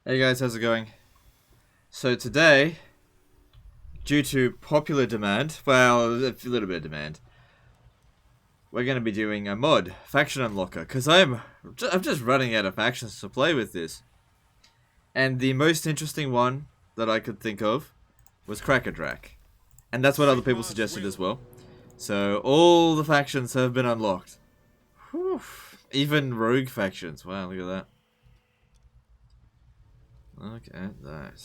Hey guys, how's it going? So today, due to popular demand, well, a little bit of demand, we're going to be doing a mod, Faction Unlocker, because I'm just running out of factions to play with this. And the most interesting one that I could think of was Kraka Drak. And that's what other people suggested as well. So all the factions have been unlocked. Whew. Even rogue factions. Wow, look at that. Look at that.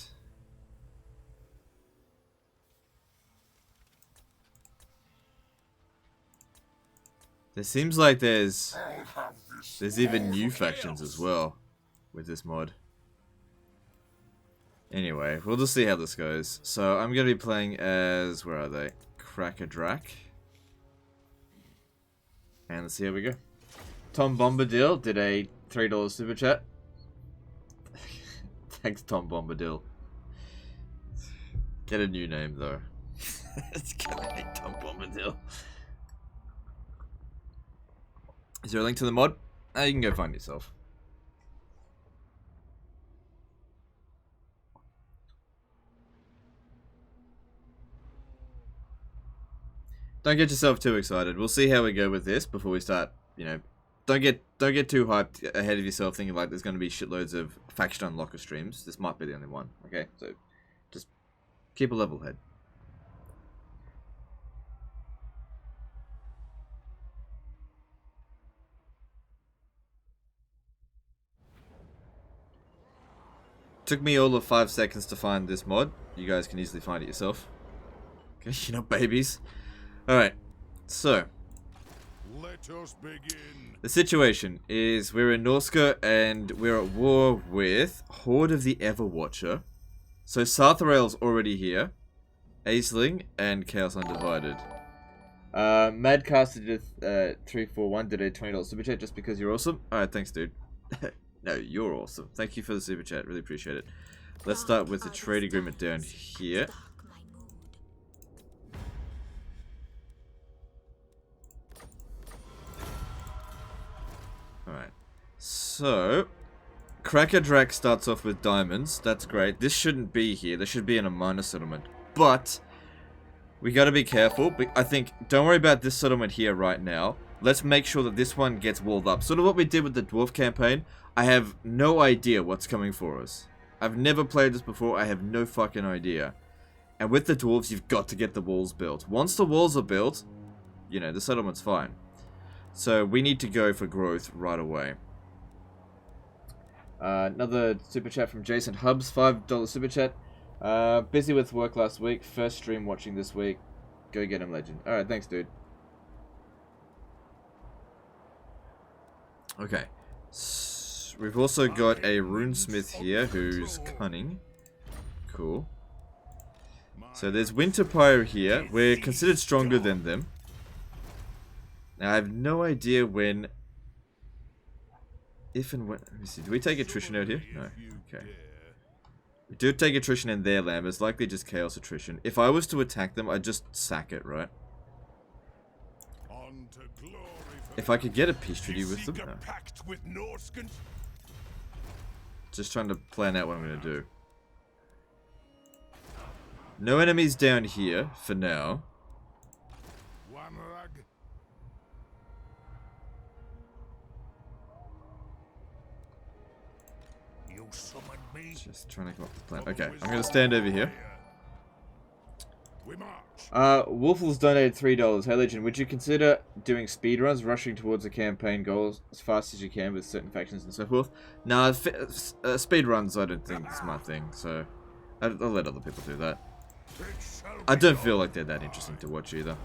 There seems like there's even new factions as well with this mod. Anyway, we'll just see how this goes. So I'm going to be playing as, where are they? Kraka Drak. And let's see how we go. Tom Bombadil did a $3 super chat. Thanks, Tom Bombadil. Get a new name though. It's gonna be Tom Bombadil. Is there a link to the mod? You can go find it yourself. Don't get yourself too excited. We'll see how we go with this before we start, you know. Don't get too hyped ahead of yourself thinking like there's going to be shitloads of faction unlocker streams. This might be the only one, okay? So just keep a level head. Took me all of 5 seconds to find this mod. You guys can easily find it yourself. Okay, you're not babies. Alright, so let us begin. The situation is we're in Norse and we're at war with Horde of the Everwatcher. So Sartharael's already here. Aisling and Chaos Undivided. Madcaster did 341 did a $20 super chat just because you're awesome. Alright, thanks dude. No, you're awesome. Thank you for the super chat, really appreciate it. Let's start with the trade agreement down here. Alright, so Kraka Drak starts off with diamonds. That's great. This shouldn't be here. This should be in a minor settlement. But we gotta be careful. I think, don't worry about this settlement here right now. Let's make sure that this one gets walled up. Sort of what we did with the Dwarf campaign. I have no idea what's coming for us. I've never played this before. I have no fucking idea. And with the Dwarves, you've got to get the walls built. Once the walls are built, you know, the settlement's fine. So we need to go for growth right away. Another super chat from Jason Hubs, $5 super chat. Busy with work last week. First stream watching this week. Go get him, legend. Alright, thanks, dude. Okay. We've also got a runesmith here who's cunning. Cool. So there's Winterpire here. We're considered stronger than them. Now I have no idea when... If and when... Let me see. Do we take attrition out here? No. Okay. We do take attrition in their land. It's likely just chaos attrition. If I was to attack them, I'd just sack it, right? If I could get a peace treaty with them. No. Just trying to plan out what I'm going to do. No enemies down here for now. Just trying to come up with a plan. Okay, I'm going to stand over here. Wolfles donated $3. Hey Legend, would you consider doing speedruns, rushing towards a campaign goal as fast as you can with certain factions and so forth? Nah, speedruns I don't think is my thing, so I'll let other people do that. I don't feel like they're that interesting to watch either.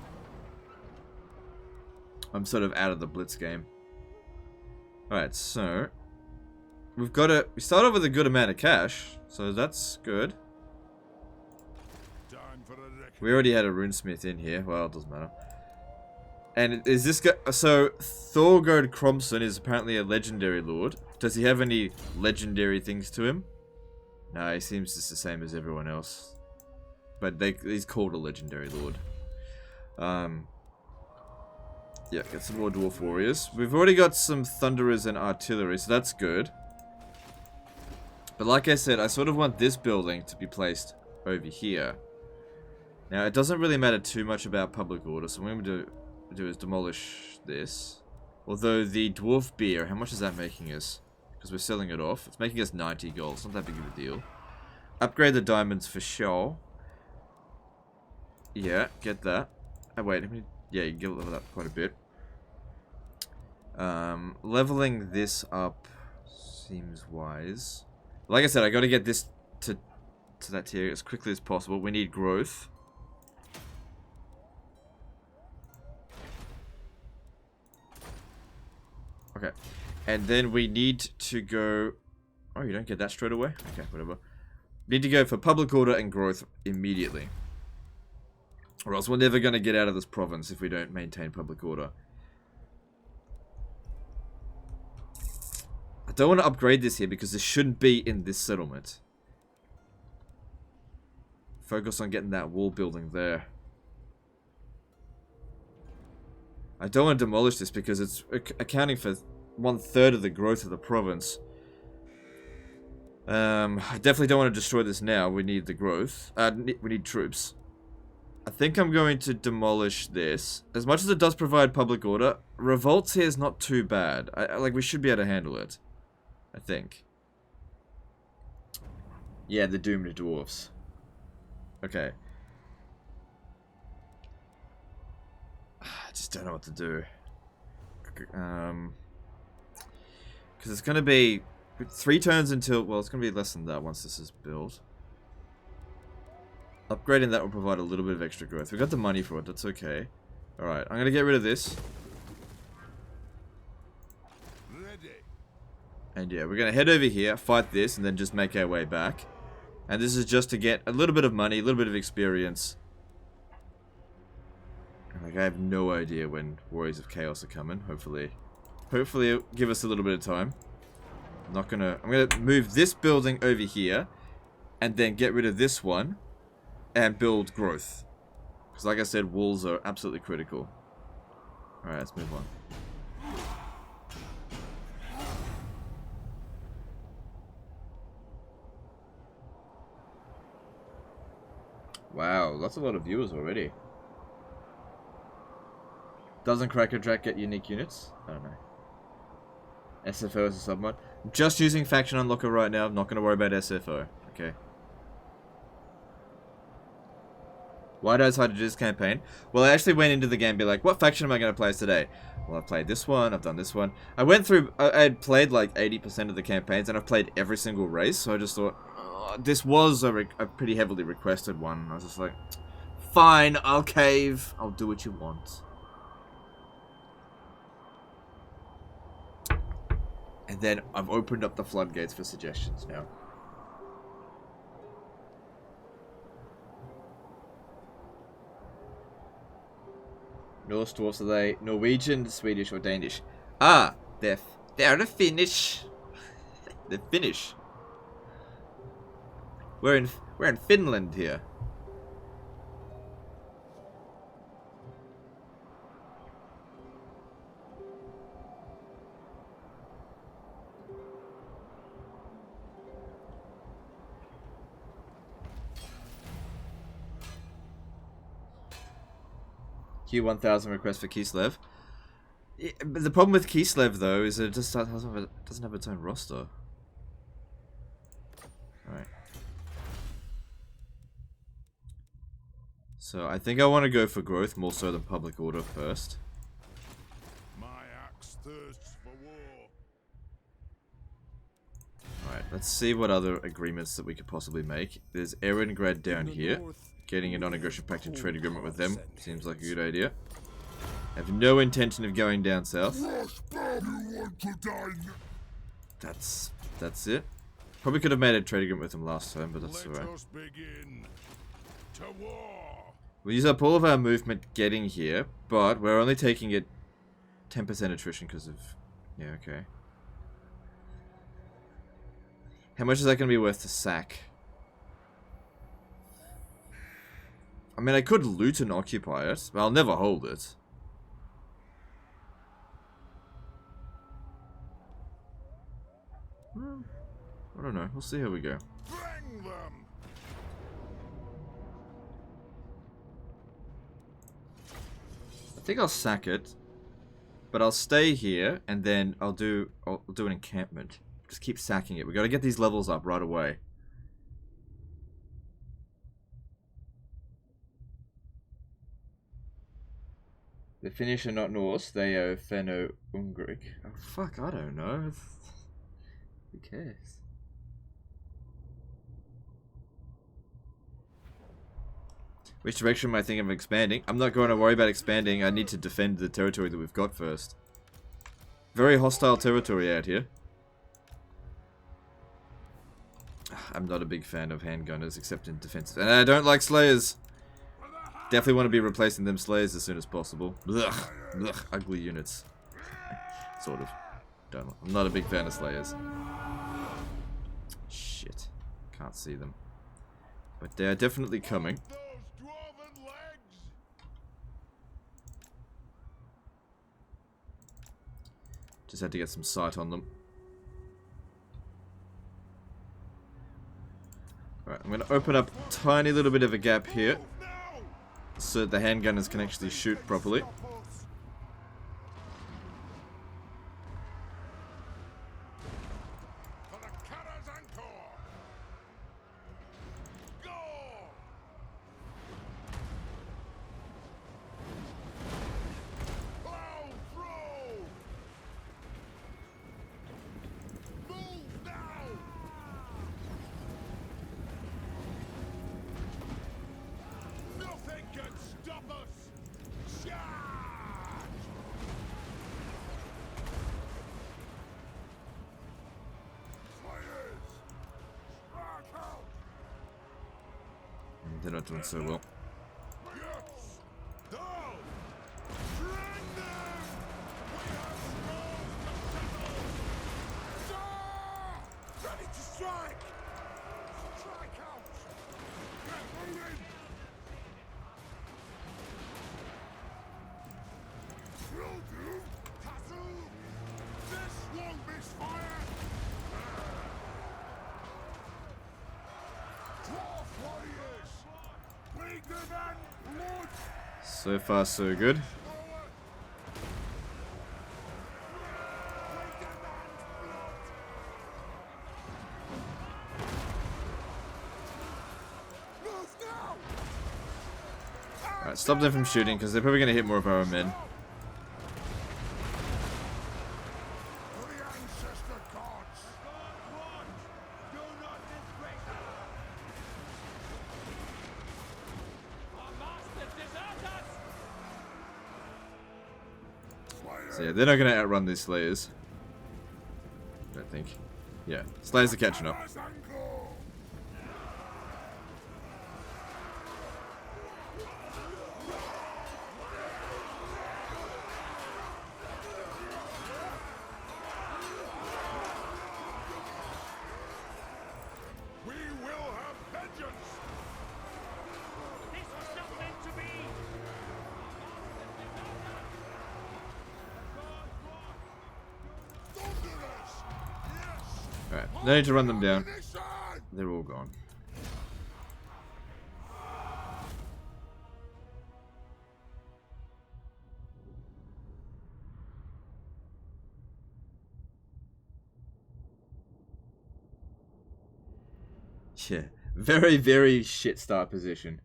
I'm sort of out of the blitz game. Alright, so we start off with a good amount of cash, so that's good. We already had a runesmith in here. Well, it doesn't matter. And is this guy... So, Thorgerd Cromson is apparently a legendary lord. Does he have any legendary things to him? No, he seems just the same as everyone else. But he's called a legendary lord. Yeah, get some more dwarf warriors. We've already got some thunderers and artillery, so that's good. But like I said, I sort of want this building to be placed over here. Now, it doesn't really matter too much about public order, so what I'm going to do is demolish this. Although the dwarf beer, how much is that making us? Because we're selling it off. It's making us 90 gold. It's not that big of a deal. Upgrade the diamonds for sure. Yeah, get that. Oh, wait. Yeah, you can get level up quite a bit. Leveling this up seems wise. Like I said, I got to get this to that tier as quickly as possible. We need growth. Okay. And then we need to go... Oh, you don't get that straight away? Okay, whatever. Need to go for public order and growth immediately. Or else we're never going to get out of this province if we don't maintain public order. I don't want to upgrade this here because this shouldn't be in this settlement. Focus on getting that wall building there. I don't want to demolish this because it's accounting for 1/3 of the growth of the province. I definitely don't want to destroy this now. We need the growth. We need troops. I think I'm going to demolish this. As much as it does provide public order, revolts here is not too bad. Like, we should be able to handle it. I think. Yeah, the doomed dwarfs. Okay. I just don't know what to do. Because it's going to be 3 turns until... Well, it's going to be less than that once this is built. Upgrading that will provide a little bit of extra growth. We got the money for it, that's okay. Alright, I'm going to get rid of this. And yeah, we're going to head over here, fight this, and then just make our way back. And this is just to get a little bit of money, a little bit of experience. Like, I have no idea when Warriors of Chaos are coming, hopefully. Hopefully it'll give us a little bit of time. I'm going to move this building over here, and then get rid of this one, and build growth. Because like I said, walls are absolutely critical. Alright, let's move on. Wow, that's a lot of viewers already. Doesn't Kraka Drak get unique units? I don't know. SFO is a submod. I'm just using Faction Unlocker right now. I'm not going to worry about SFO. Okay. Why did I decide to do this campaign? Well, I actually went into the game and be like, what faction am I going to play as today? Well, I've played this one, I've done this one. I went through, I had played like 80% of the campaigns, and I've played every single race, so I just thought, this was a pretty heavily requested one. I was just like, fine, I'll cave, I'll do what you want. And then I've opened up the floodgates for suggestions now. Norse dwarfs, are they Norwegian, Swedish, or Danish? Ah, they're the Finnish. They're Finnish. We're in Finland here. Q1000 request for Kislev. Yeah, but the problem with Kislev though is that it just doesn't have its own roster. Alright. So I think I want to go for growth more so than public order first. My axe thirsts for war. Alright, let's see what other agreements that we could possibly make. There's Erengrad down here. Getting a non-aggression pact and trade agreement with them seems like a good idea. I have no intention of going down south. That's it. Probably could have made a trade agreement with them last time, but that's alright. We'll use up all of our movement getting here, but we're only taking it 10% attrition because of... Yeah, okay. How much is that going to be worth to sack? I mean, I could loot and occupy it, but I'll never hold it. I don't know. We'll see how we go. Bring them. I think I'll sack it, but I'll stay here and then I'll do an encampment. Just keep sacking it. We got to get these levels up right away. The Finnish are not Norse. They are Finno-Ugric. Oh fuck! I don't know. Who cares? Which direction am I thinking of expanding? I'm not going to worry about expanding. I need to defend the territory that we've got first. Very hostile territory out here. I'm not a big fan of handgunners, except in defense. And I don't like slayers. Definitely want to be replacing them slayers as soon as possible. Ugh, ugh, ugly units. Sort of. Don't. I'm not a big fan of slayers. Shit. Can't see them. But they are definitely coming. Just had to get some sight on them. Alright, I'm going to open up a tiny little bit of a gap here, so that the handgunners can actually shoot properly. They're not doing so well. So far, so good. Alright, stop them from shooting because they're probably going to hit more of our own men. So yeah, they're not going to outrun these Slayers. I don't think. Yeah, Slayers are catching up. Alright, no need to run them down. They're all gone. Yeah, very, very shit start position.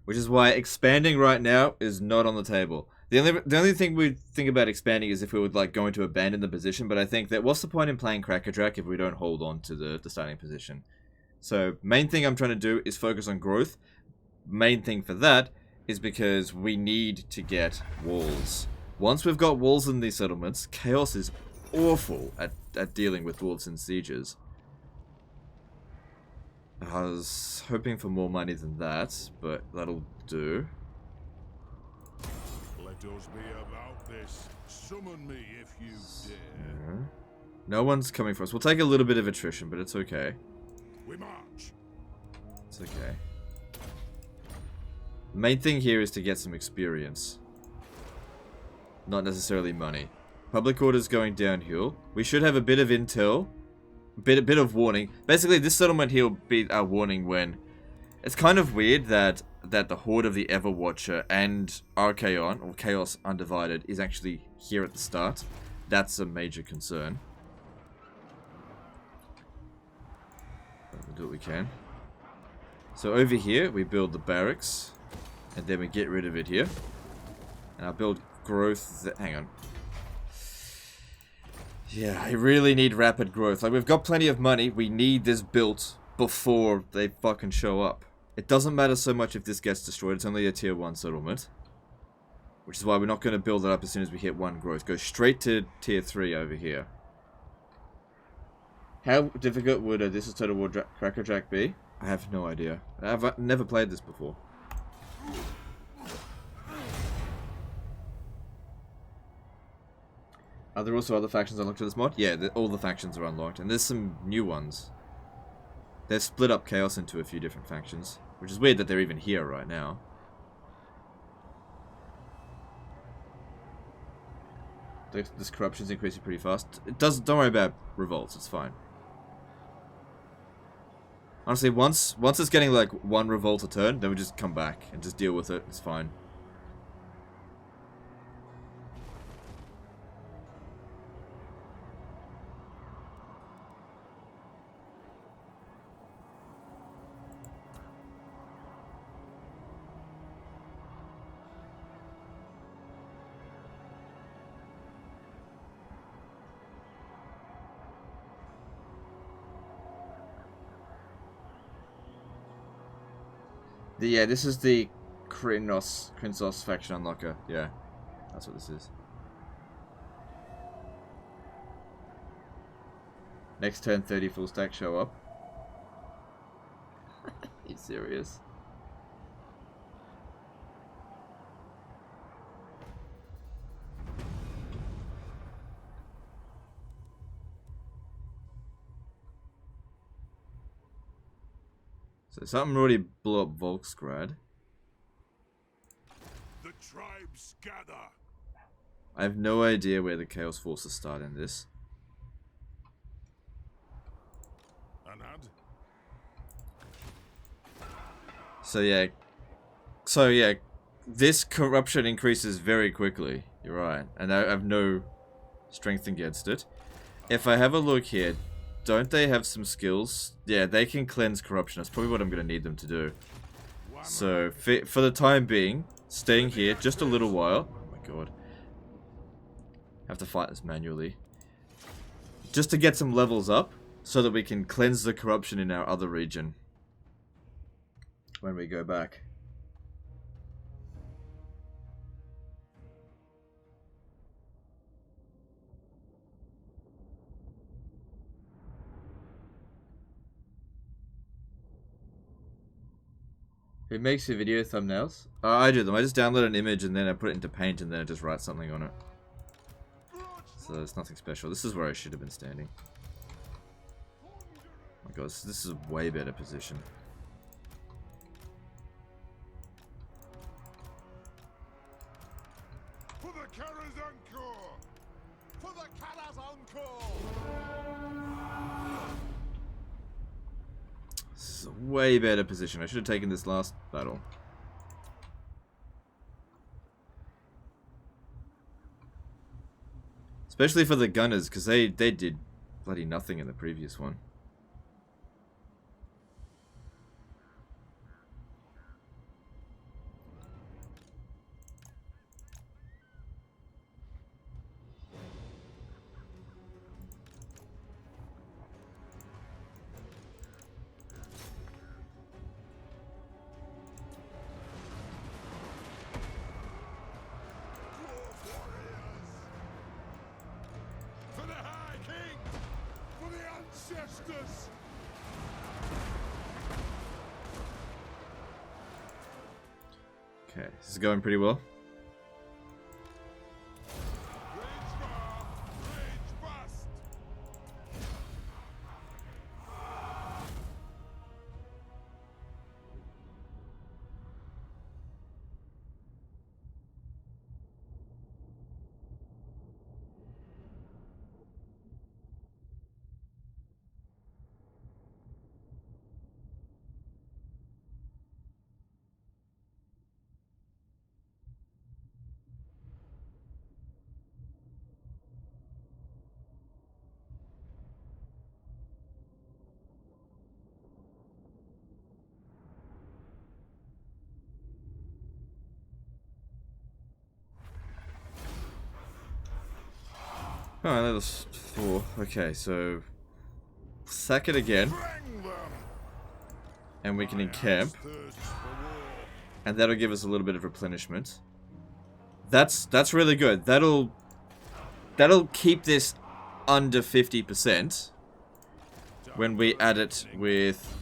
Which is why expanding right now is not on the table. The only thing we'd think about expanding is if we would like going to abandon the position, but I think that what's the point in playing Kraka Drak if we don't hold on to the starting position? So main thing I'm trying to do is focus on growth. Main thing for that is because we need to get walls. Once we've got walls in these settlements, Chaos is awful at dealing with dwarves and sieges. I was hoping for more money than that, but that'll do. Let us be about this. Summon me if you dare. No one's coming for us. We'll take a little bit of attrition, but it's okay. We march. It's okay. The main thing here is to get some experience. Not necessarily money. Public order's going downhill. We should have a bit of intel. A bit of warning. Basically, this settlement here will be our warning when... It's kind of weird that the Horde of the Everwatcher and Archaon, or Chaos Undivided, is actually here at the start. That's a major concern. But we'll do what we can. So over here, we build the barracks. And then we get rid of it here. And I'll build growth... Hang on. Yeah, I really need rapid growth. Like, we've got plenty of money. We need this built before they fucking show up. It doesn't matter so much if this gets destroyed. It's only a tier 1 settlement. Which is why we're not going to build it up as soon as we hit 1 growth. Go straight to tier 3 over here. How difficult would a This is Total War Kraka Drak be? I have no idea. I've never played this before. Are there also other factions unlocked to this mod? Yeah, all the factions are unlocked. And there's some new ones. They've split up Chaos into a few different factions. Which is weird that they're even here right now. This corruption's increasing pretty fast. Don't worry about revolts, it's fine. Honestly, once it's getting like 1 revolt a turn, then we just come back and just deal with it. It's fine. Yeah, this is the Krinsos faction unlocker. Yeah, that's what this is. Next turn, 30 full stack show up. Are you serious? So something already blew up Volksgrad. The tribes gather. I have no idea where the Chaos Forces start in this. So yeah, this corruption increases very quickly. You're right, and I have no strength against it. If I have a look here, don't they have some skills? Yeah, they can cleanse corruption. That's probably what I'm going to need them to do. So, for the time being, staying here just a little while. Oh my god. I have to fight this manually. Just to get some levels up, so that we can cleanse the corruption in our other region. When we go back. Who makes your video thumbnails? I do them. I just download an image and then I put it into Paint and then I just write something on it. So it's nothing special. This is where I should have been standing. Oh my god, this is a way better position. For the Karazankur! For the Karazankur! This is a way better position. I should have taken this last battle. Especially for the gunners, because they did bloody nothing in the previous one. Okay, this is going pretty well. Oh, that was 4. Okay, so sack it again, and we can encamp, and that'll give us a little bit of replenishment. That's really good. That'll keep this under 50% when we add it with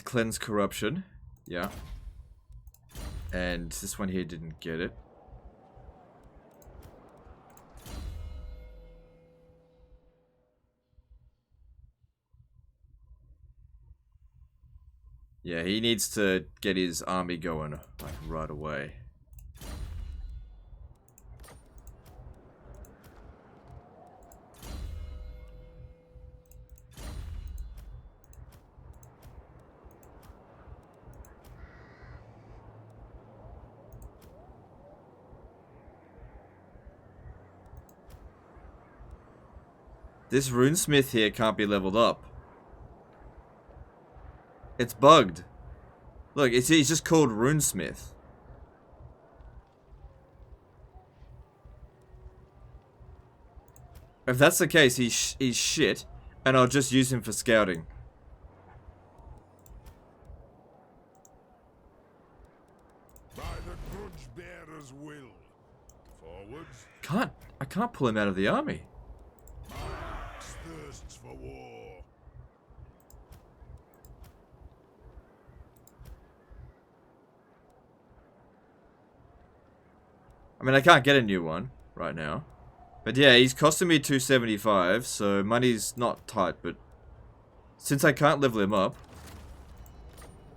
cleanse corruption. Yeah. And this one here didn't get it. Yeah, he needs to get his army going like right away. This runesmith here can't be leveled up. It's bugged. Look, he's just called runesmith. If that's the case, he's shit, and I'll just use him for scouting. By the grudge bearer's will. Forwards. I can't pull him out of the army. Thirsts for war. I mean, I can't get a new one right now. But yeah, he's costing me 275, so money's not tight, but since I can't level him up...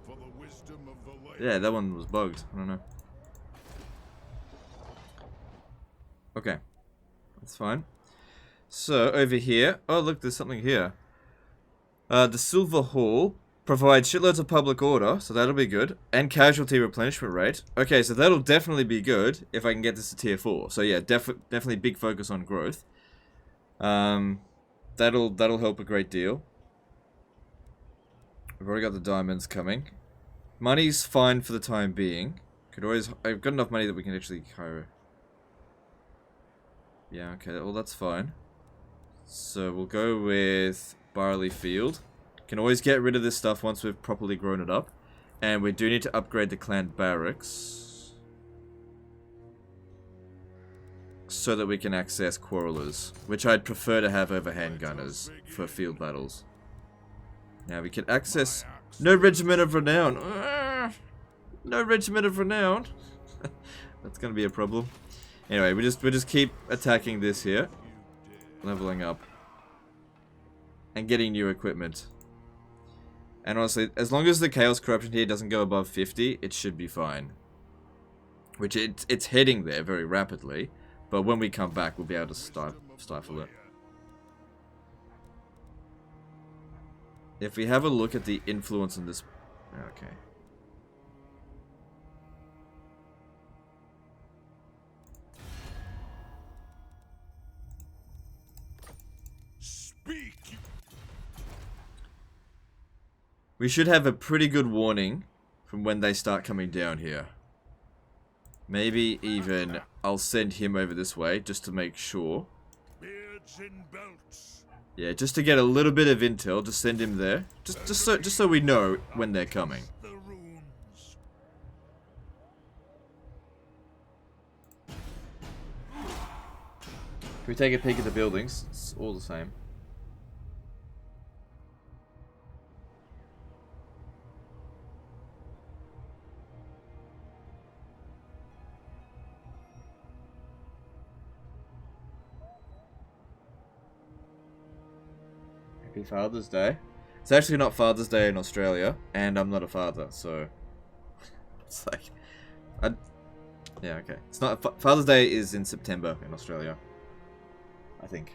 For the wisdom of the land. Yeah, that one was bugged. I don't know. Okay. That's fine. So, over here... Oh, look, there's something here. The Silver Hall provides shitloads of public order, so that'll be good. And casualty replenishment rate. Okay, so that'll definitely be good if I can get this to tier 4. So yeah, definitely big focus on growth. That'll help a great deal. We've already got the diamonds coming. Money's fine for the time being. I've got enough money that we can actually hire. Yeah, okay, well that's fine. So we'll go with Barley Field. Can always get rid of this stuff once we've properly grown it up. And we do need to upgrade the clan barracks so that we can access quarrelers, which I'd prefer to have over handgunners for field battles. Now we can access... No Regiment of Renown! No Regiment of Renown! That's gonna be a problem. Anyway, we just keep attacking this here. Leveling up. And getting new equipment. And honestly, as long as the Chaos Corruption here doesn't go above 50, it should be fine. Which it's heading there very rapidly, but when we come back, we'll be able to stifle it. If we have a look at the influence on this... Okay. Speak. We should have a pretty good warning from when they start coming down here. Maybe even I'll send him over this way just to make sure. Beards and belts. Yeah, just to get a little bit of intel, just send him there. Just so we know when they're coming. The runes. Can we take a peek at the buildings? It's all the same. Happy Father's Day. It's actually not Father's Day in Australia, and I'm not a father, so it's like, yeah, okay. It's not Father's Day is in September in Australia, I think.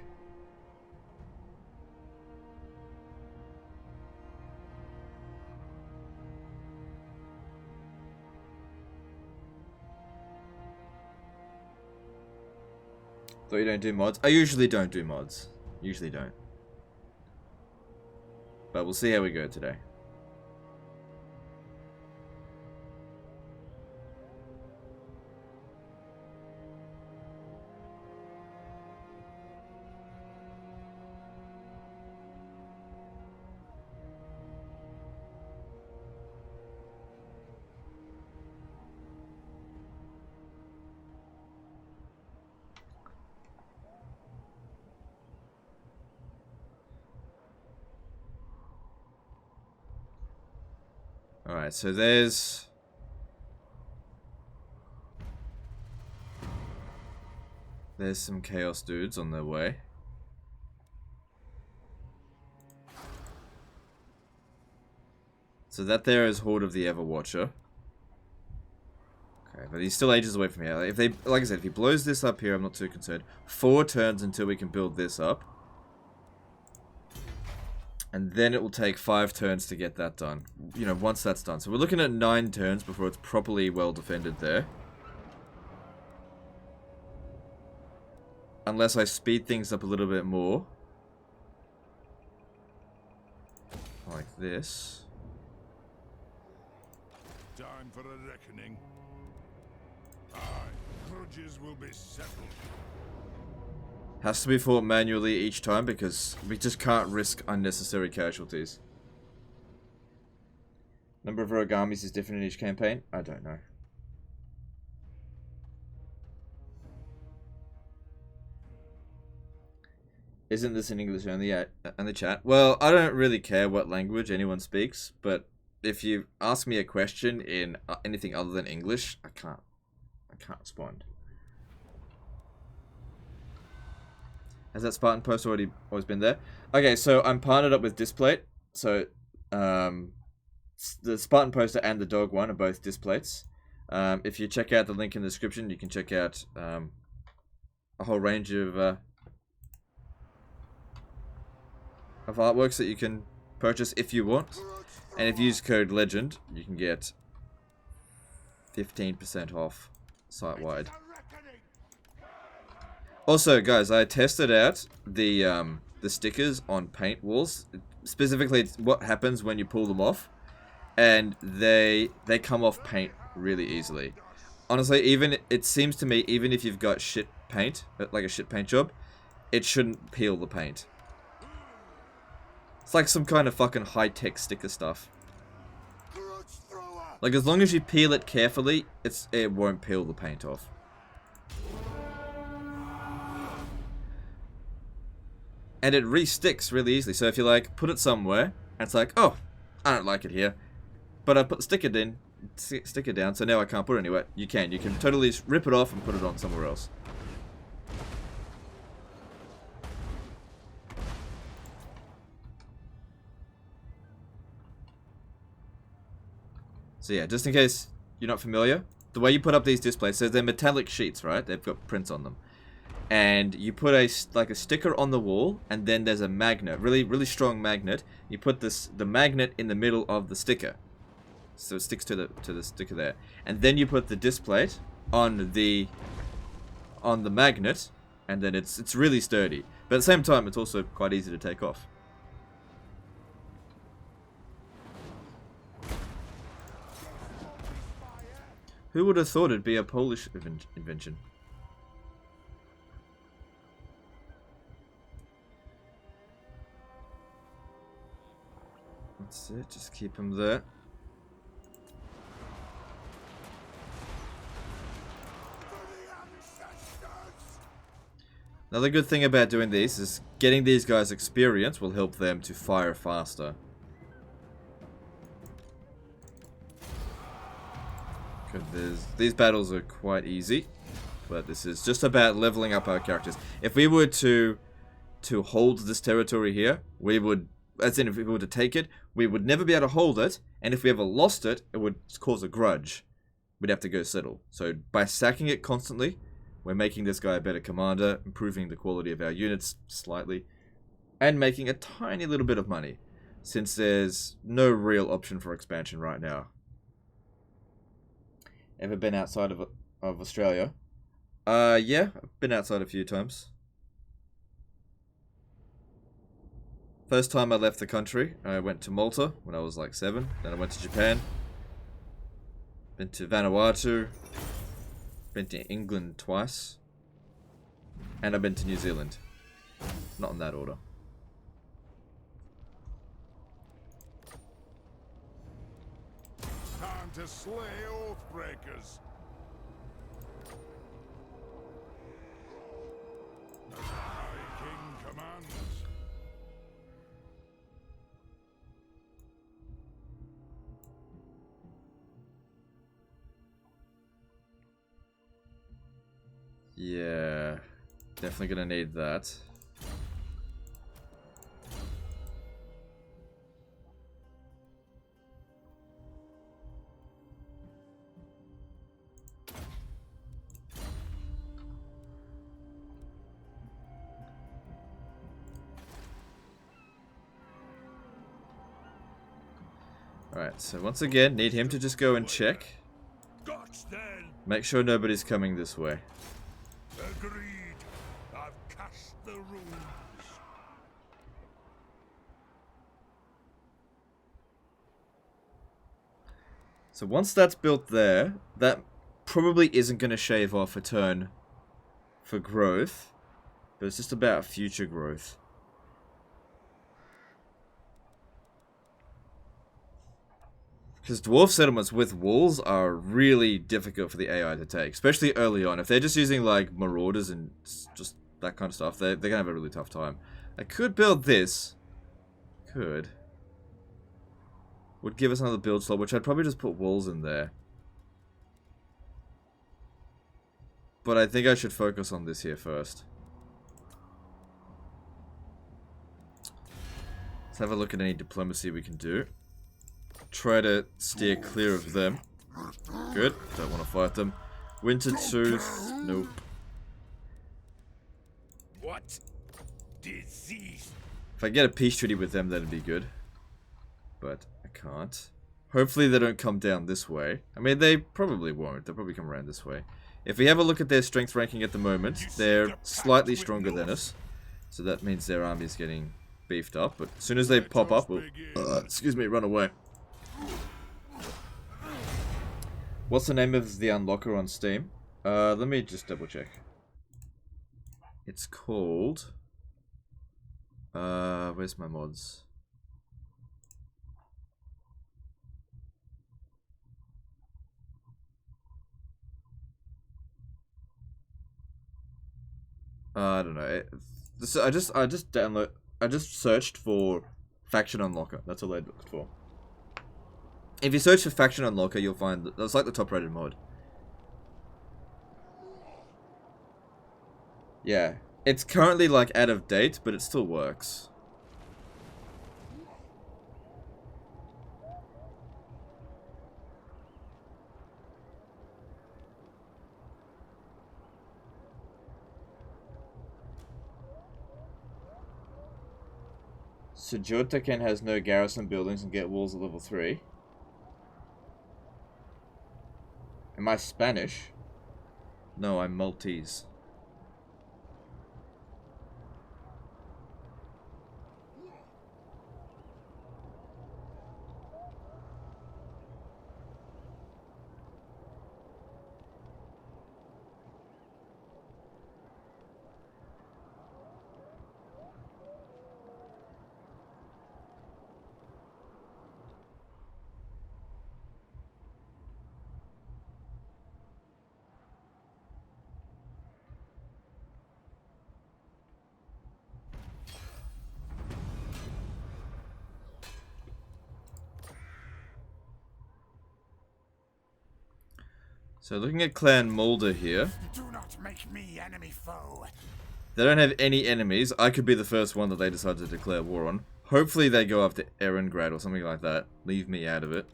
Thought you don't do mods? I usually don't do mods. Usually don't. But we'll see how we go today. Alright, so there's... There's some chaos dudes on their way. So that there is Horde of the Everwatcher. Okay, but he's still ages away from here. If they, like I said, if he blows this up here, I'm not too concerned. 4 turns until we can build this up. And then it will take 5 turns to get that done. You know, once that's done. So we're looking at 9 turns before it's properly well defended there. Unless I speed things up a little bit more. Like this. Time for a reckoning. Aye, grudges will be settled. Has to be fought manually each time because we just can't risk unnecessary casualties. Number of rogue armies is different in each campaign? I don't know. Isn't this in English only in the chat? Well, I don't really care what language anyone speaks, but if you ask me a question in anything other than English, I can't respond. Has that Spartan post always been there? Okay, so I'm partnered up with Displate. So the Spartan poster and the dog one are both Displates. If you check out the link in the description, you can check out a whole range of artworks that you can purchase if you want. And if you use code LEGEND, you can get 15% off site-wide. Also, guys, I tested out the stickers on paint walls. Specifically, it's what happens when you pull them off, and they come off paint really easily. Honestly, it seems to me, even if you've got shit paint, like a shit paint job, it shouldn't peel the paint. It's like some kind of fucking high-tech sticker stuff. Like, as long as you peel it carefully, it won't peel the paint off. And it re-sticks really easily. So if you like put it somewhere, and it's like, oh, I don't like it here, but I put the sticker down, so now I can't put it anywhere. You can totally just rip it off and put it on somewhere else. So yeah, just in case you're not familiar, the way you put up these displays, so they're metallic sheets, right? They've got prints on them. And you put a sticker on the wall, and then there's a magnet, really strong magnet. You put the magnet in the middle of the sticker, so it sticks to the sticker there. And then you put the displate on the magnet, and then it's really sturdy. But at the same time, it's also quite easy to take off. Who would have thought it'd be a Polish invention? That's it, just keep him there. Another good thing about doing these is getting these guys experience will help them to fire faster. These battles are quite easy, but this is just about leveling up our characters. If we were to hold this territory here, we would, as in if we were to take it, we would never be able to hold it, and if we ever lost it, it would cause a grudge. We'd have to go settle. So by sacking it constantly, we're making this guy a better commander, improving the quality of our units slightly, and making a tiny little bit of money, since there's no real option for expansion right now. Ever been outside of Australia? Yeah, I've been outside a few times. First time I left the country, I went to Malta when I was like 7. Then I went to Japan. Been to Vanuatu. Been to England twice. And I've been to New Zealand. Not in that order. Time to slay Oathbreakers. My king commands. Yeah, definitely gonna need that. Alright, so once again, need him to just go and check. Make sure nobody's coming this way. Agreed. I've cast the runes. So once that's built there, that probably isn't going to shave off a turn for growth, but it's just about future growth. Because dwarf settlements with walls are really difficult for the AI to take, especially early on. If they're just using like marauders and just that kind of stuff, they're going to have a really tough time. I could build this. Could. Would give us another build slot, which I'd probably just put walls in there. But I think I should focus on this here first. Let's have a look at any diplomacy we can do. Try to steer clear of them. Good. Don't want to fight them. Winter Tooth. Nope. What? Disease. If I get a peace treaty with them, that'd be good. But I can't. Hopefully they don't come down this way. I mean, they probably won't. They'll probably come around this way. If we have a look at their strength ranking at the moment, they're slightly stronger than us. So that means their army's getting beefed up. But as soon as they pop up, we'll... excuse me, run away. What's the name of the unlocker on Steam? Let me just double check. It's called... where's my mods? I don't know. I just searched for faction unlocker. That's all I looked for. If you search for faction unlocker, you'll find that's like the top rated mod. Yeah, it's currently like out of date, but it still works. Sujotaken has no garrison buildings and get walls at level 3. Am I Spanish? No, I'm Maltese. So looking at Clan Mulder here. Do not make me enemy foe. They don't have any enemies. I could be the first one that they decide to declare war on. Hopefully they go after Erengrad or something like that. Leave me out of it.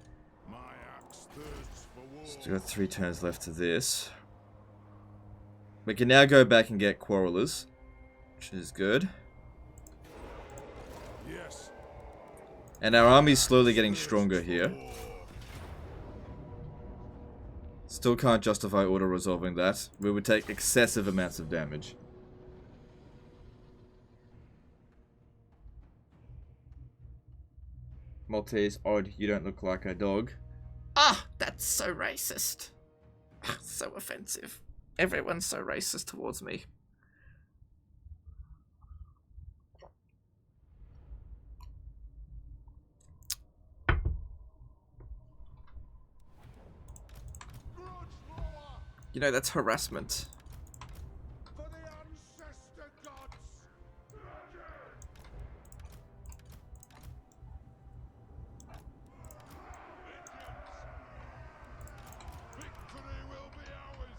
My axe thirsts for war. Still got 3 turns left to this. We can now go back and get Quarrelers, which is good. Yes. And our army's slowly getting stronger here. Still can't justify auto-resolving that. We would take excessive amounts of damage. Maltese, odd, you don't look like a dog. Ah, that's so racist. So offensive. Everyone's so racist towards me. You know, that's harassment. For the ancestor gods. Victory will be ours.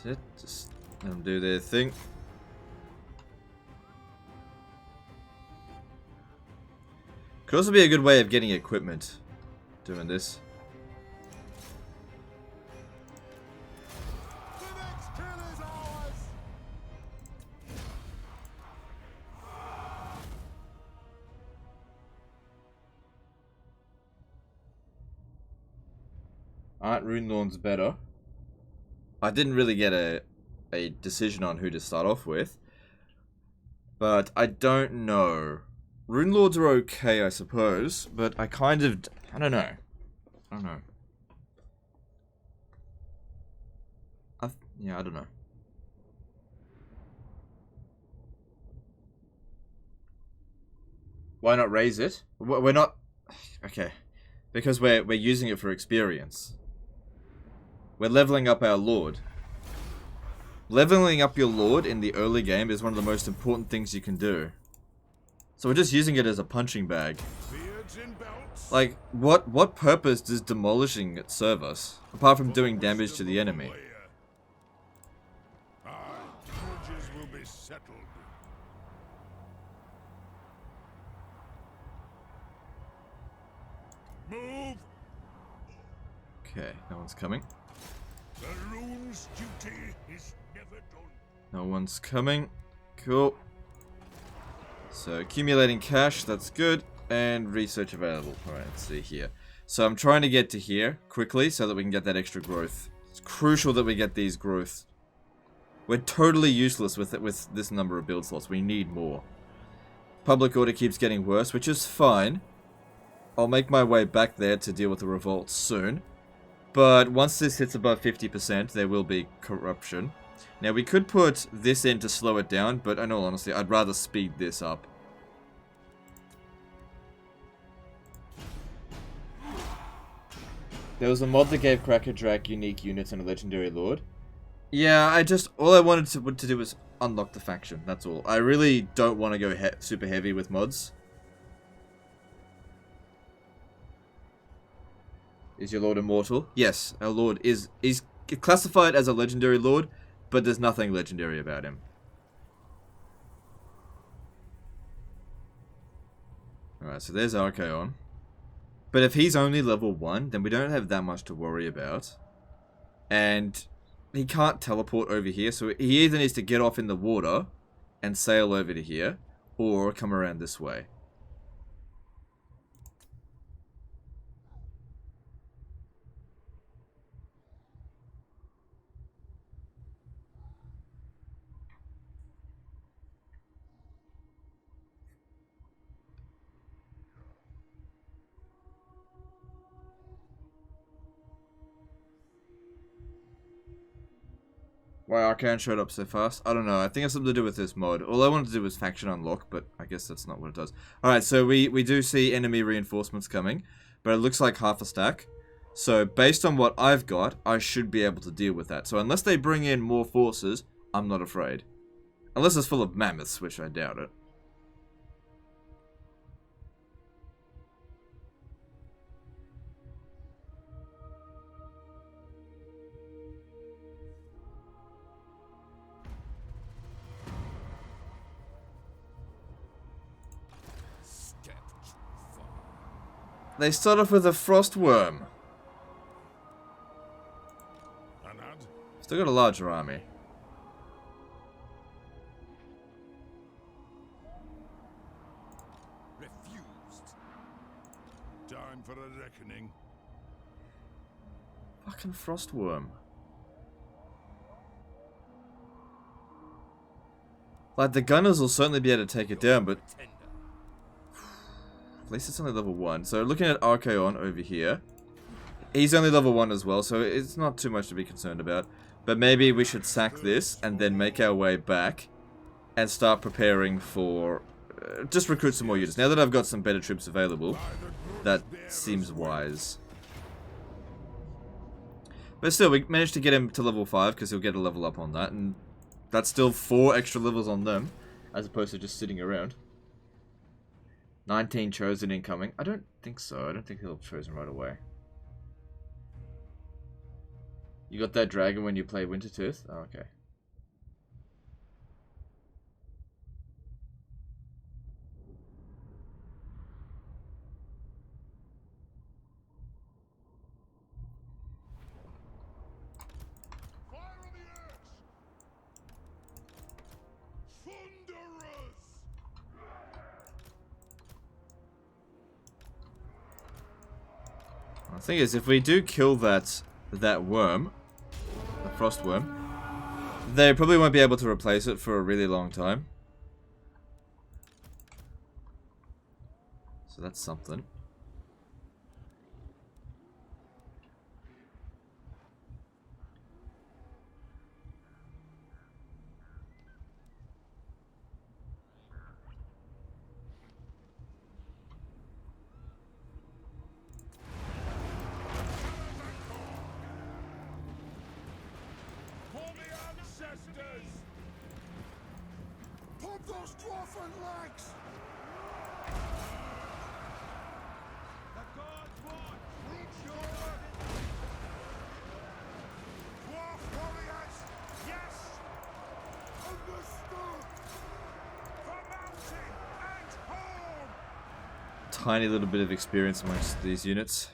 That's it. Just let them do their thing. Could also be a good way of getting equipment doing this. Aren't Rune Lords better? I didn't really get a decision on who to start off with. But I don't know. Rune Lords are okay, I suppose. But I kind of... I don't know. I don't know. Yeah, I don't know. Why not raise it? We're not... Okay. Because we're using it for experience. We're leveling up our Lord. Leveling up your Lord in the early game is one of the most important things you can do. So we're just using it as a punching bag. Like, what purpose does demolishing it serve us? Apart from doing damage to the enemy. Move. Okay, no one's coming. The rune's duty is never done. No one's coming. Cool. So, accumulating cash, that's good. And research available. Alright, let's see here. So, I'm trying to get to here quickly so that we can get that extra growth. It's crucial that we get these growth. We're totally useless with this number of build slots. We need more. Public order keeps getting worse, which is fine. I'll make my way back there to deal with the revolt soon. But once this hits above 50%, there will be corruption. Now, we could put this in to slow it down, but in all honesty, I'd rather speed this up. There was a mod that gave Kraka Drak unique units and a legendary lord. Yeah, all I wanted to do was unlock the faction, that's all. I really don't want to go super heavy with mods. Is your lord immortal? Yes, our lord is classified as a legendary lord, but there's nothing legendary about him. Alright, so there's Archaon. But if he's only level 1, then we don't have that much to worry about. And he can't teleport over here, so he either needs to get off in the water and sail over to here, or come around this way. Why Archaon showed up so fast? I don't know. I think it's something to do with this mod. All I wanted to do was faction unlock, but I guess that's not what it does. Alright, so we do see enemy reinforcements coming, but it looks like half a stack. So based on what I've got, I should be able to deal with that. So unless they bring in more forces, I'm not afraid. Unless it's full of mammoths, which I doubt it. They start off with a frost worm. Still got a larger army. Refused. Time for a reckoning. Fucking frost worm. Like, the gunners will certainly be able to take it down, but at least it's only level 1. So looking at Archaon over here, he's only level 1 as well, so it's not too much to be concerned about. But maybe we should sack this and then make our way back and start preparing for... just recruit some more units. Now that I've got some better troops available, that seems wise. But still, we managed to get him to level 5 because he'll get a level up on that. And that's still 4 extra levels on them, as opposed to just sitting around. 19 chosen incoming. I don't think so. I don't think he'll have chosen right away. You got that dragon when you play Wintertooth? Oh, okay. Fire on the axe! Thunderous! The thing is, if we do kill that worm, the frost worm, they probably won't be able to replace it for a really long time. So that's something. For the ancestors! Pop those dwarfen legs! The gods watch! Reach your dwarf warriors! Yes! Understood! For mountain and home! Tiny little bit of experience amongst these units.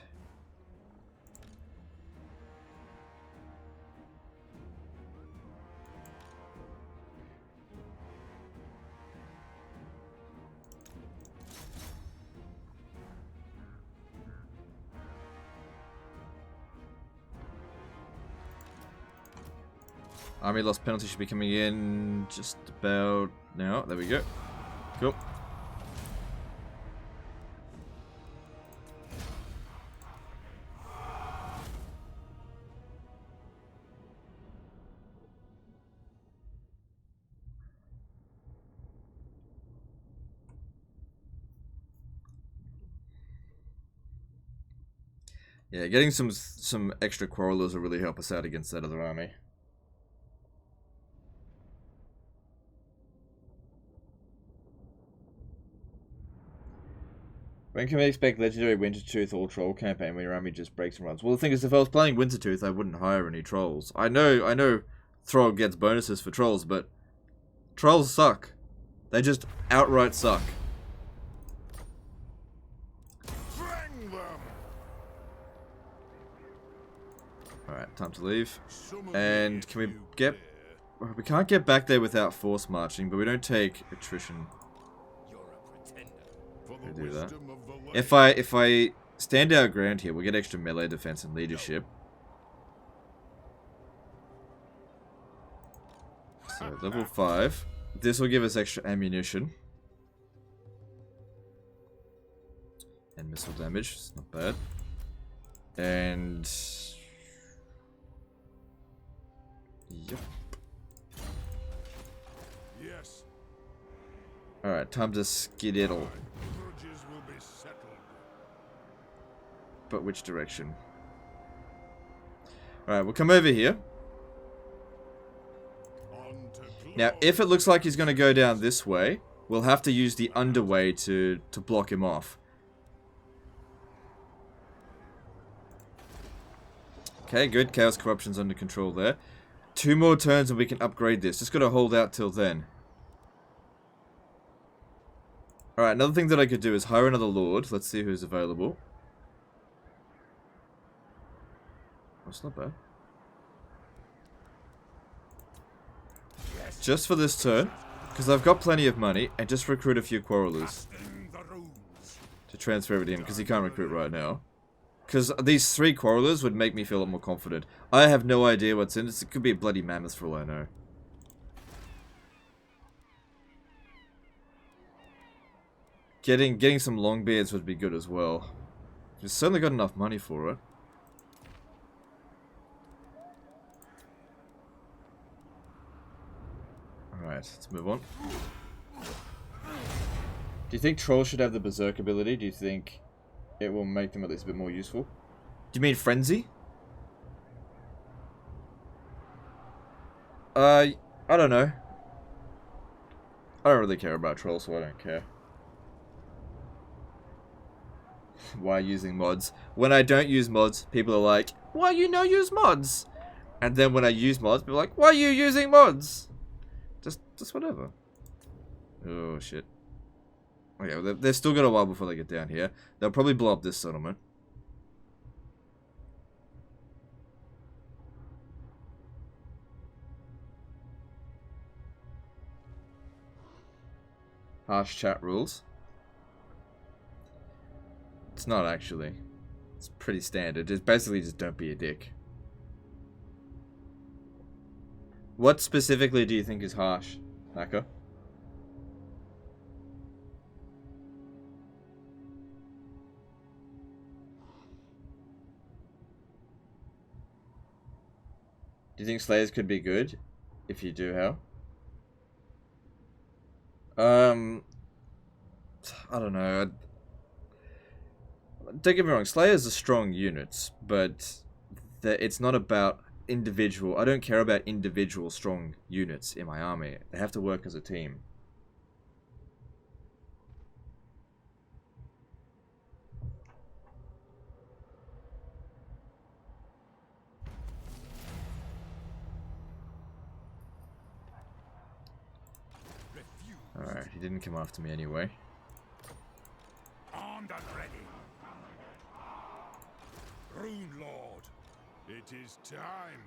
Army loss penalty should be coming in just about now. There we go. Cool. Yeah, getting some extra quarrelers will really help us out against that other army. When can we expect legendary Wintertooth or troll campaign when your army just breaks and runs? Well, the thing is, if I was playing Wintertooth, I wouldn't hire any trolls. I know Thrall gets bonuses for trolls, but trolls suck. They just outright suck. Bring them! Alright, time to leave. Some of And me can we if you get... dare. We can't get back there without force marching, but we don't take attrition. You're a pretender. For We the do that. wisdom of the land. If I stand our ground here, we'll get extra melee defense and leadership. So, level 5. This will give us extra ammunition. And missile damage, it's not bad. And... Yep. Yes. Alright, time to skedaddle. Grudges will be settled. But which direction? Alright, we'll come over here. On to Now, if it looks like he's going to go down this way, we'll have to use the underway to block him off. Okay, good. Chaos Corruption's under control there. 2 more turns and we can upgrade this. Just got to hold out till then. Alright, another thing that I could do is hire another Lord. Let's see who's available. That's not bad. Just for this turn, because I've got plenty of money, and just recruit a few Quarrelers in the runes. to transfer it in, because he can't recruit right now. Because these 3 Quarrelers would make me feel a lot more confident. I have no idea what's in this. It could be a bloody mammoth for all I know. Getting some Longbeards would be good as well. We've certainly got enough money for it. Alright, let's move on. Do you think Trolls should have the Berserk ability? Do you think it will make them at least a bit more useful? Do you mean Frenzy? I don't know. I don't really care about Trolls, so I don't care. Why using mods? When I don't use mods, people are like, why you no use mods? And then when I use mods, people are like, why are you using mods? Just whatever. Oh, shit. Okay, well, they've still got a while before they get down here. They'll probably blow up this settlement. Harsh chat rules. It's not actually. It's pretty standard. It's basically just don't be a dick. What specifically do you think is harsh, Hacker? Do you think Slayers could be good? If you do, how? I don't know. Don't get me wrong, Slayers are strong units, but it's not about individual. I don't care about individual strong units in my army. They have to work as a team. Alright, he didn't come after me anyway. Armed and ready. Rune Lord, it is time.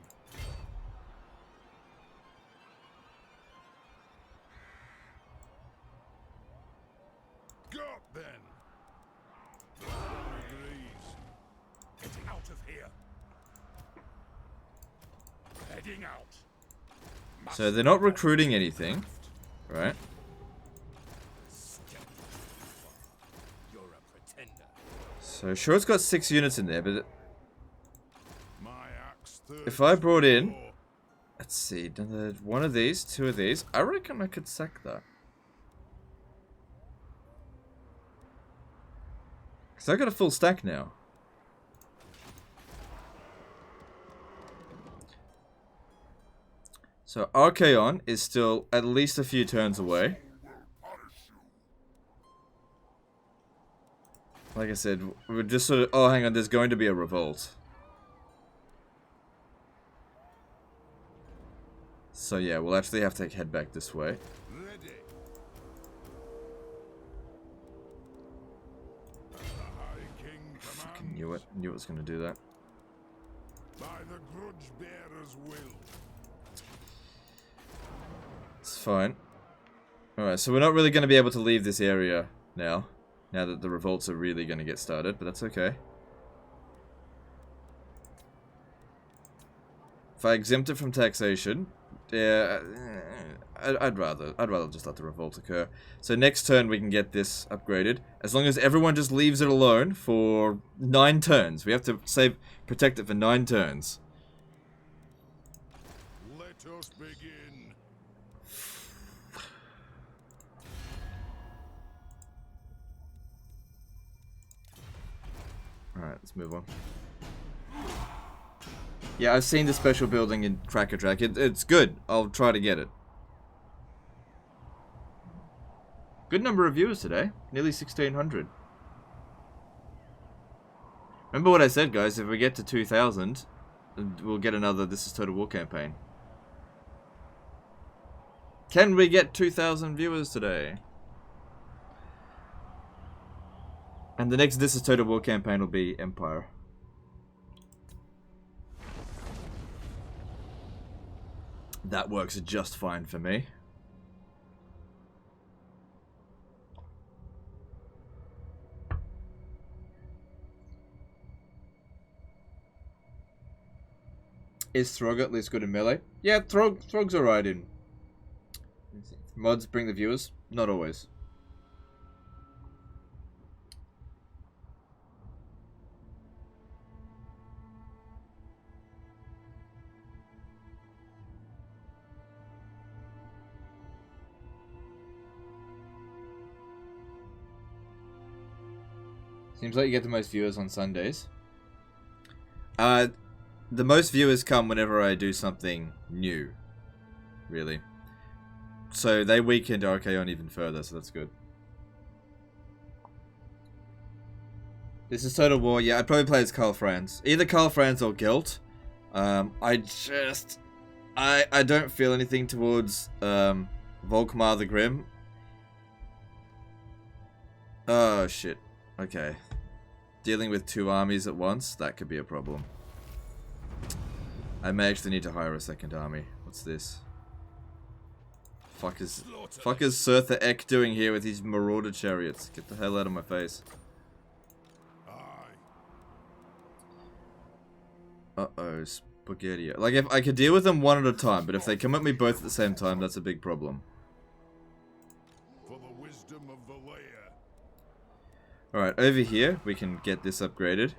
Go up then. Agrees. Getting out of here. Heading out. So they're not recruiting anything, right? You're a pretender. So sure, it's got 6 units in there, but My axe if I brought in, let's see, one of these, 2 of these, I reckon I could sack that. Because I got a full stack now. So Archaon is still at least a few turns away. Like I said, we're just sort of... Oh, hang on, there's going to be a revolt. So yeah, we'll actually have to head back this way. ready. As the High King Fucking commands, knew it. Knew it was going to do that. by the grudge bearer's will. It's fine. Alright, so we're not really going to be able to leave this area now. Now that the revolts are really going to get started, but that's okay. If I exempt it from taxation, yeah, I'd rather just let the revolt occur. So next turn we can get this upgraded, as long as everyone just leaves it alone for 9 turns. We have to protect it for 9 turns. Let us begin. Alright, let's move on. Yeah, I've seen the special building in Kraka Drak. It's good. I'll try to get it. Good number of viewers today. Nearly 1,600. Remember what I said, guys. If we get to 2,000, we'll get another This is Total War campaign. Can we get 2,000 viewers today? And the next This is Total War campaign will be Empire. That works just fine for me. Is Throg at least good in melee? Yeah, Throg's alright in. Mods bring the viewers? Not always. Seems like you get the most viewers on Sundays. The most viewers come whenever I do something new. Really. So they weakened Archaon even further, so that's good. This is Total War. Yeah, I'd probably play as Karl Franz. Either Karl Franz or Gelt. I don't feel anything towards Volkmar the Grim. Oh shit. Okay. Dealing with 2 armies at once, that could be a problem. I may actually need to hire a second army. What's this? Fuck is Surtha Ek doing here with his marauder chariots? Get the hell out of my face. Uh-oh, spaghetti. Like, if I could deal with them one at a time, but if they come at me both at the same time, that's a big problem. For the wisdom of the layer. Alright, over here, we can get this upgraded.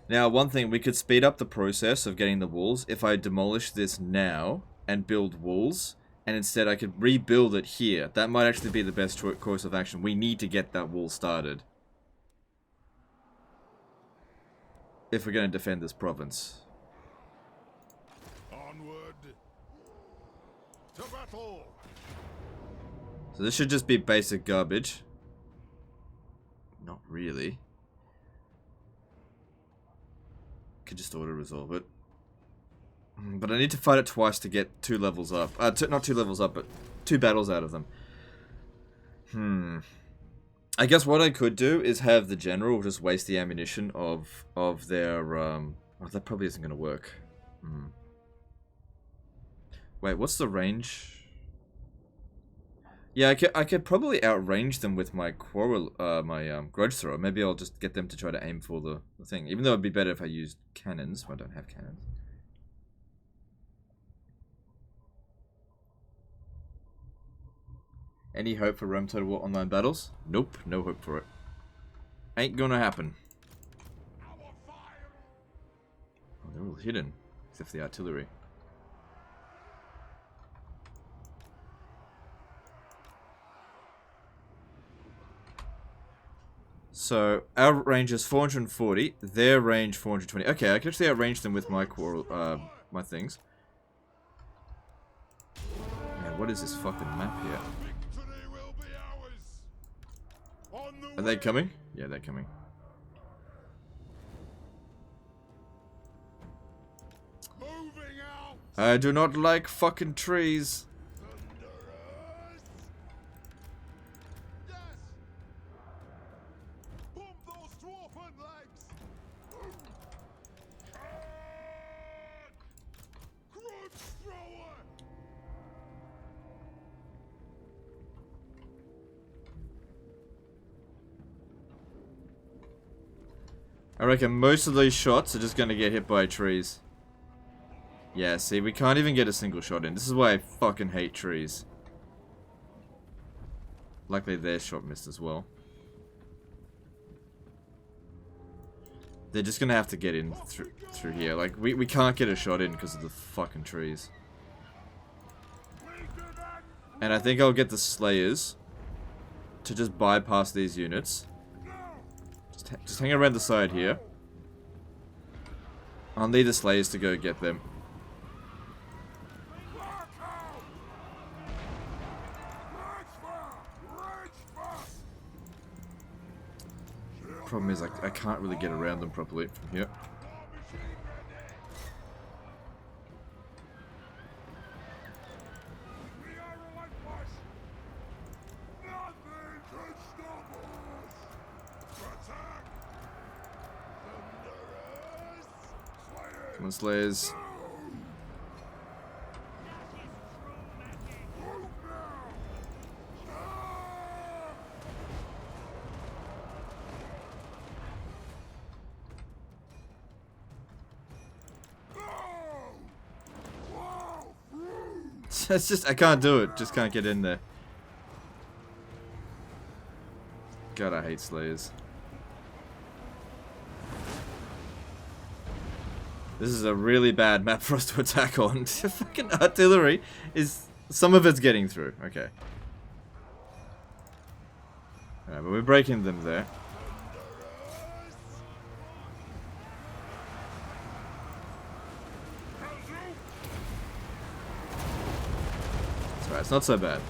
Now, one thing, we could speed up the process of getting the walls if I demolish this now and build walls, and instead I could rebuild it here. That might actually be the best course of action. We need to get that wall started if we're going to defend this province. Onward to battle. So this should just be basic garbage. Not really. Could just auto-resolve it. But I need to fight it twice to get 2 levels up. Not 2 levels up, but 2 battles out of them. I guess what I could do is have the general just waste the ammunition of their... Oh, that probably isn't going to work. Wait, what's the range? Yeah, I could probably outrange them with my grudge thrower. Maybe I'll just get them to try to aim for the thing. Even though it'd be better if I used cannons. I don't have cannons. Any hope for Rome Total War online battles? Nope, no hope for it. Ain't gonna happen. Oh, they're all hidden, except for the artillery. So, our range is 440, their range 420. Okay, I can actually outrange them with my my things. Man, what is this fucking map here? Are they coming? Yeah, they're coming. I do not like fucking trees. I reckon most of these shots are just going to get hit by trees. Yeah, see, we can't even get a single shot in. This is why I fucking hate trees. Luckily their shot missed as well. They're just going to have to get in through here. Like, we can't get a shot in because of the fucking trees. And I think I'll get the Slayers to just bypass these units. Just hang around the side here. I'll need the Slayers to go get them. Problem is, I can't really get around them properly from here. Come on, Slayers. It's just, I can't do it. Just can't get in there. God, I hate Slayers. This is a really bad map for us to attack on. Fucking artillery is... Some of it's getting through. Okay. Alright, but we're breaking them there. It's alright, it's not so bad.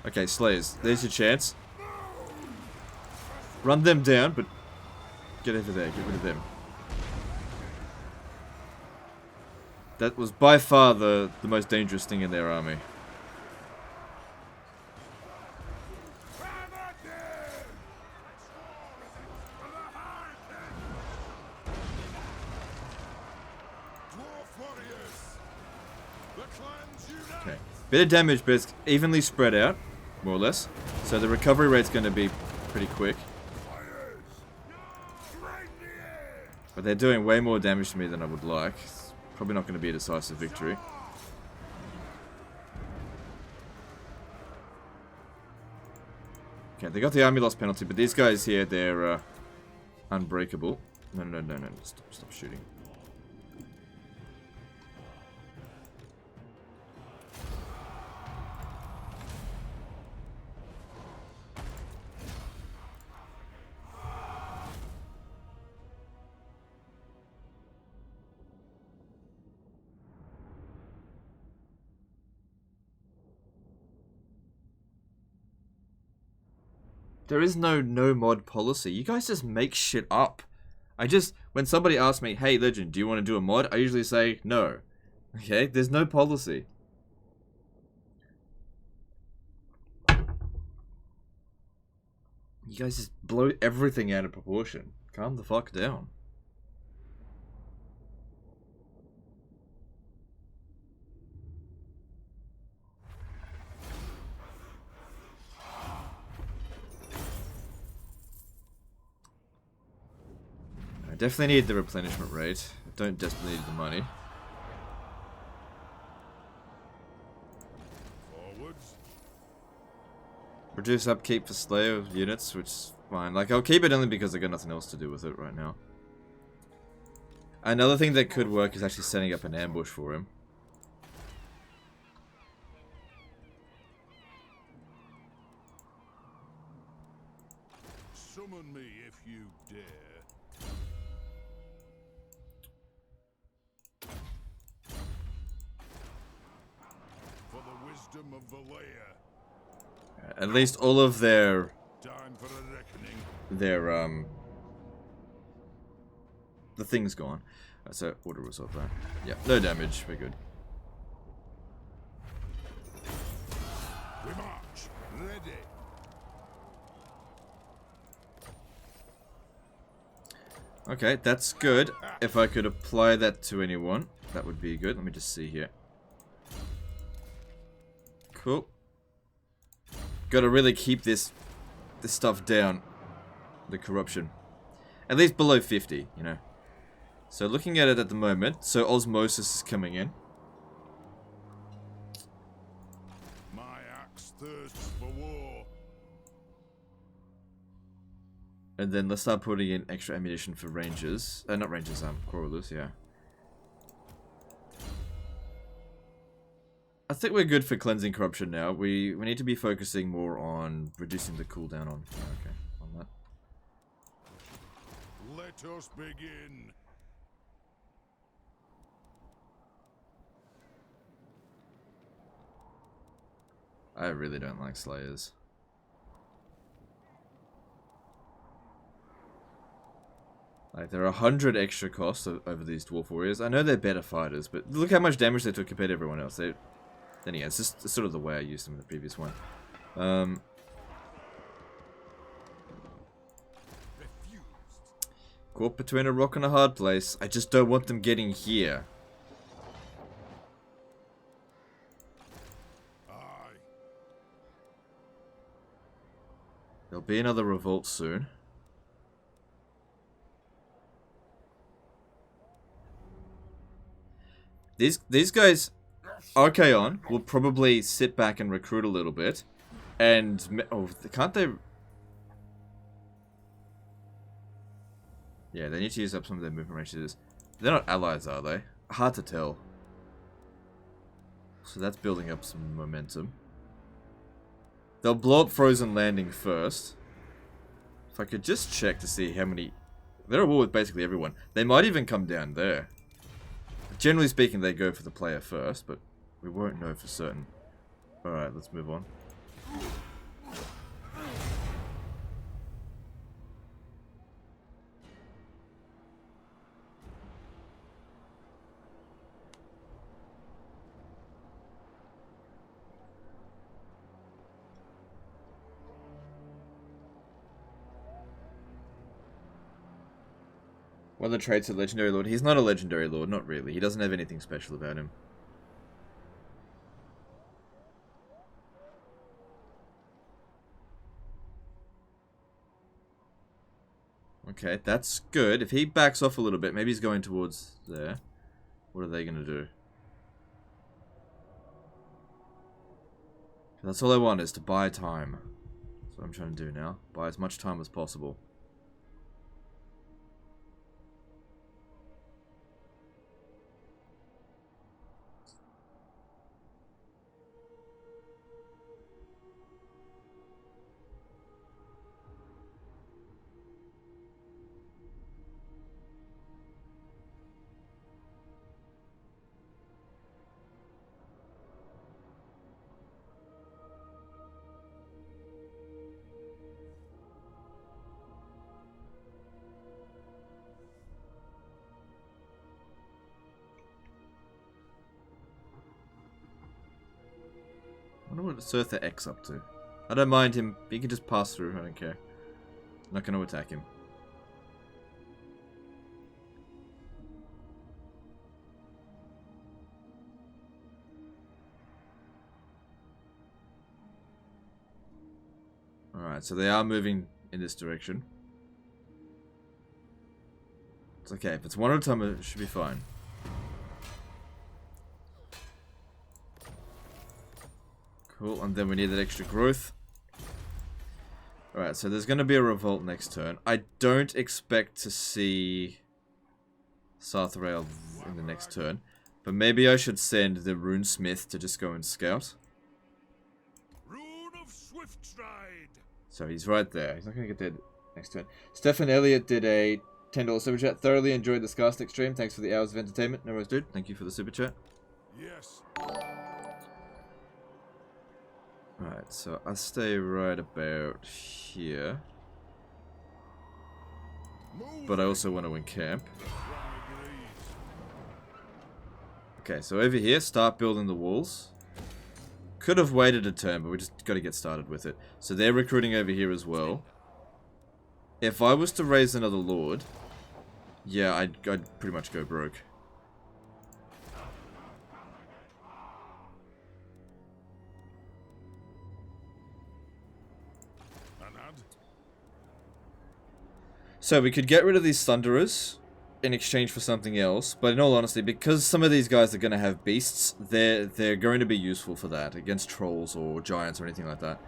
Okay, Slayers. There's your chance. Run them down, but get over there. Get rid of them. That was by far the most dangerous thing in their army. Okay. Bit of damage, but it's evenly spread out, more or less. So the recovery rate's going to be pretty quick. But they're doing way more damage to me than I would like. It's probably not going to be a decisive victory. Okay, they got the army loss penalty, but these guys here, they're unbreakable. No. Stop shooting. There is no mod policy. You guys just make shit up. When somebody asks me, hey Legend, do you want to do a mod? I usually say no. Okay, there's no policy. You guys just blow everything out of proportion. Calm the fuck down. I definitely need the replenishment rate. I don't desperately need the money. Forwards. Reduce upkeep for Slayer units, which is fine. Like, I'll keep it only because I got nothing else to do with it right now. Another thing that could work is actually setting up an ambush for him. Summon me if you dare. For the wisdom of Valea. At least all of their Time for a reckoning. the thing's gone. So auto resolve that. Yeah, no damage. We're good. We march. Ready. Okay, that's good. If I could apply that to anyone, that would be good. Let me just see here. Cool. Gotta really keep this stuff down. The corruption. At least below 50, you know. So looking at it at the moment, so osmosis is coming in. My axe thirsts for war. And then let's start putting in extra ammunition for rangers. Not rangers, crawlers, yeah. I think we're good for cleansing corruption now. We need to be focusing more on reducing the cooldown on. Okay, on that. Let us begin. I really don't like Slayers. Like, there are 100 extra costs over these Dwarf Warriors. I know they're better fighters, but look how much damage they took compared to everyone else. Then yeah, it's just sort of the way I used them in the previous one. Caught between a rock and a hard place. I just don't want them getting here. Aye. There'll be another revolt soon. These guys, Archaon, will probably sit back and recruit a little bit. And, oh, can't they... Yeah, they need to use up some of their movement ranges. They're not allies, are they? Hard to tell. So that's building up some momentum. They'll blow up Frozen Landing first. If I could just check to see how many... They're at war with basically everyone. They might even come down there. Generally speaking, they go for the player first, but we won't know for certain. Alright, let's move on. What are the traits of Legendary Lord? He's not a Legendary Lord, not really. He doesn't have anything special about him. Okay, that's good. If he backs off a little bit, maybe he's going towards there. What are they going to do? That's all I want, is to buy time. That's what I'm trying to do now. Buy as much time as possible. I wonder what Surtha X up to. I don't mind him. He can just pass through. I don't care. I'm not going to attack him. Alright, so they are moving in this direction. It's okay. If it's one at a time, it should be fine. Cool, and then we need that extra growth. Alright, so there's going to be a revolt next turn. I don't expect to see Sarthrael in the next turn. But maybe I should send the Runesmith to just go and scout. Rune of Swift Stride. So he's right there. He's not going to get dead next turn. Stefan Elliott did a $10 super chat. Thoroughly enjoyed the Scarstick stream. Thanks for the hours of entertainment. No worries, dude. Thank you for the super chat. Yes. Alright, so I'll stay right about here. But I also want to encamp. Okay, so over here, start building the walls. Could have waited a turn, but we just got to get started with it. So they're recruiting over here as well. If I was to raise another lord, yeah, I'd pretty much go broke. So we could get rid of these Thunderers in exchange for something else, but in all honesty, because some of these guys are going to have beasts, they're going to be useful for that, against trolls or giants or anything like that.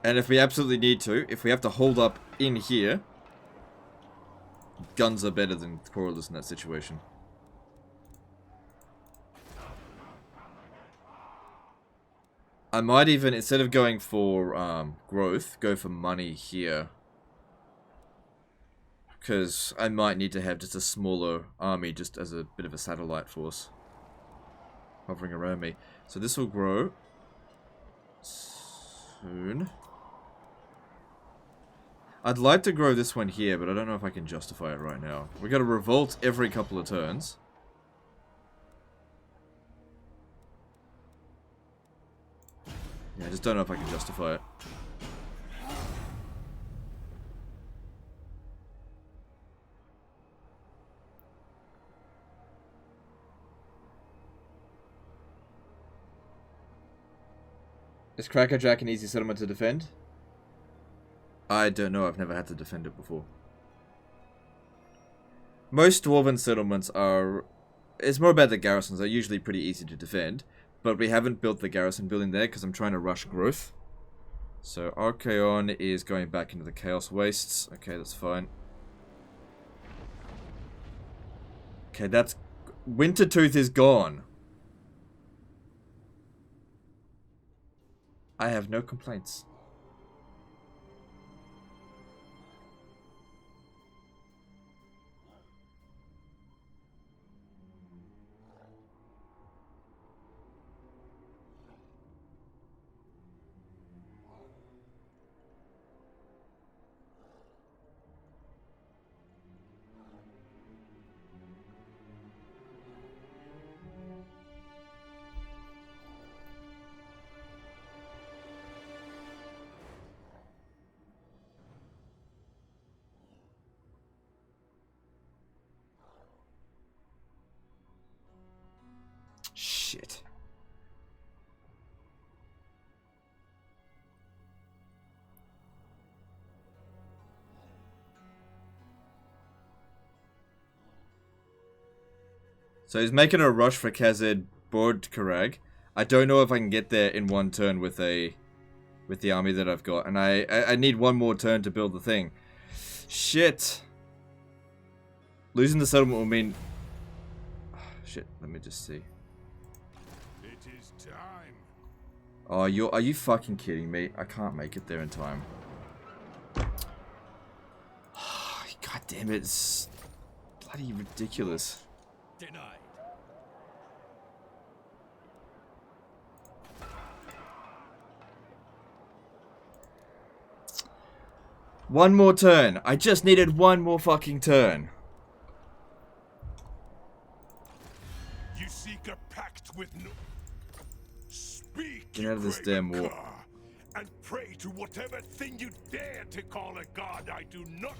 And if we absolutely need to, if we have to hold up in here, guns are better than Corylus in that situation. I might even, instead of going for growth, go for money here. Because I might need to have just a smaller army just as a bit of a satellite force hovering around me. So this will grow soon. I'd like to grow this one here, but I don't know if I can justify it right now. We got to revolt every couple of turns. Yeah, I just don't know if I can justify it. Is Kraka Drak an easy settlement to defend? I don't know, I've never had to defend it before. Most dwarven settlements are... It's more about the garrisons, they're usually pretty easy to defend. But we haven't built the garrison building there because I'm trying to rush growth. So Archaon is going back into the Chaos Wastes. Okay, that's fine. Okay, that's... Wintertooth is gone. I have no complaints. So he's making a rush for Khazad Bordkarag. I don't know if I can get there in one turn with the army that I've got. And I need one more turn to build the thing. Shit. Losing the settlement will mean... Shit, let me just see. It is time. Oh, are you fucking kidding me? I can't make it there in time. God damn it, it's bloody ridiculous. Denied. One more turn. I just needed one more fucking turn. You seek a pact with no... Speak, Get out of this damn war. and pray to whatever thing you dare to call a god. I do not...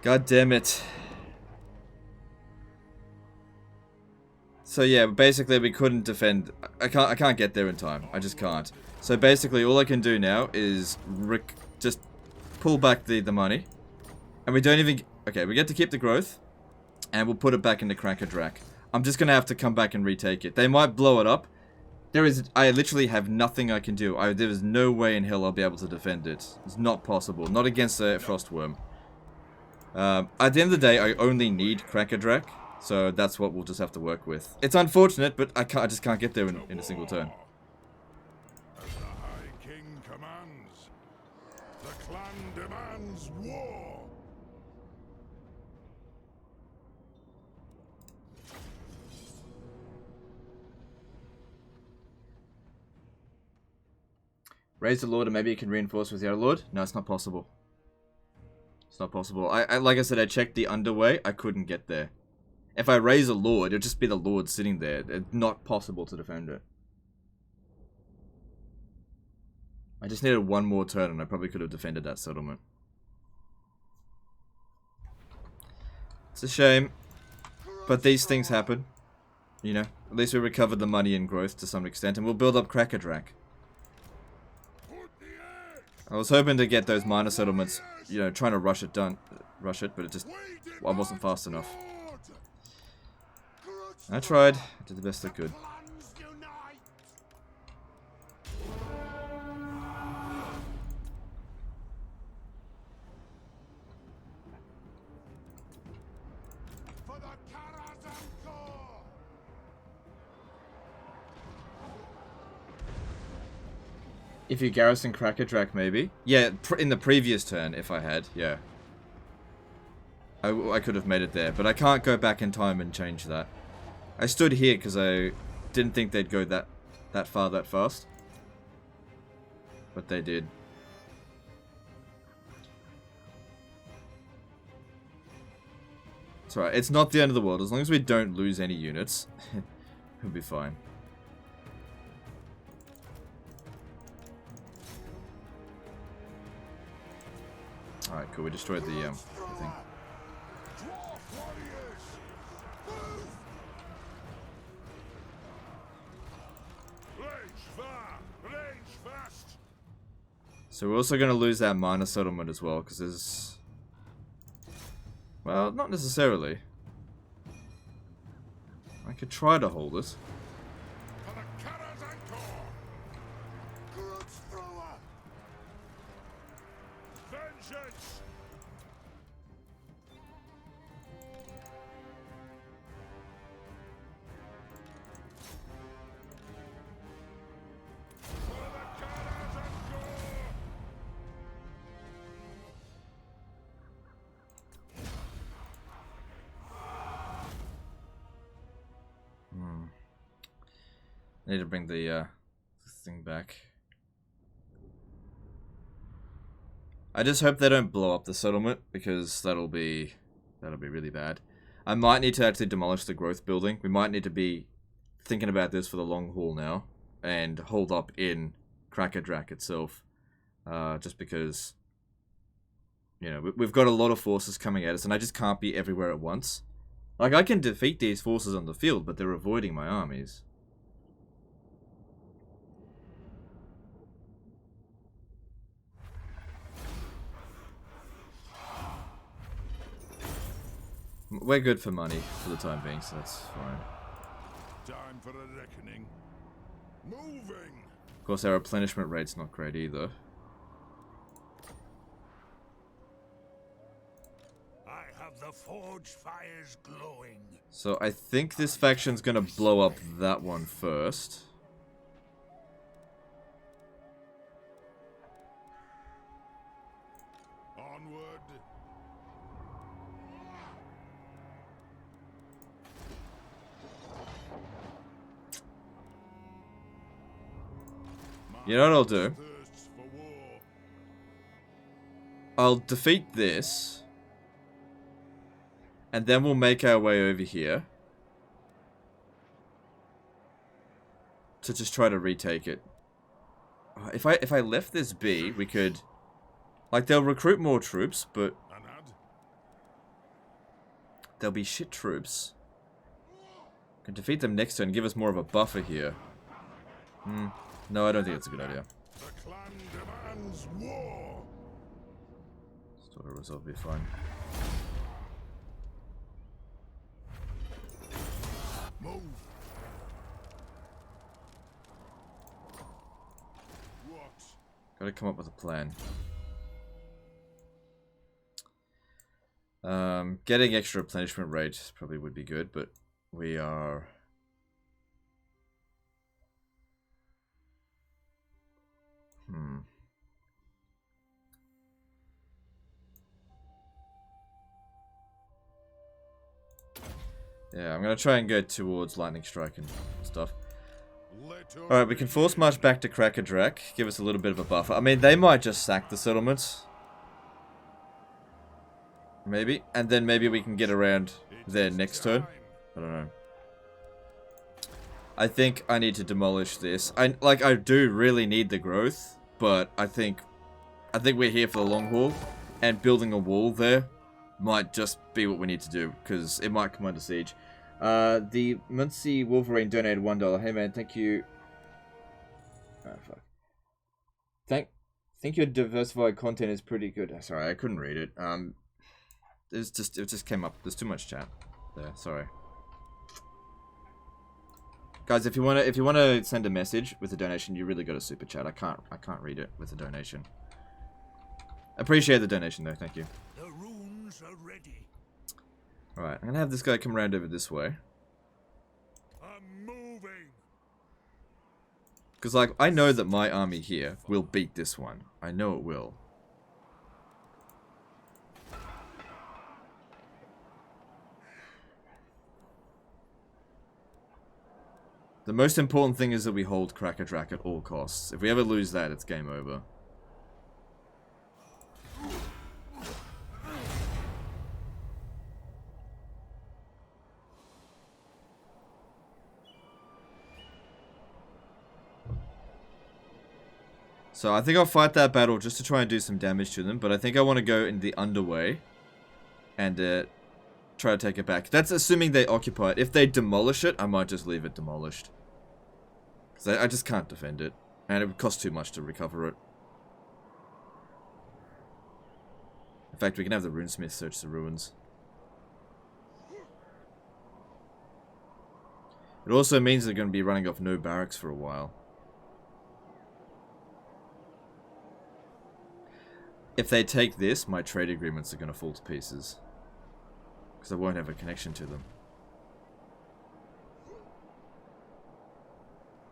God damn it. So yeah, basically we couldn't defend. I can't get there in time. I just can't. So basically all I can do now is just pull back the money. And we don't even... Okay, we get to keep the growth. And we'll put it back into Kraka Drak. I'm just gonna have to come back and retake it. They might blow it up. I literally have nothing I can do. There is no way in hell I'll be able to defend it. It's not possible. Not against a Frostworm. At the end of the day, I only need Kraka Drak. So that's what we'll just have to work with. It's unfortunate, but I just can't get there in a single turn. As the High King commands, the clan demands war. Raise the Lord and maybe you can reinforce with the other Lord? No, it's not possible. It's not possible. Like I said, I checked the underway. I couldn't get there. If I raise a Lord, it'll just be the Lord sitting there. It's not possible to defend it. I just needed one more turn and I probably could have defended that settlement. It's a shame. But these things happen. You know, at least we recovered the money and growth to some extent. And we'll build up Kraka Drak. I was hoping to get those minor settlements, you know, trying to rush it, but it just, I wasn't fast enough. I tried, I did the best I could. If you garrison Kraka Drak, maybe? Yeah, in the previous turn, if I had, yeah. I could have made it there, but I can't go back in time and change that. I stood here because I didn't think they'd go that far that fast. But they did. It's alright, it's not the end of the world. As long as we don't lose any units, it'll be fine. Alright, cool. We destroyed the thing. So we're also going to lose that minor settlement as well, because there's... Well, not necessarily. I could try to hold it. I need to bring the thing back. I just hope they don't blow up the settlement, because that'll be really bad. I might need to actually demolish the growth building. We might need to be thinking about this for the long haul now, and hold up in Kraka Drak itself, just because, you know, we've got a lot of forces coming at us, and I just can't be everywhere at once. Like, I can defeat these forces on the field, but they're avoiding my armies. We're good for money for the time being, so that's fine. Time for a reckoning. Moving. Of course, our replenishment rate's not great either. I have the forge fires glowing. So I think this faction's gonna blow up that one first. Onward. You know what I'll do? Thirsts for war. I'll defeat this. And then we'll make our way over here. To just try to retake it. If I left this be, we could... Like, they'll recruit more troops, but... They'll be shit troops. Can defeat them next turn and give us more of a buffer here. No, I don't think that's a good idea. The clan demands war. Sort of result will be fine. Move. What? Gotta come up with a plan. Getting extra replenishment rate probably would be good, but we are... Yeah, I'm gonna try and go towards lightning strike and stuff. Alright, we can force march back to Kraka Drak, give us a little bit of a buffer. I mean, they might just sack the settlements. Maybe. And then maybe we can get around there next turn. I don't know. I think I need to demolish this. I do really need the growth, but I think we're here for the long haul, and building a wall there might just be what we need to do, because it might come under siege. The Muncie Wolverine donated $1. Hey man, thank you. Oh, fuck. Think your diversified content is pretty good. Sorry, I couldn't read it. It just came up. There's too much chat there. Sorry. Guys, if you wanna send a message with a donation, you really got to super chat. I can't read it with a donation. Appreciate the donation though, thank you. The runes are ready. Alright, I'm gonna have this guy come around over this way. I'm moving. Because, like, I know that my army here will beat this one. I know it will. The most important thing is that we hold Kraka Drak at all costs. If we ever lose that, it's game over. So I think I'll fight that battle just to try and do some damage to them, but I think I want to go in the underway and try to take it back. That's assuming they occupy it. If they demolish it, I might just leave it demolished. Because I just can't defend it. And it would cost too much to recover it. In fact, we can have the runesmith search the ruins. It also means they're going to be running off no barracks for a while. If they take this, my trade agreements are going to fall to pieces. Because I won't have a connection to them.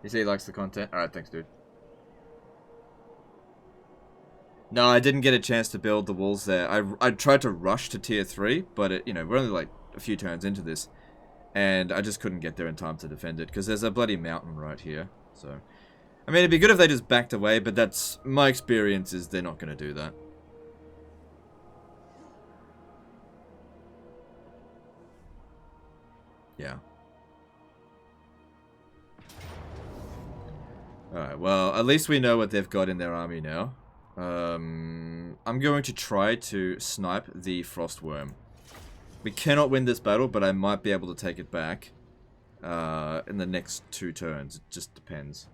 You say he likes the content? Alright, thanks, dude. No, I didn't get a chance to build the walls there. I tried to rush to tier 3, but it, you know, we're only like a few turns into this. And I just couldn't get there in time to defend it, because there's a bloody mountain right here. So, I mean, it'd be good if they just backed away, but that's, my experience is they're not going to do that. Yeah. Alright, well, at least we know what they've got in their army now. I'm going to try to snipe the Frostworm. We cannot win this battle, but I might be able to take it back in the next 2 turns. It just depends.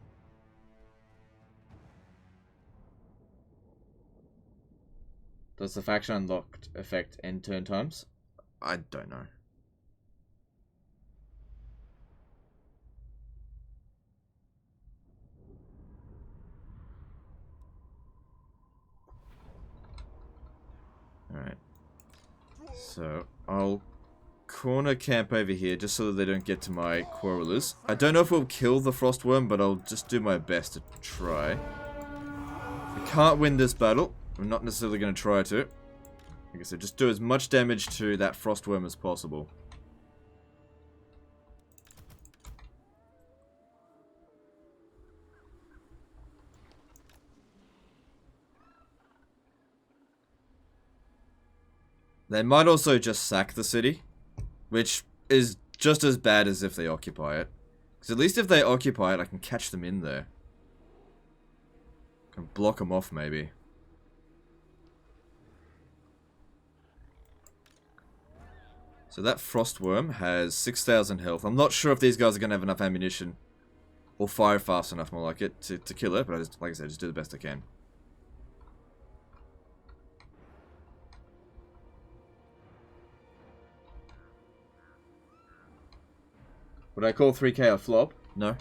Does the faction unlocked affect end turn times? I don't know. Alright. So, I'll corner camp over here just so that they don't get to my quarrelers. I don't know if we'll kill the frostworm, but I'll just do my best to try. We can't win this battle. I'm not necessarily going to try to. Like I said, just do as much damage to that frostworm as possible. They might also just sack the city, which is just as bad as if they occupy it. Because at least if they occupy it, I can catch them in there. Can block them off, maybe. So that frostworm has 6,000 health. I'm not sure if these guys are going to have enough ammunition or fire fast enough, more like it, to kill it. But I just, like I said, just do the best I can. Would I call 3k a flop? No. I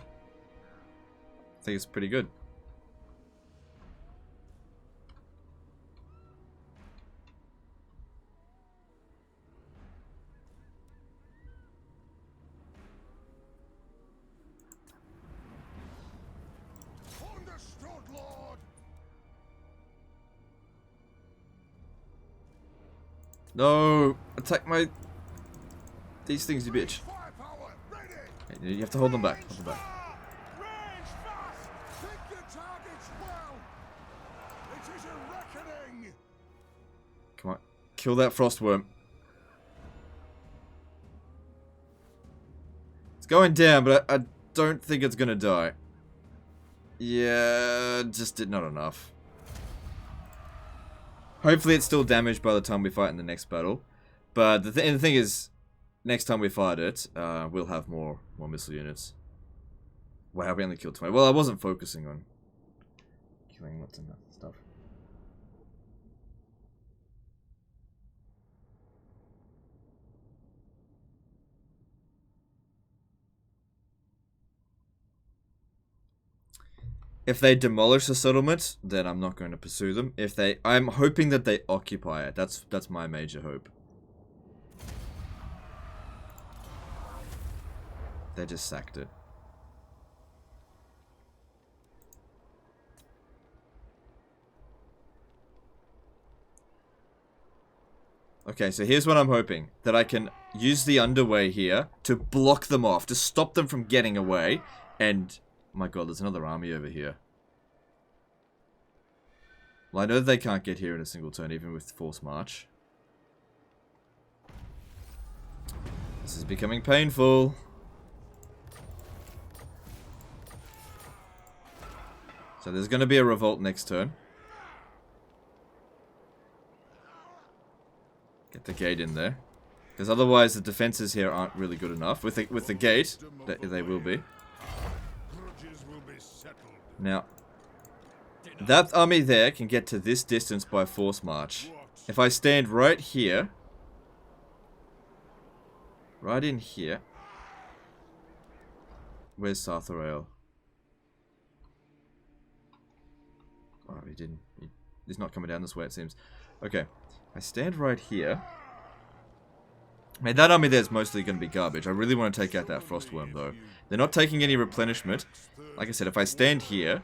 think it's pretty good. Understood, Lord. No! Attack my... These things, you bitch. Firepower, ready. You have to hold them back. Hold them back. Range fast. Pick your targets well. It is a reckoning. Come on. Kill that frostworm. It's going down, but I don't think it's gonna die. Yeah, just did not enough. Hopefully it's still damaged by the time we fight in the next battle. But the thing is, next time we fight it, we'll have more missile units. Wow, we only killed 20. Well, I wasn't focusing on killing lots of that stuff. If they demolish the settlement, then I'm not going to pursue them. I'm hoping that they occupy it. That's my major hope. They just sacked it. Okay, so here's what I'm hoping. That I can use the underway here to block them off, to stop them from getting away, and... my god, there's another army over here. Well, I know they can't get here in a single turn, even with forced march. This is becoming painful. So there's going to be a revolt next turn. Get the gate in there. Because otherwise the defenses here aren't really good enough. With the gate, they will be. Now, that army there can get to this distance by force march. If I stand right here, right in here, where's Sartharael? Oh, he didn't. He's not coming down this way, it seems. Okay, I stand right here. I mean, that army there is mostly going to be garbage. I really want to take out that frostworm, though. They're not taking any replenishment. Like I said, if I stand here,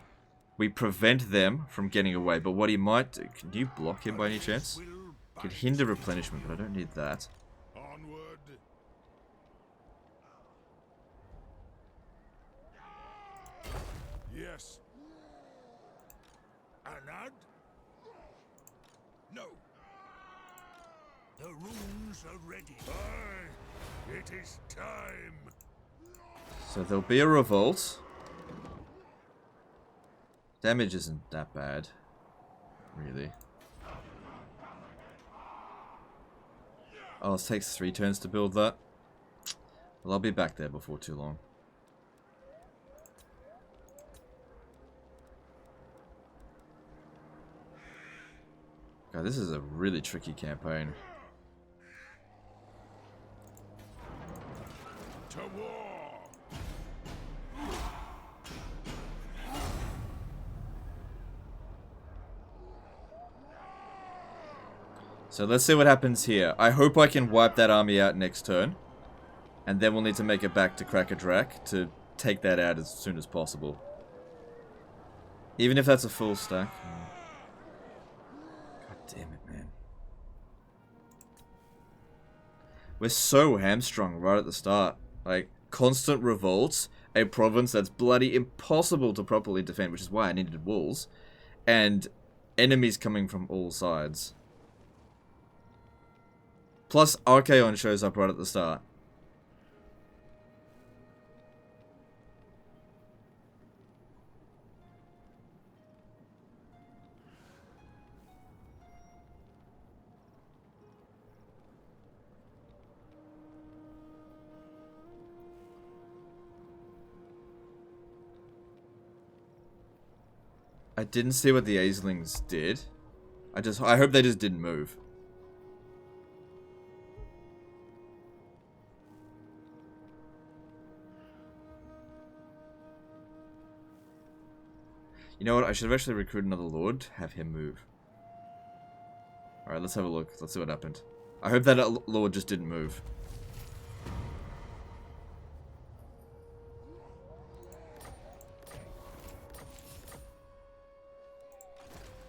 we prevent them from getting away. But what he might do... Can you block him by any chance? Could hinder replenishment, but I don't need that. Onward. Yes. Anad? No. The runes are ready. Aye, it is time. So there'll be a revolt. Damage isn't that bad, really. Oh, it takes 3 turns to build that. Well, I'll be back there before too long. God, this is a really tricky campaign. To war. So let's see what happens here. I hope I can wipe that army out next turn. And then we'll need to make it back to Kraka Drak to take that out as soon as possible. Even if that's a full stack. God damn it, man. We're so hamstrung right at the start. Like, constant revolts, a province that's bloody impossible to properly defend, which is why I needed walls, and enemies coming from all sides. Plus, Archaon shows up right at the start. I didn't see what the Aeslings did. I hope they just didn't move. You know what? I should have actually recruited another lord, have him move. Alright, let's have a look. Let's see what happened. I hope that lord just didn't move.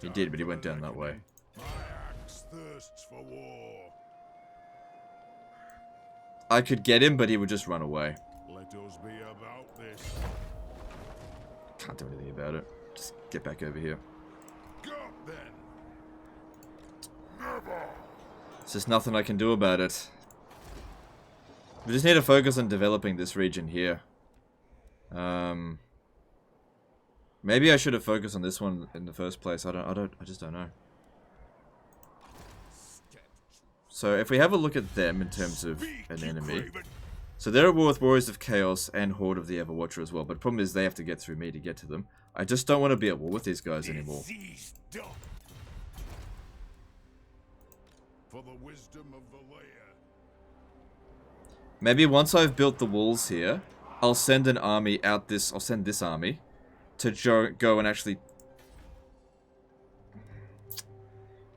He did, but he went down that way. My axe thirsts for war. I could get him, but he would just run away. Let us be about this. Can't do anything about it. Just get back over here. Go then. Never. There's just nothing I can do about it. We just need to focus on developing this region here. Maybe I should have focused on this one in the first place. I just don't know. So if we have a look at them in terms of an enemy. So they're at war with Warriors of Chaos and Horde of the Everwatcher as well. But the problem is they have to get through me to get to them. I just don't want to be at war with these guys anymore. For the wisdom of the layer. Maybe once I've built the walls here, I'll send an army out this. I'll send this army to go and actually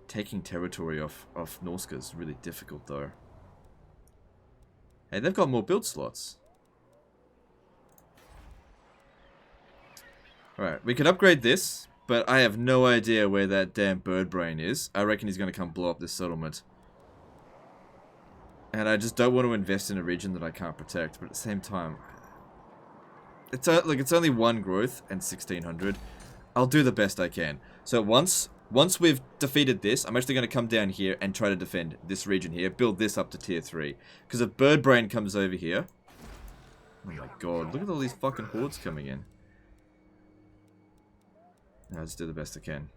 taking territory off Norska is really difficult though. Hey, they've got more build slots. Alright, we could upgrade this, but I have no idea where that damn bird brain is. I reckon he's going to come blow up this settlement. And I just don't want to invest in a region that I can't protect, but at the same time, it's only one growth and 1600. I'll do the best I can. So once we've defeated this, I'm actually going to come down here and try to defend this region here, build this up to tier 3. Because if bird brain comes over here, oh my god, look at all these fucking hordes coming in. I'll just do the best I can.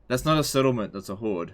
That's not a settlement, that's a horde.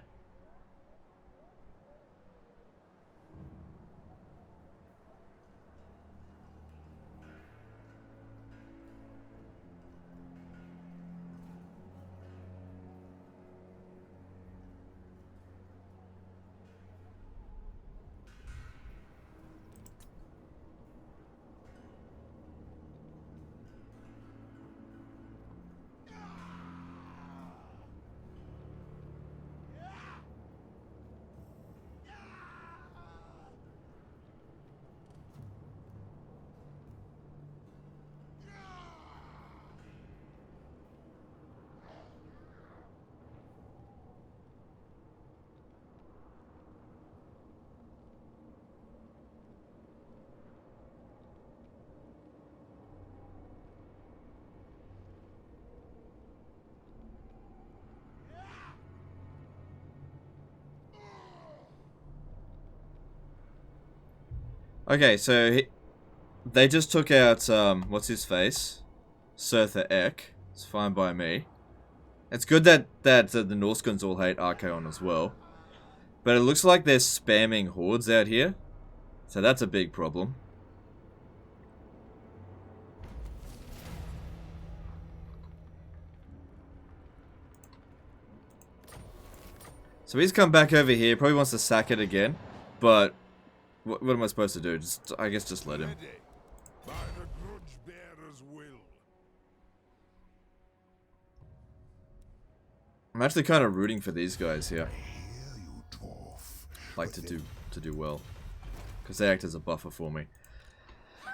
Okay, so they just took out, what's his face? Surtha Ek. It's fine by me. It's good that the Norskans all hate Archaon as well. But it looks like they're spamming hordes out here. So that's a big problem. So he's come back over here, probably wants to sack it again. But what am I supposed to do? I guess just let him. By the grudge bearer's will. I'm actually kind of rooting for these guys here. Hear you, dwarf. Like to do well, because they act as a buffer for me.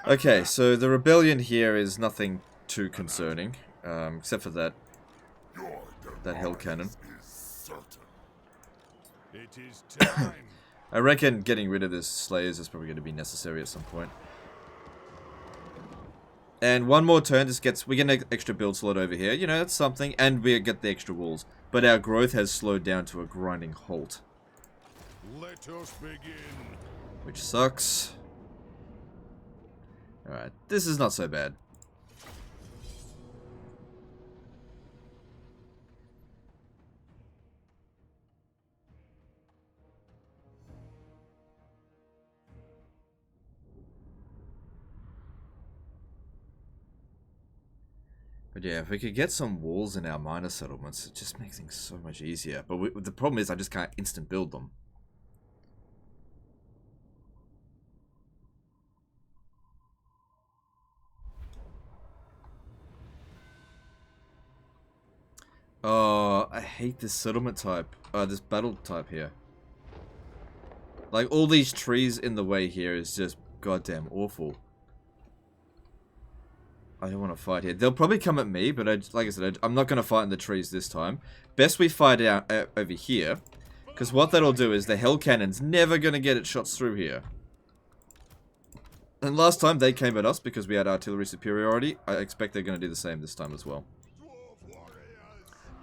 Okay, so the rebellion here is nothing too concerning, except for that hell cannon. Is certain. It is time. I reckon getting rid of this slayers is probably going to be necessary at some point. And one more turn, we get an extra build slot over here. You know, that's something, and we get the extra walls. But our growth has slowed down to a grinding halt. Let us begin. Which sucks. Alright, this is not so bad. But yeah, if we could get some walls in our minor settlements, it just makes things so much easier. But the problem is I just can't instant build them. Oh, I hate this settlement type. This battle type here. Like, all these trees in the way here is just goddamn awful. I don't want to fight here. They'll probably come at me, but like I said, I'm not going to fight in the trees this time. Best we fight out over here. Because what that'll do is the hell cannon's never going to get its shots through here. And last time they came at us because we had artillery superiority. I expect they're going to do the same this time as well.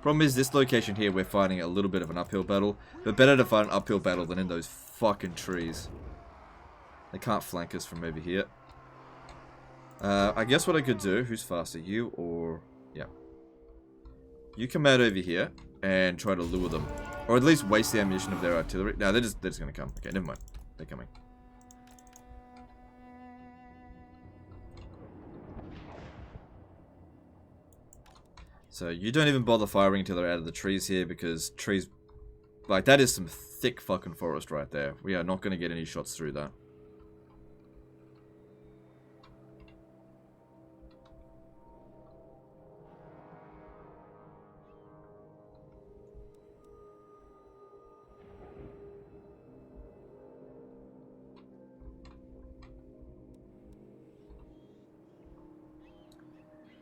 Problem is, this location here, we're fighting a little bit of an uphill battle. But better to fight an uphill battle than in those fucking trees. They can't flank us from over here. I guess what I could do, who's faster, you or... yeah. You come out over here and try to lure them. Or at least waste the ammunition of their artillery. No, they're just going to come. Okay, never mind. They're coming. So you don't even bother firing until they're out of the trees here, because trees... like, that is some thick fucking forest right there. We are not going to get any shots through that.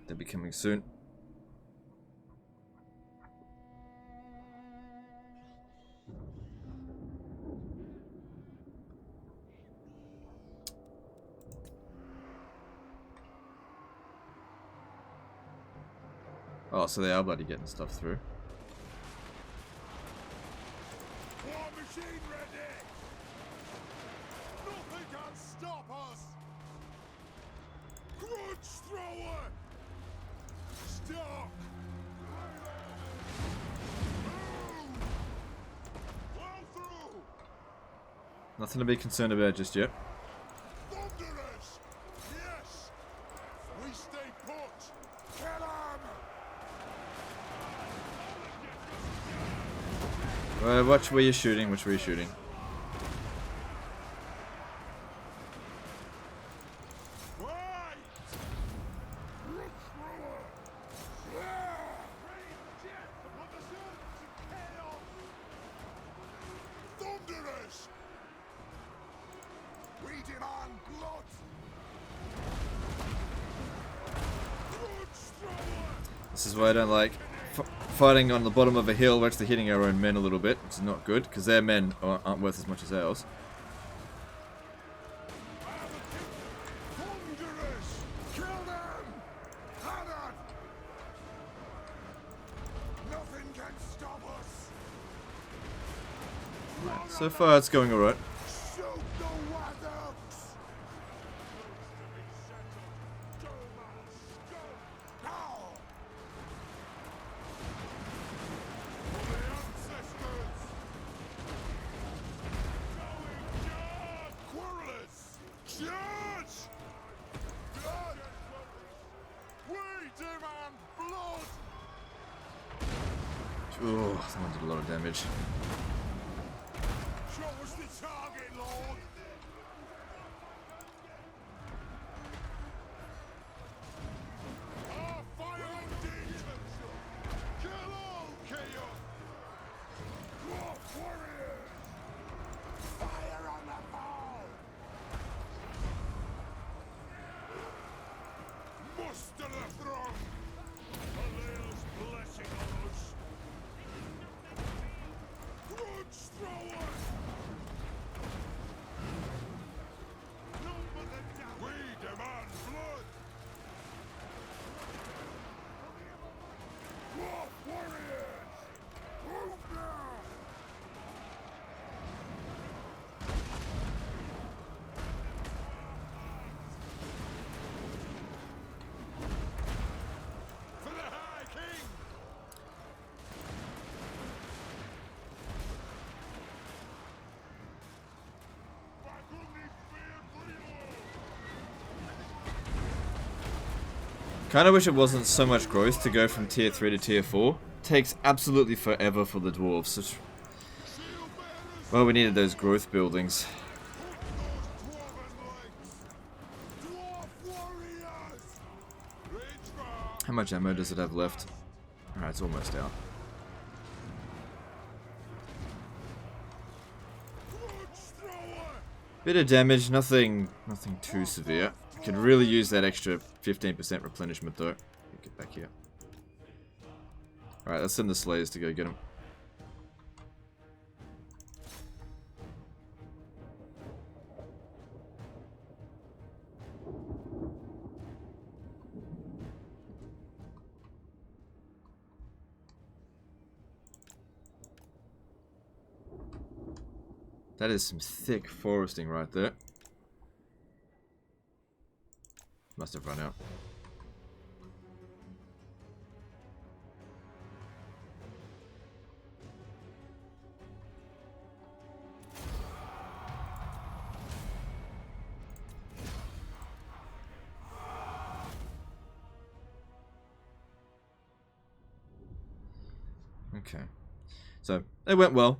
They'll be coming soon. Oh, so they are bloody getting stuff through. War machine ready. Nothing can stop us. Grudge thrower. Stop. Move. Well through. Nothing to be concerned about just yet. Thunderers. Yes. We stay put. Kill 'em. Watch where you're shooting, which way you're shooting. Thunderers. We demand blood. This is why I don't like fighting on the bottom of a hill. We're actually hitting our own men a little bit, which is not good, because their men aren't worth as much as ours. Thunderers. Kill them. Hannah. Nothing can stop us. So far, it's going alright. Shoot the waggons. Now. For the ancestors. Quarrelers. Charge. Blood. We demand blood. Oh, someone did a lot of damage. Show us the target, Lord. Our fire engines. Kill all chaos. Kinda wish it wasn't so much growth to go from tier 3 to tier 4. Takes absolutely forever for the dwarves. Well, we needed those growth buildings. How much ammo does it have left? Alright, it's almost out. Bit of damage, nothing too severe. I could really use that extra 15% replenishment though. Get back here. Alright, let's send the Slayers to go get him. That is some thick foresting right there. Must have run out. Okay. So, it went well.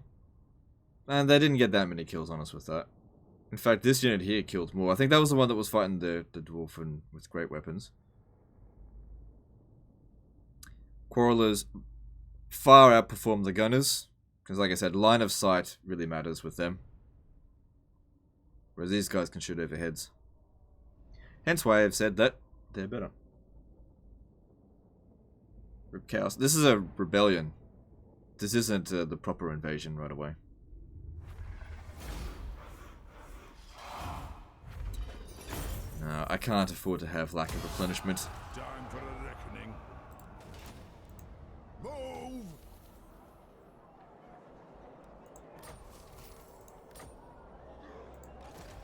And they didn't get that many kills on us with that. In fact, this unit here killed more. I think that was the one that was fighting the dwarf with great weapons. Quarrelers far outperformed the gunners. Because like I said, line of sight really matters with them. Whereas these guys can shoot over heads. Hence why I've said that they're better. Rip Chaos. This is a rebellion. This isn't the proper invasion right away. No, I can't afford to have lack of replenishment. Time for a reckoning. Move!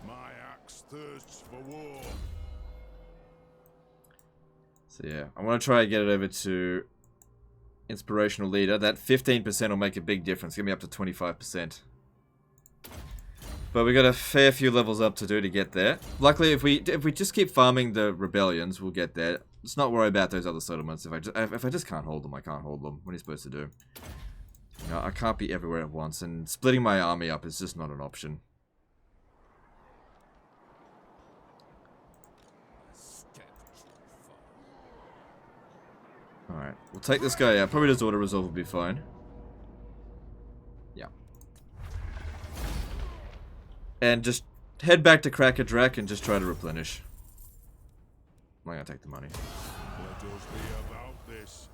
My axe thirsts for war. So yeah, I want to try and get it over to Inspirational Leader. That 15% will make a big difference. Get me up to 25%. But we got a fair few levels up to do to get there. Luckily, if we just keep farming the rebellions, we'll get there. Let's not worry about those other settlements. If I just can't hold them, I can't hold them. What are you supposed to do? You know, I can't be everywhere at once, and splitting my army up is just not an option. Alright, we'll take this guy out. Probably just auto-resolve will be fine. Yeah. And just head back to Kraka Drak and just try to replenish. I'm not gonna take the money. Let us be about this.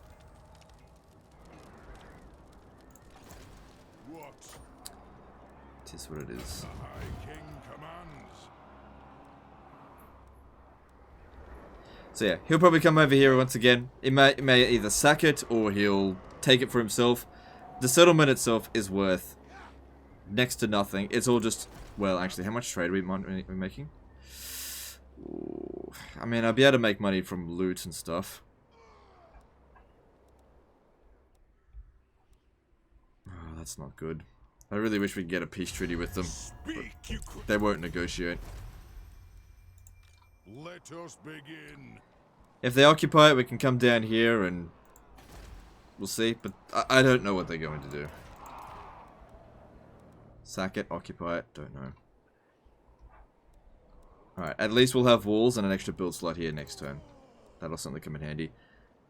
What? It is what it is. The High King commands. So yeah, he'll probably come over here once again. He may either sack it or he'll take it for himself. The settlement itself is worth next to nothing. It's all just, well, actually, how much trade are we making? Ooh, I mean, I'll be able to make money from loot and stuff. Oh, that's not good. I really wish we could get a peace treaty with them. But they won't negotiate. Let us begin. If they occupy it, we can come down here and we'll see. But I don't know what they're going to do. Sack it, occupy it, don't know. Alright, at least we'll have walls and an extra build slot here next turn. That'll certainly come in handy.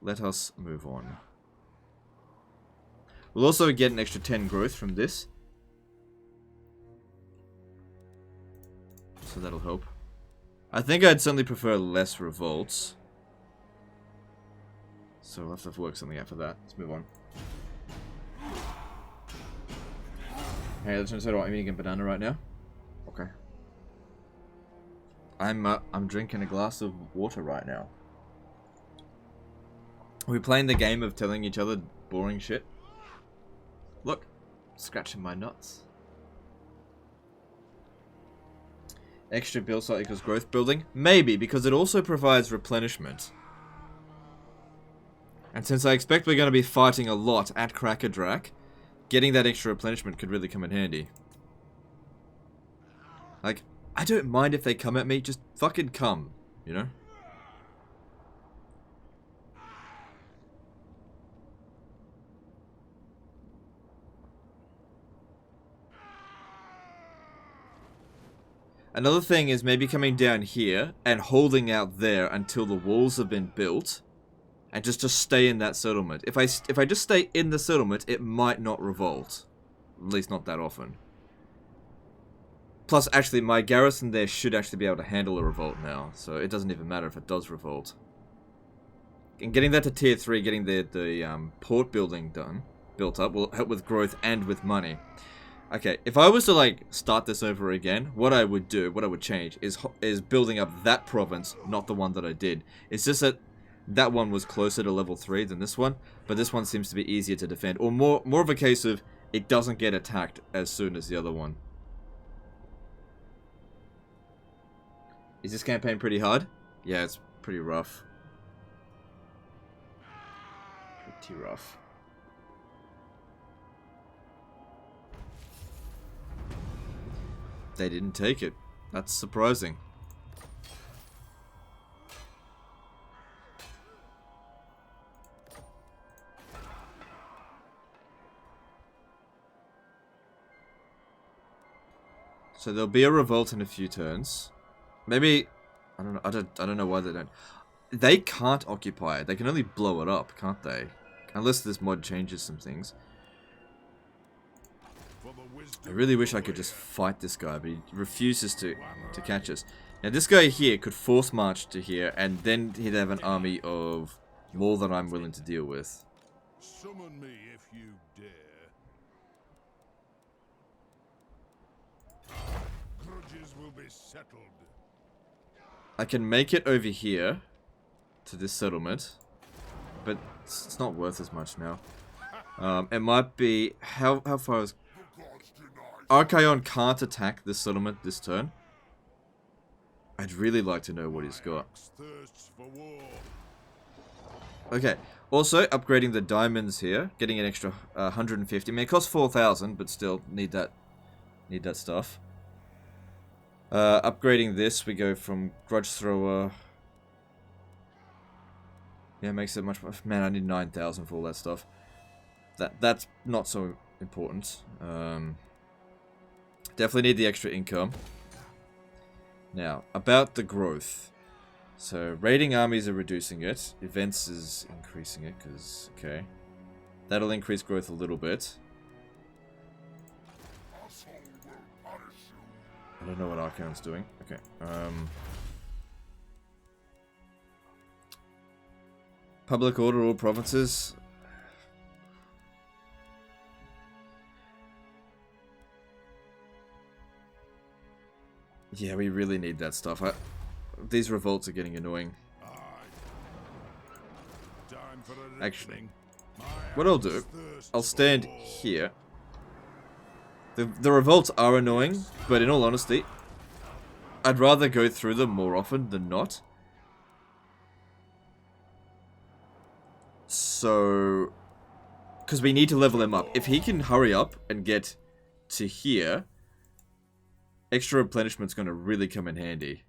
Let us move on. We'll also get an extra 10 growth from this. So that'll help. I think I'd certainly prefer less revolts. So we'll have to work something out for that. Let's move on. Hey, let's say I'm eating a banana right now. Okay. I'm drinking a glass of water right now. Are we playing the game of telling each other boring shit? Look, scratching my nuts. Extra build slot equals growth building? Maybe, because it also provides replenishment. And since I expect we're going to be fighting a lot at Kraka Drak, getting that extra replenishment could really come in handy. Like, I don't mind if they come at me, just fucking come, you know? Another thing is maybe coming down here and holding out there until the walls have been built. And just stay in that settlement. If I just stay in the settlement, it might not revolt. At least not that often. Plus, actually, my garrison there should actually be able to handle a revolt now. So it doesn't even matter if it does revolt. And getting that to tier 3, getting the port building built up, will help with growth and with money. Okay, if I was to, like, start this over again, what I would change, is building up that province, not the one that I did. It's just that one was closer to level 3 than this one, but this one seems to be easier to defend. Or more of a case of, it doesn't get attacked as soon as the other one. Is this campaign pretty hard? Yeah, it's pretty rough. Pretty rough. They didn't take it. That's surprising. So there'll be a revolt in a few turns. Maybe I don't know. I don't know why they don't. They can't occupy it. They can only blow it up, can't they? Unless this mod changes some things. I really wish I could just fight this guy, but he refuses to catch us. Now this guy here could force march to here, and then he'd have an army of more than I'm willing to deal with. Summon me if you dare. Grudges will be settled. I can make it over here to this settlement, but it's not worth as much now. It might be how far is Archaon can't attack this settlement this turn. I'd really like to know what he's got. Okay. Also, upgrading the diamonds here, getting an extra 150. I mean, it costs 4,000, but still need that stuff. Upgrading this, we go from Grudge Thrower. Yeah, makes it much more. Man, I need 9,000 for all that stuff. That's not so important. Definitely need the extra income. Now, about the growth. So, raiding armies are reducing it. Events is increasing it, because, okay. That'll increase growth a little bit. I don't know what Archaon's doing. Okay, Public order, all provinces. Yeah, we really need that stuff. These revolts are getting annoying. Actually, what I'll do, I'll stand here. The revolts are annoying, but in all honesty, I'd rather go through them more often than not. So, because we need to level him up. If he can hurry up and get to here, extra replenishment's going to really come in handy.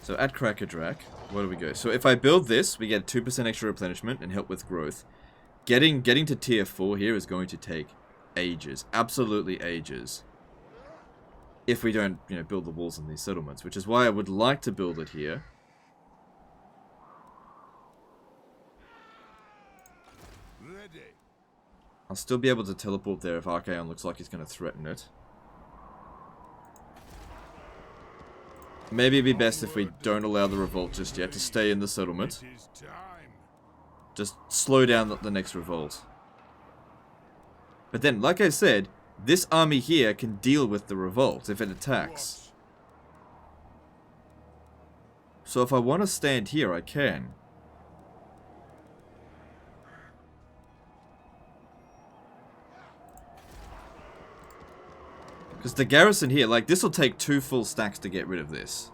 So at Kraka Drak, where do we go? So if I build this, we get 2% extra replenishment and help with growth. Getting to tier 4 here is going to take ages. Absolutely ages. If we don't, build the walls in these settlements. Which is why I would like to build it here. I'll still be able to teleport there if Archaon looks like he's going to threaten it. Maybe it'd be best if we don't allow the revolt just yet to stay in the settlement. Just slow down the next revolt. But then, like I said, this army here can deal with the revolt if it attacks. So if I want to stand here, I can. Because the garrison here, like, this will take 2 full stacks to get rid of this.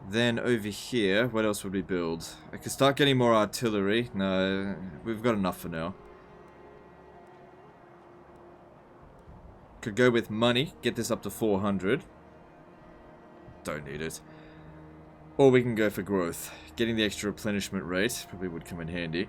Then over here, what else would we build? I could start getting more artillery. No, we've got enough for now. Could go with money, get this up to 400. Don't need it. Or we can go for growth. Getting the extra replenishment rate probably would come in handy.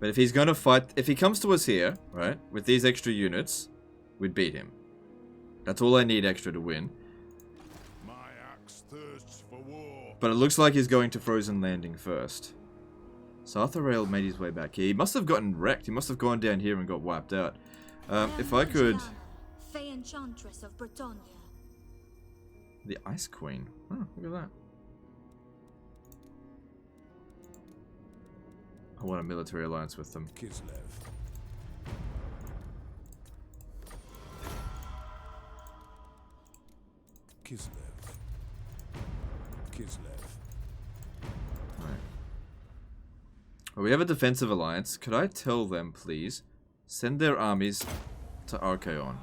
But if he's going to fight... If he comes to us here, right, with these extra units, we'd beat him. That's all I need extra to win. My axe thirsts for war. But it looks like he's going to Frozen Landing first. So Arthurael made his way back here. He must have gotten wrecked. He must have gone down here and got wiped out. If I could... Fey Enchantress of Bretonia. The Ice Queen. Oh, look at that. I want a military alliance with them. Kislev. Kislev. Kislev. Right. Well, we have a defensive alliance. Could I tell them, please, send their armies to Archaon?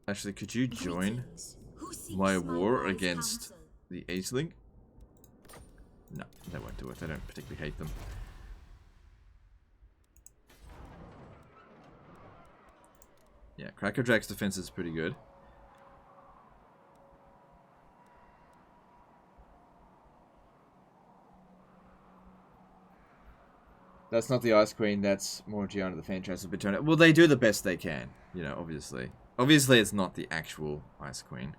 Actually, could you join my war against the Aisling? No, they won't do it. I don't particularly hate them. Yeah, Kraka Drak's defense is pretty good. That's not the Ice Queen, that's more Gianna the Fanchase of Paterna. Well, they do the best they can, you know, obviously. Obviously, it's not the actual Ice Queen.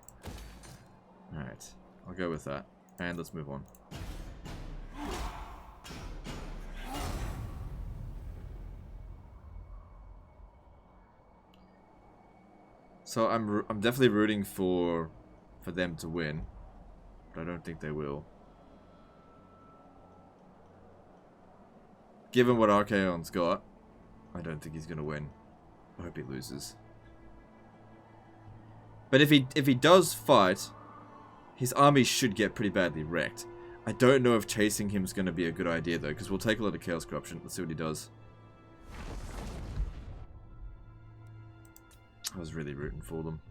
Alright, I'll go with that. And let's move on. So I'm definitely rooting for them to win, but I don't think they will. Given what Archaon's got, I don't think he's gonna win. I hope he loses. But if he does fight, his army should get pretty badly wrecked. I don't know if chasing him is gonna be a good idea though, because we'll take a lot of Chaos Corruption. Let's see what he does. I was really rooting for them.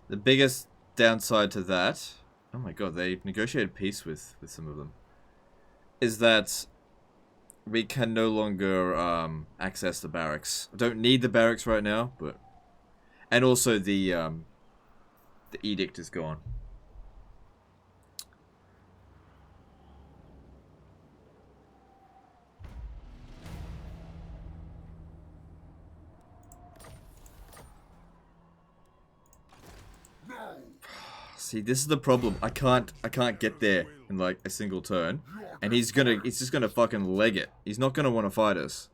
The biggest downside to that, oh my god, they negotiated peace with some of them, is that we can no longer access the barracks. I don't need the barracks right now, but and also the edict is gone. See, this is the problem. I can't get there in like a single turn, and he's just gonna fucking leg it. He's not gonna want to fight us.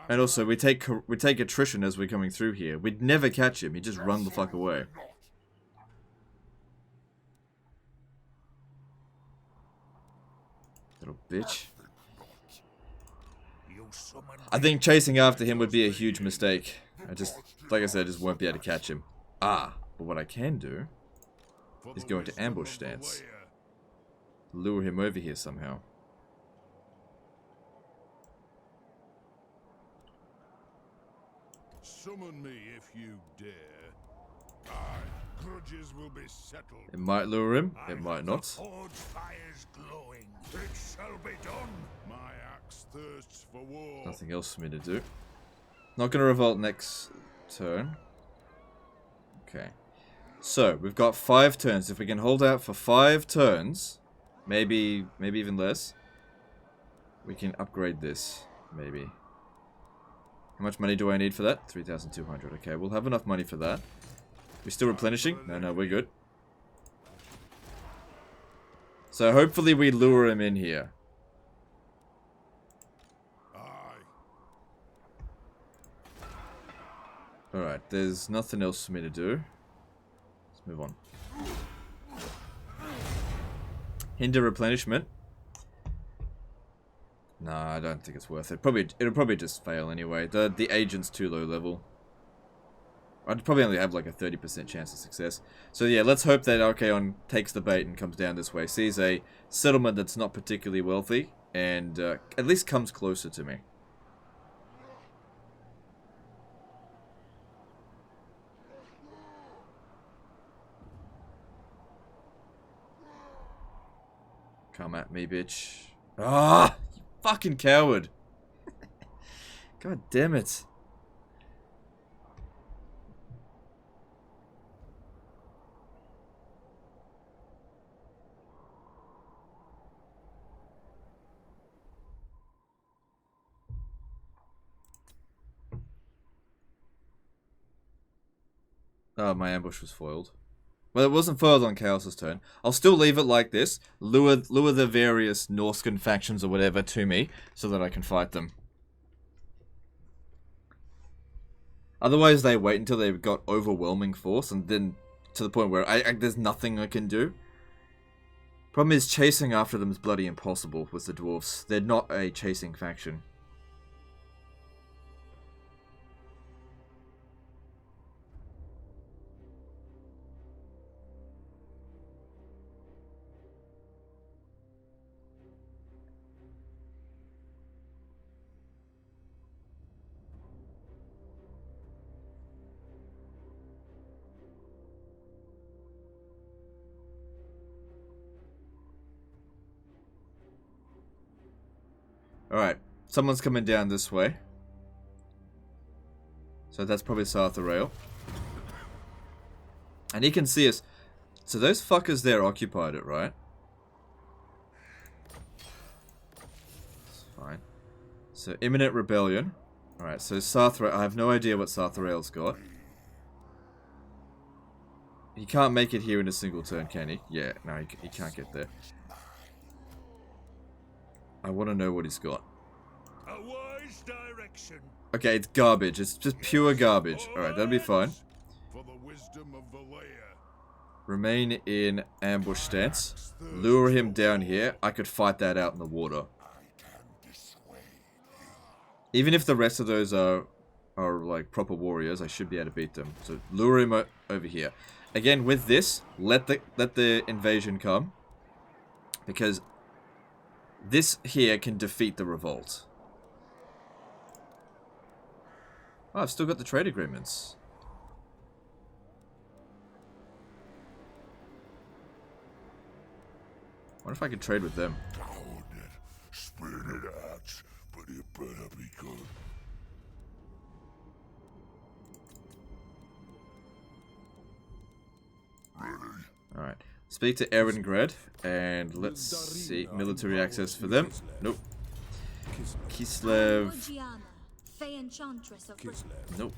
And also, we take attrition as we're coming through here. We'd never catch him. He'd just run the fuck away. Little bitch. I think chasing after him would be a huge mistake. Like I said, I just won't be able to catch him. But what I can do is go into ambush stance. Lure him over here somehow. Summon me if you dare. Grudges will be settled. It might lure him, it might not. Forge fires glowing. It shall be done. My axe thirsts for war. Nothing else for me to do. Not gonna revolt next turn. Okay. So, we've got 5 turns. If we can hold out for 5 turns, maybe even less, we can upgrade this, maybe. How much money do I need for that? 3,200. Okay, we'll have enough money for that. We still replenishing? No, we're good. So hopefully we lure him in here. Alright, there's nothing else for me to do. Let's move on. Hinder replenishment. Nah, I don't think it's worth it. It'll probably just fail anyway. The agent's too low level. I'd probably only have like a 30% chance of success. So yeah, let's hope that Archaon takes the bait and comes down this way. Sees a settlement that's not particularly wealthy, and at least comes closer to me. Come at me, bitch. Ah! You fucking coward. God damn it. Oh, my ambush was foiled. Well, it wasn't foiled on Chaos's turn. I'll still leave it like this. Lure the various Norscan factions or whatever to me, so that I can fight them. Otherwise, they wait until they've got overwhelming force, and then to the point where there's nothing I can do. Problem is, chasing after them is bloody impossible with the Dwarfs. They're not a chasing faction. Alright, someone's coming down this way. So that's probably Sartharael. And he can see us. So those fuckers there occupied it, right? It's fine. So imminent rebellion. Alright, so Sartharael. I have no idea what Sartharael's got. He can't make it here in a single turn, can he? Yeah, no, he can't get there. I want to know what he's got. A wise direction. Okay, it's garbage. It's just pure garbage. Alright, that'll be fine. For the wisdom of the layer. Remain in ambush stance. Lure him down here. I could fight that out in the water. Even if the rest of those are like proper warriors, I should be able to beat them. So lure him over here. Again, with this, let the invasion come. Because this here can defeat the revolt. Oh, I've still got the trade agreements. What if I could trade with them? Spit it out, but it better be good. Alright. Speak to Erengred, and let's see. Military access for them. Nope. Kislev. Morgiana, Fey Enchantress of Britain. Nope.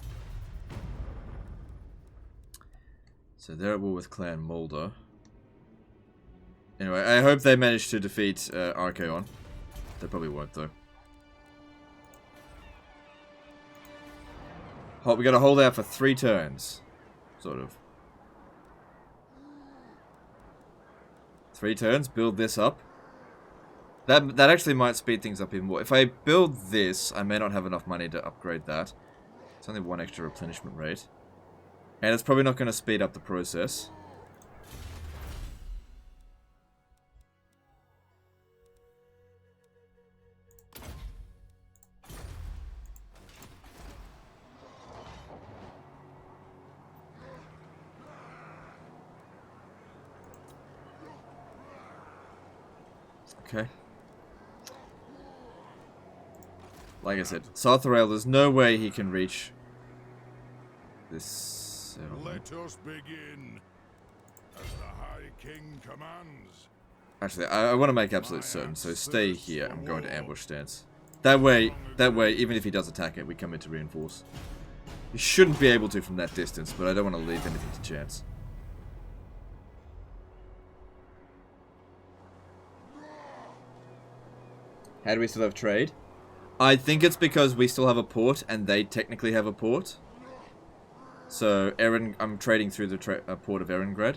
So they're at war with Clan Mulder. Anyway, I hope they manage to defeat Archaon. They probably won't, though. We gotta hold out for 3 turns. Sort of. 3 turns, build this up. That actually might speed things up even more. If I build this, I may not have enough money to upgrade that. It's only 1 extra replenishment rate. And it's probably not going to speed up the process. Okay. Like I said, Sartharael, there's no way he can reach this settlement. Let us begin, as the High King commands. Actually, I want to make absolute certain, so stay here. I'm going to ambush stance. That way, even if he does attack it, we come in to reinforce. You shouldn't be able to from that distance, but I don't want to leave anything to chance. How do we still have trade? I think it's because we still have a port and they technically have a port. So, I'm trading through the port of Erengrad.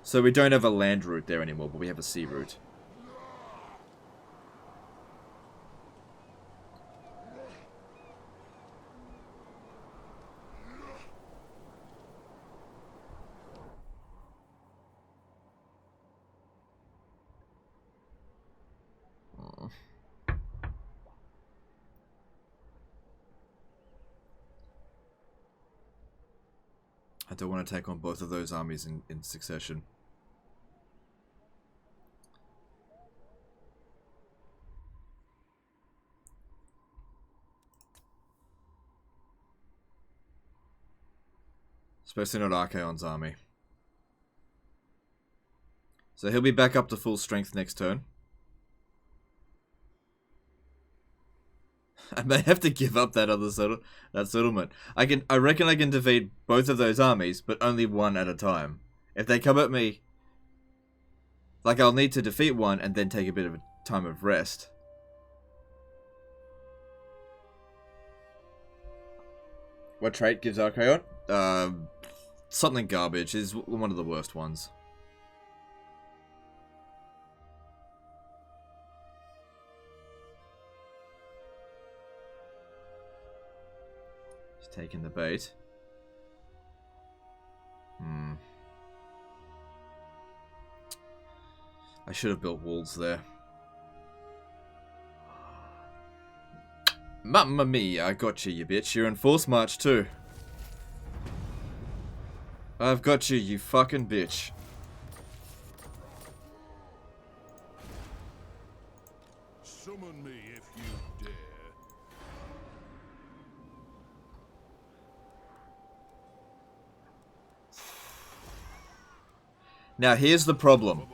So we don't have a land route there anymore, but we have a sea route. I don't want to take on both of those armies in succession. Especially not Archaon's army. So he'll be back up to full strength next turn. I may have to give up that other settlement. I reckon I can defeat both of those armies, but only one at a time. If they come at me, like I'll need to defeat one and then take a bit of a time of rest. What trait gives Archaon? Something garbage. Is one of the worst ones. He's taking the bait. I should have built walls there. Mamma mia, I got you, you bitch. You're in force march too. I've got you, you fucking bitch. Summon me if you dare. Now here's the problem.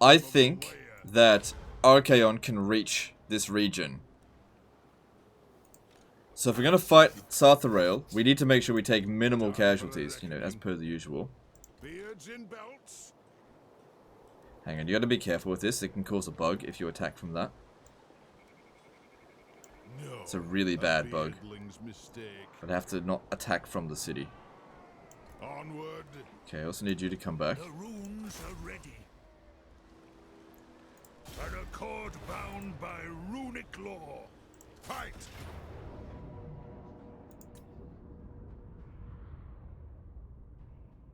I think that Archaon can reach this region. So if we're going to fight Sartharael, we need to make sure we take minimal casualties, you know, as per the usual. Beards in belts. Hang on, you got to be careful with this. It can cause a bug if you attack from that. No, It's a really bad bug. mistake. But I have to not attack from the city. Onward. Okay, I also need you to come back. The runes are ready. An accord bound by runic law. Fight!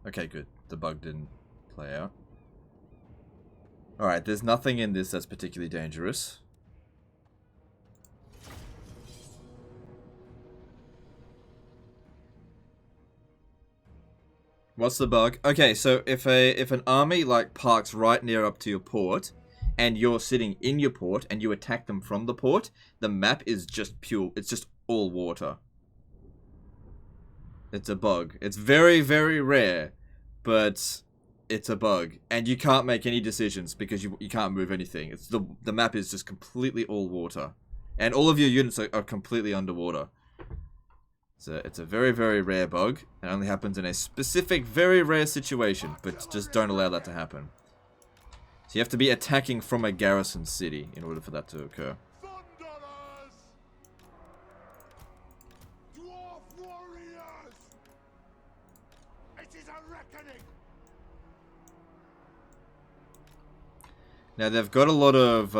Okay, good. The bug didn't play out. Alright, there's nothing in this that's particularly dangerous. What's the bug? Okay, so if an army like parks right near up to your port, and you're sitting in your port, and you attack them from the port, the map is just pure, it's just all water. It's a bug. It's very, very rare, but it's a bug. And you can't make any decisions because you can't move anything. It's the map is just completely all water. And all of your units are completely underwater. So it's a very, very rare bug. It only happens in a specific, very rare situation, but just don't allow that to happen. So you have to be attacking from a garrison city in order for that to occur. Thunderers! Dwarf warriors! It is a reckoning! Now they've got a lot of...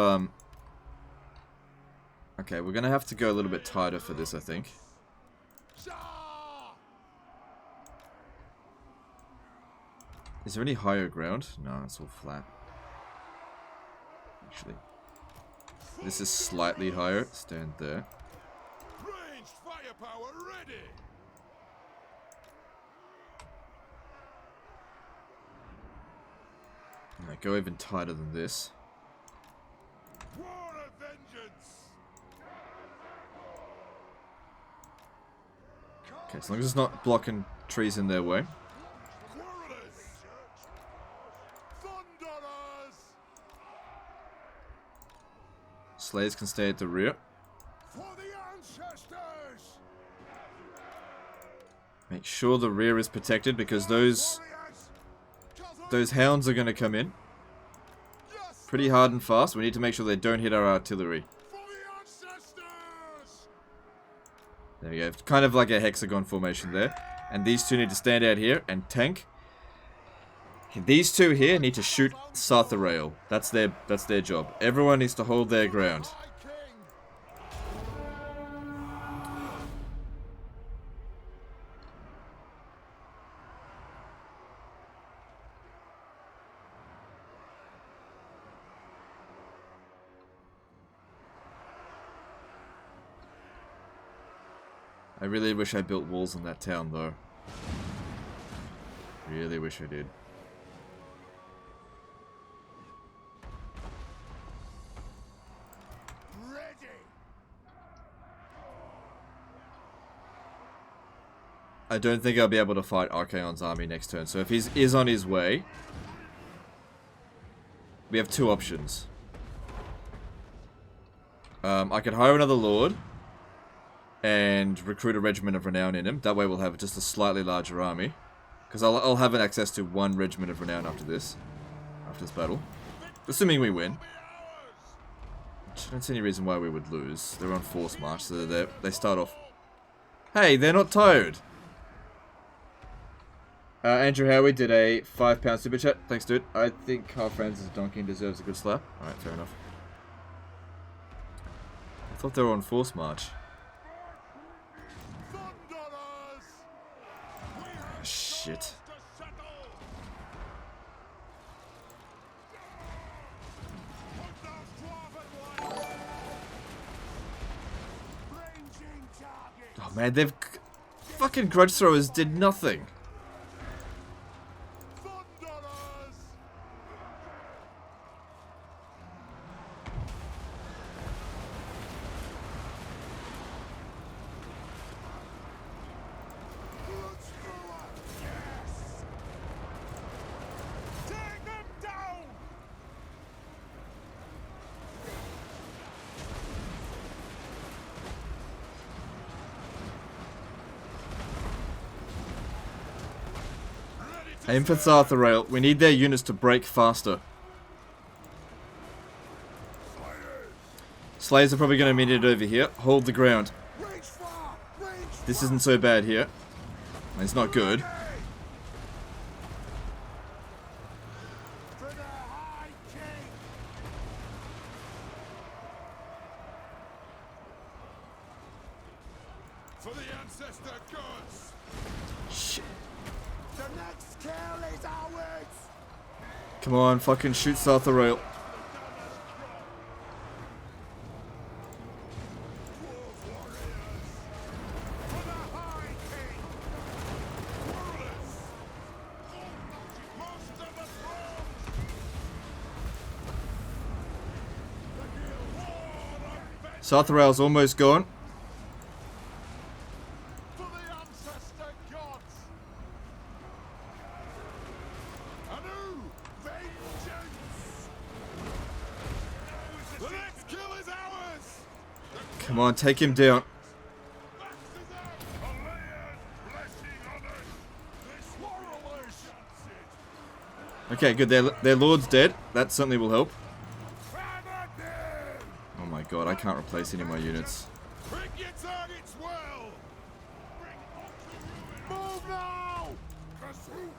Okay, we're going to have to go a little bit tighter for this, I think. Is there any higher ground? No, it's all flat. Actually, this is slightly higher. Stand there. Ranged firepower ready! Alright, go even tighter than this. War of vengeance! Okay, as long as it's not blocking trees in their way. Quarrelers! Thunderers! Slayers can stay at the rear. For the ancestors! Make sure the rear is protected because those hounds are going to come in pretty hard and fast. We need to make sure they don't hit our artillery. For the ancestors! There we go. Kind of like a hexagon formation there. And these two need to stand out here and tank. These two here need to shoot Sartharail. That's their job. Everyone needs to hold their ground. I really wish I built walls in that town, though. Really wish I did. Ready! I don't think I'll be able to fight Archaon's army next turn, so if he is on his way, we have two options. I could hire another lord and recruit a regiment of renown in him. That way we'll have just a slightly larger army. Because I'll have access to one regiment of renown after this battle. Assuming we win. I don't see any reason why we would lose. They're on force march, so they start off... Hey, they're not tired! Andrew Howie did a £5 super chat. Thanks, dude. I think Carl Francis Donkin deserves a good slap. Alright, fair enough. I thought they were on force march. Shit. Oh man, they've... Fucking grudge throwers did nothing. Aim for Sartharail. We need their units to break faster. Slayers are probably going to meet it over here. Hold the ground. This isn't so bad here. It's not good. For the ancestor gods! Shit. The next kill is ours! Come on, fucking shoot Sartharail. Sartharail's almost gone. For the ancestor gods! Anu! Vengeance! The next kill is ours! Come on, take him down. Okay, good. Their lord's dead. That certainly will help. Oh my god, I can't replace any of my units. Pick your targets well! Move now! Understood.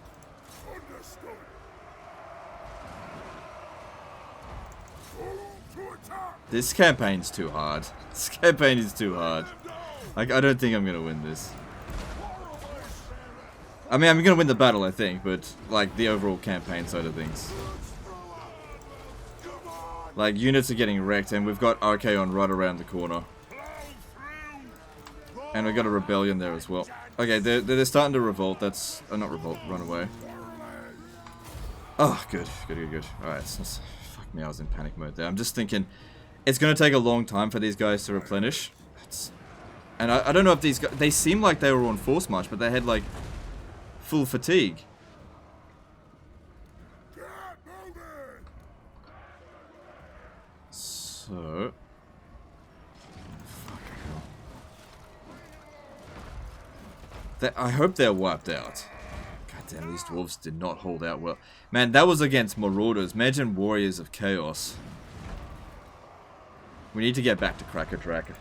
To attack! This campaign's too hard. This campaign is too hard. Like, I don't think I'm gonna win this. I mean, I'm gonna win the battle, I think, but, like, the overall campaign side of things. Like, units are getting wrecked, and we've got Archaon right around the corner. And we've got a rebellion there as well. Okay, they're starting to revolt. That's... not revolt, run away. Oh, good. Good. Alright, fuck me, I was in panic mode there. I'm just thinking, it's gonna take a long time for these guys to replenish. And I don't know if these guys... They seem like they were on force march, but they had, like, full fatigue. So, I hope they're wiped out. God damn, these dwarves did not hold out well. Man, that was against marauders. Imagine warriors of chaos. We need to get back to Kraka Drak.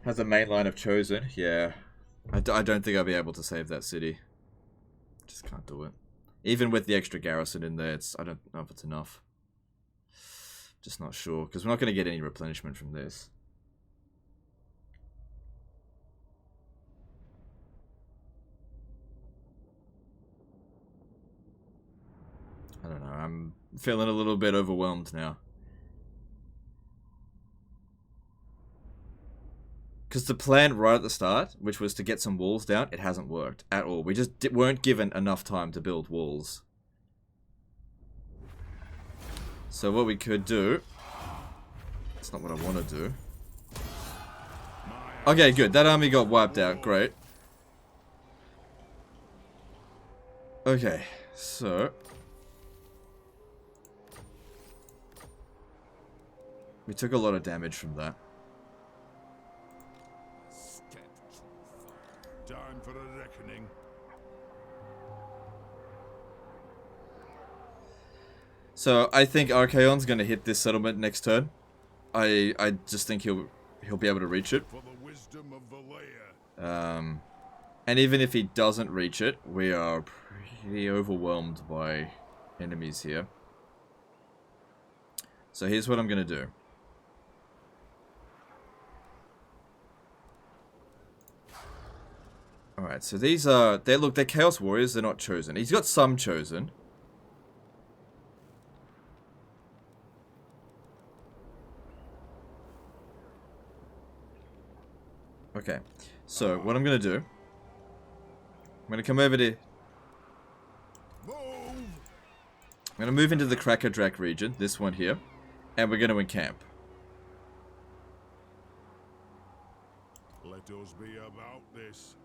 Has a main line of chosen? Yeah. I don't think I'll be able to save that city. Just can't do it. Even with the extra garrison in there, I don't know if it's enough. Just not sure, because we're not going to get any replenishment from this. I don't know, I'm feeling a little bit overwhelmed now. Because the plan right at the start, which was to get some walls down, it hasn't worked at all. We just weren't given enough time to build walls. So what we could do... That's not what I want to do. Okay, good. That army got wiped out. Great. Okay, so... We took a lot of damage from that. Time for a reckoning. So I think Archaon's gonna hit this settlement next turn. I just think he'll be able to reach it. For the wisdom of Valea. And even if he doesn't reach it, we are pretty overwhelmed by enemies here. So here's what I'm gonna do. Alright, so these are... They're Chaos Warriors, they're not chosen. He's got some chosen. Okay, so what I'm going to do... I'm going to come over to... I'm going to move into the Kraka Drak region, this one here. And we're going to encamp. Let us be about this.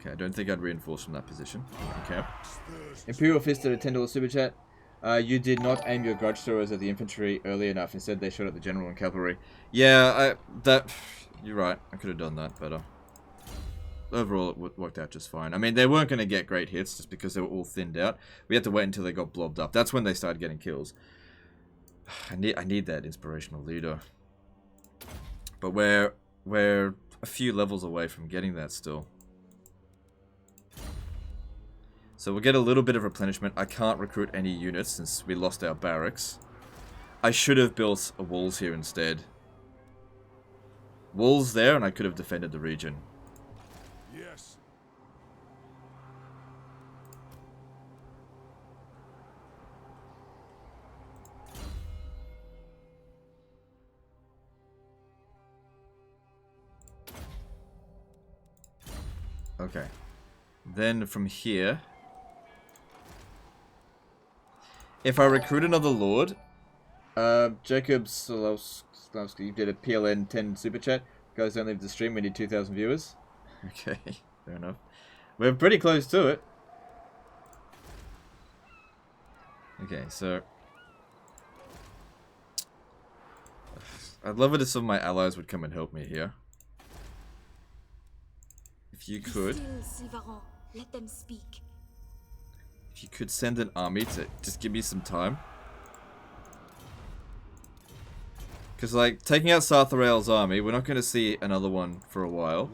Okay, I don't think I'd reinforce from that position. Okay. Imperial Fist did a $10 super chat. You did not aim your grudge throwers at the infantry early enough. Instead, they shot at the general and cavalry. Yeah, you're right. I could have done that better. Overall, it worked out just fine. I mean, they weren't going to get great hits just because they were all thinned out. We had to wait until they got blobbed up. That's when they started getting kills. I need that inspirational leader. But we're a few levels away from getting that still. So we'll get a little bit of replenishment. I can't recruit any units since we lost our barracks. I should have built a walls here instead. Walls there and I could have defended the region. Yes. Okay. Then from here... If I recruit another lord... Jacob Slowski did a PLN 10 super chat. Guys, don't leave the stream, we need 2,000 viewers. Okay, fair enough. We're pretty close to it. Okay, so... I'd love it if some of my allies would come and help me here. If you could... Let them speak. If you could send an army to just give me some time. Because, like, taking out Sartharael's army, we're not going to see another one for a while.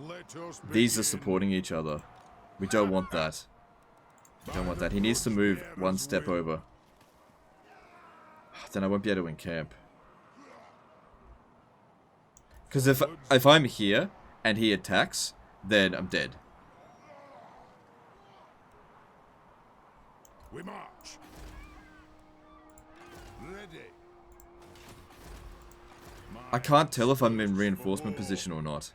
These are supporting each other. We don't want that. We don't want that. He needs to move one step over. Then I won't be able to encamp. Because if I'm here and he attacks, then I'm dead. We march. Ready. I can't tell if I'm in reinforcement position or not.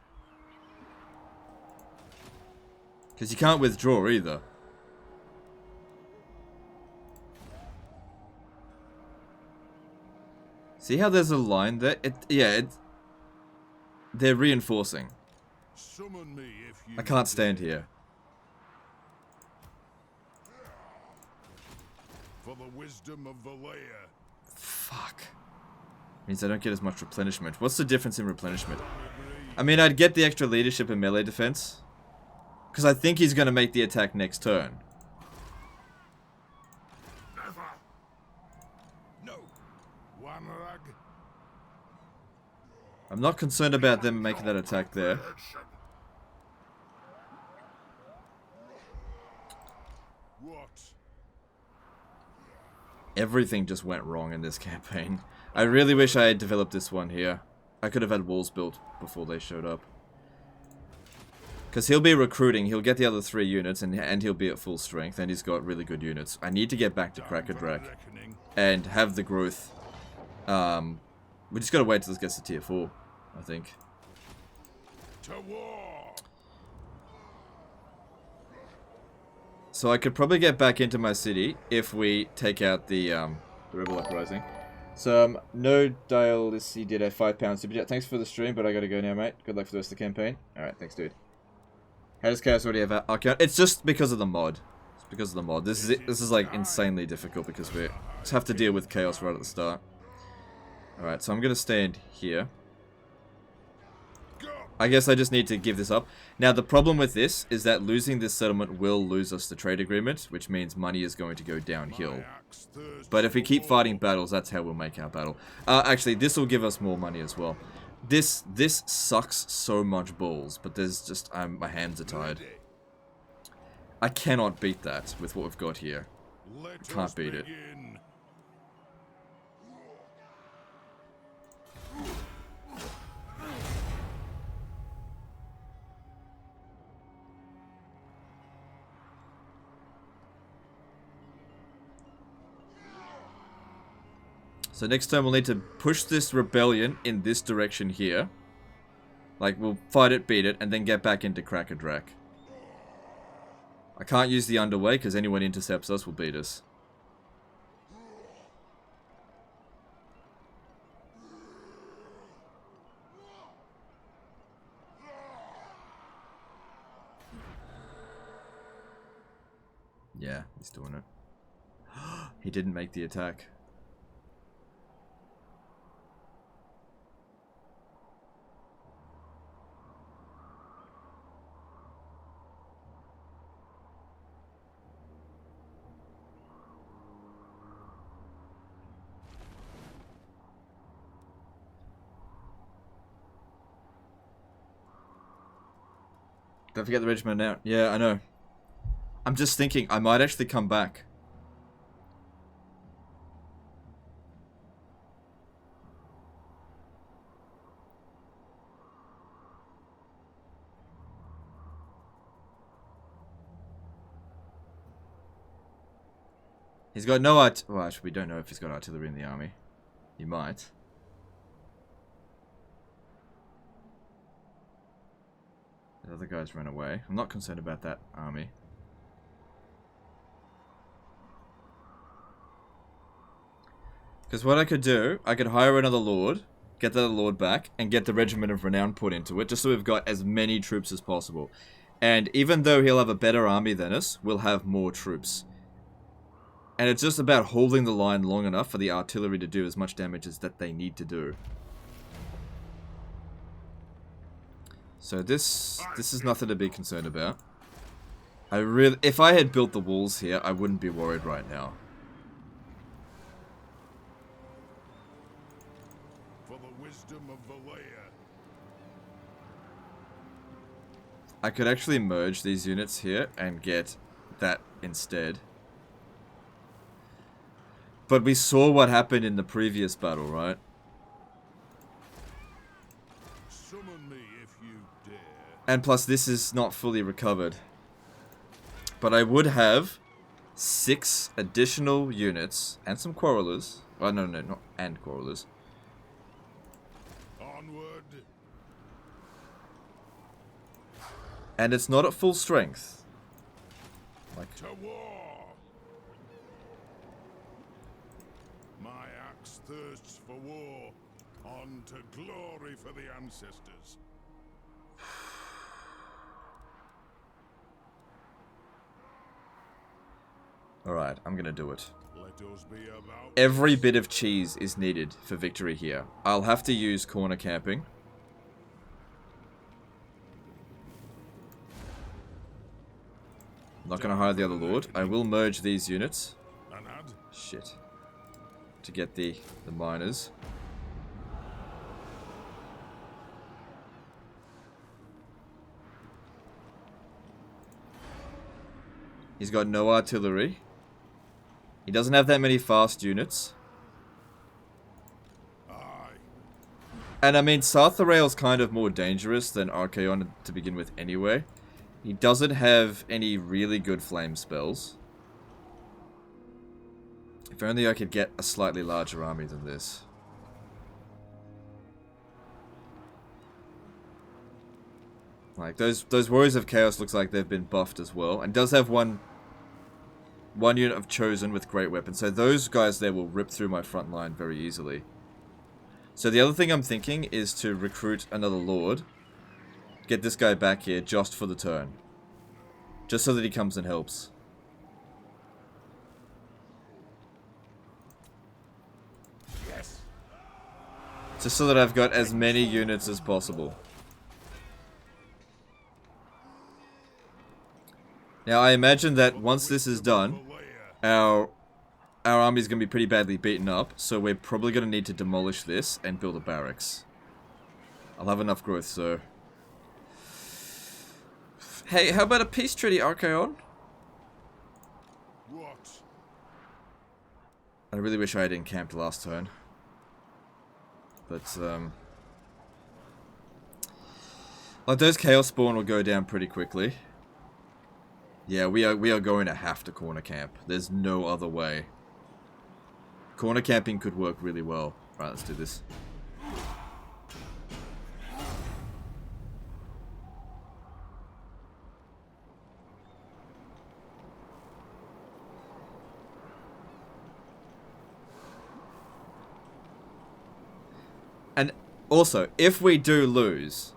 Because you can't withdraw either. See how there's a line there? They're reinforcing. Summon me if you I can't stand here. For the wisdom of Valea. Fuck. Means I don't get as much replenishment. What's the difference in replenishment? I mean, I'd get the extra leadership and melee defense. Because I think he's going to make the attack next turn. Never. No. One rag. I'm not concerned about them making that attack there. What? Everything just went wrong in this campaign. I really wish I had developed this one here. I could have had walls built before they showed up. Because he'll be recruiting, he'll get the other 3 units, and he'll be at full strength, and he's got really good units. I need to get back to Kraka Drak and have the growth. We just gotta wait till this gets to tier 4, I think. To war. So I could probably get back into my city if we take out the Rebel Uprising. So, no Dale, he did a £5 super chat. Thanks for the stream, but I gotta go now, mate. Good luck for the rest of the campaign. Alright, thanks, dude. How does Chaos already have Archaon? It's just because of the mod. It's because of the mod. This is like insanely difficult because we just have to deal with Chaos right at the start. Alright, so I'm gonna stand here. I guess I just need to give this up. Now, the problem with this is that losing this settlement will lose us the trade agreement, which means money is going to go downhill. But if we keep fighting battles, that's how we'll make our battle. Actually, this will give us more money as well. This sucks so much balls, but there's just, my hands are tied. I cannot beat that with what we've got here. Can't beat it. So next time we'll need to push this rebellion in this direction here. Like, we'll fight it, beat it, and then get back into Kraka Drak. I can't use the underway, because anyone intercepts us will beat us. Yeah, he's doing it. He didn't make the attack. Don't forget the regiment out. Yeah, I know. I'm just thinking, I might actually come back. He's got no art. Well, actually, we don't know if he's got artillery in the army. He might. The other guys ran away. I'm not concerned about that army. Because what I could do, I could hire another lord, get that lord back, and get the Regiment of Renown put into it, just so we've got as many troops as possible. And even though he'll have a better army than us, we'll have more troops. And it's just about holding the line long enough for the artillery to do as much damage as that they need to do. So this is nothing to be concerned about. If I had built the walls here, I wouldn't be worried right now. For the wisdom of Valea. I could actually merge these units here and get that instead. But we saw what happened in the previous battle, right? Summon me if you dare. And plus, this is not fully recovered. But I would have 6 additional units and some quarrelers. Oh, no, not and quarrelers. Onward. And it's not at full strength. Like, To war. My axe thirsts for war. On to glory for the ancestors. alright, I'm gonna do it. Let us be about. Every bit of cheese is needed for victory here. I'll have to use corner camping. Not gonna hire the other lord. I will merge these units. Anad? Shit. To get the miners. He's got no artillery. He doesn't have that many fast units. And I mean, Sartharael's kind of more dangerous than Archaon to begin with anyway. He doesn't have any really good flame spells. If only I could get a slightly larger army than this. Like, those Warriors of Chaos looks like they've been buffed as well. And does have one unit of Chosen with great weapons. So those guys there will rip through my front line very easily. So the other thing I'm thinking is to recruit another Lord. Get this guy back here just for the turn. Just so that he comes and helps. Yes. Just so that I've got as many units as possible. Now I imagine that once this is done, our army's going to be pretty badly beaten up, so we're probably going to need to demolish this and build a barracks. I'll have enough growth, so... Hey, how about a peace treaty, Archaon? What? I really wish I had encamped last turn. But, like, those Chaos Spawn will go down pretty quickly. Yeah, we are going to have to corner camp. There's no other way. Corner camping could work really well. Right, let's do this. And also, if we do lose,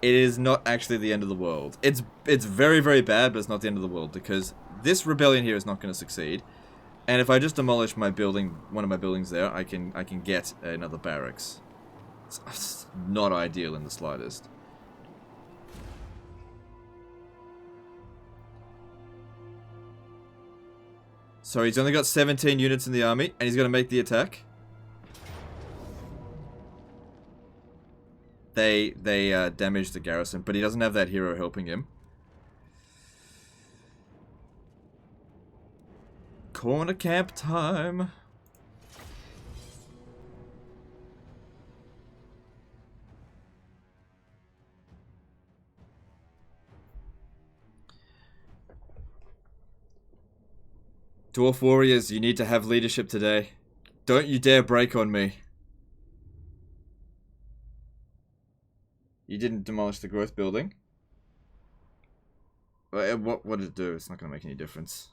it is not actually the end of the world. It's very, very bad, but it's not the end of the world, because this rebellion here is not going to succeed. And if I just demolish my building, one of my buildings there, I can get another barracks. It's not ideal in the slightest. So he's only got 17 units in the army, and he's going to make the attack. They damage the garrison, but he doesn't have that hero helping him. Corner camp time. Dwarf warriors, you need to have leadership today. Don't you dare break on me. You didn't demolish the growth building. What did it do? It's not going to make any difference.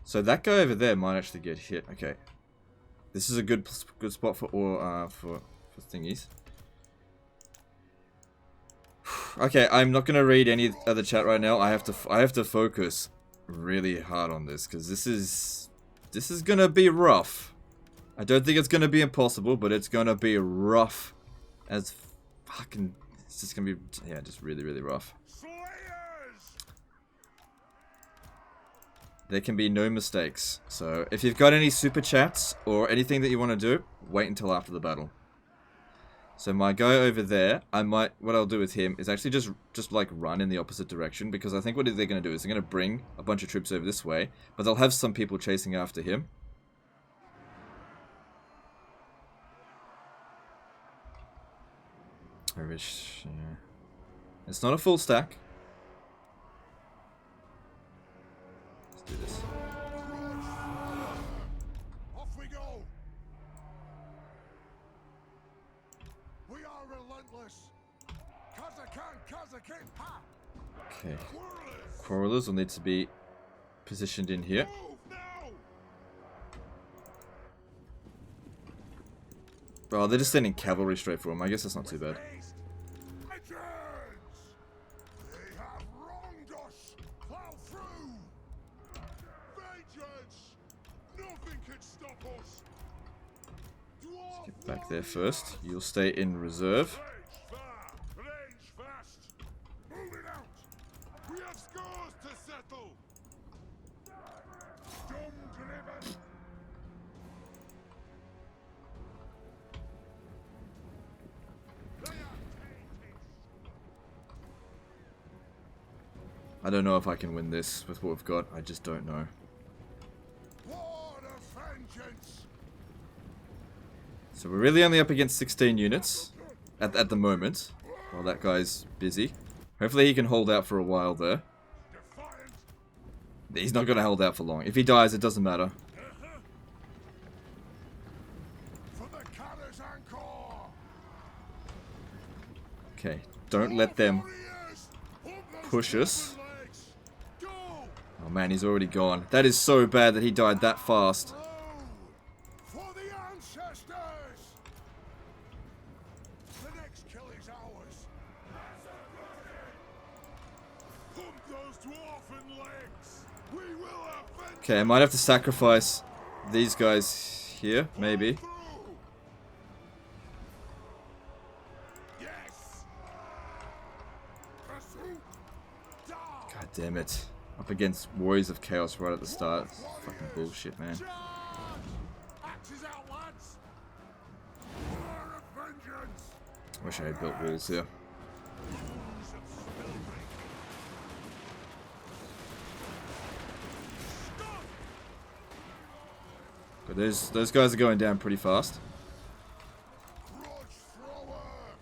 So that guy over there might actually get hit. Okay, this is a good spot for thingies. Okay, I'm not gonna read any other chat right now. I have to focus really hard on this because this is gonna be rough. I don't think it's gonna be impossible, but it's gonna be rough as fucking. It's just gonna be just really, really rough. There can be no mistakes. So, if you've got any super chats or anything that you want to do, wait until after the battle. So my guy over there, what I'll do with him is actually just like run in the opposite direction, because I think what they're going to do is they're going to bring a bunch of troops over this way, but they'll have some people chasing after him. It's not a full stack. Do this. Off we go. We are relentless. Okay. Quarrelers will need to be positioned in here. Oh, they're just sending cavalry straight for him. I guess that's not too bad. Back there first. You'll stay in reserve. I don't know if I can win this with what we've got. I just don't know. So we're really only up against 16 units at the moment. While that guy's busy. Hopefully he can hold out for a while there. He's not going to hold out for long. If he dies, it doesn't matter. Okay, don't let them push us. Oh man, he's already gone. That is so bad that he died that fast. Okay, I might have to sacrifice these guys here, maybe. God damn it. Up against Warriors of Chaos right at the start. It's fucking bullshit, man. Wish I had built walls here. But those guys are going down pretty fast.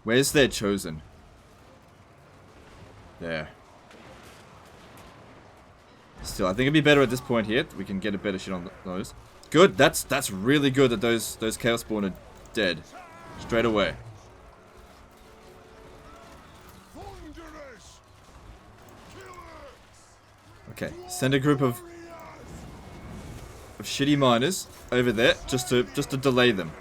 Where's their chosen? There. Still, I think it'd be better at this point here. We can get a better shit on those. Good. That's really good that those Chaos Spawn are dead straight away. Okay, send a group of shitty miners over there just to delay them.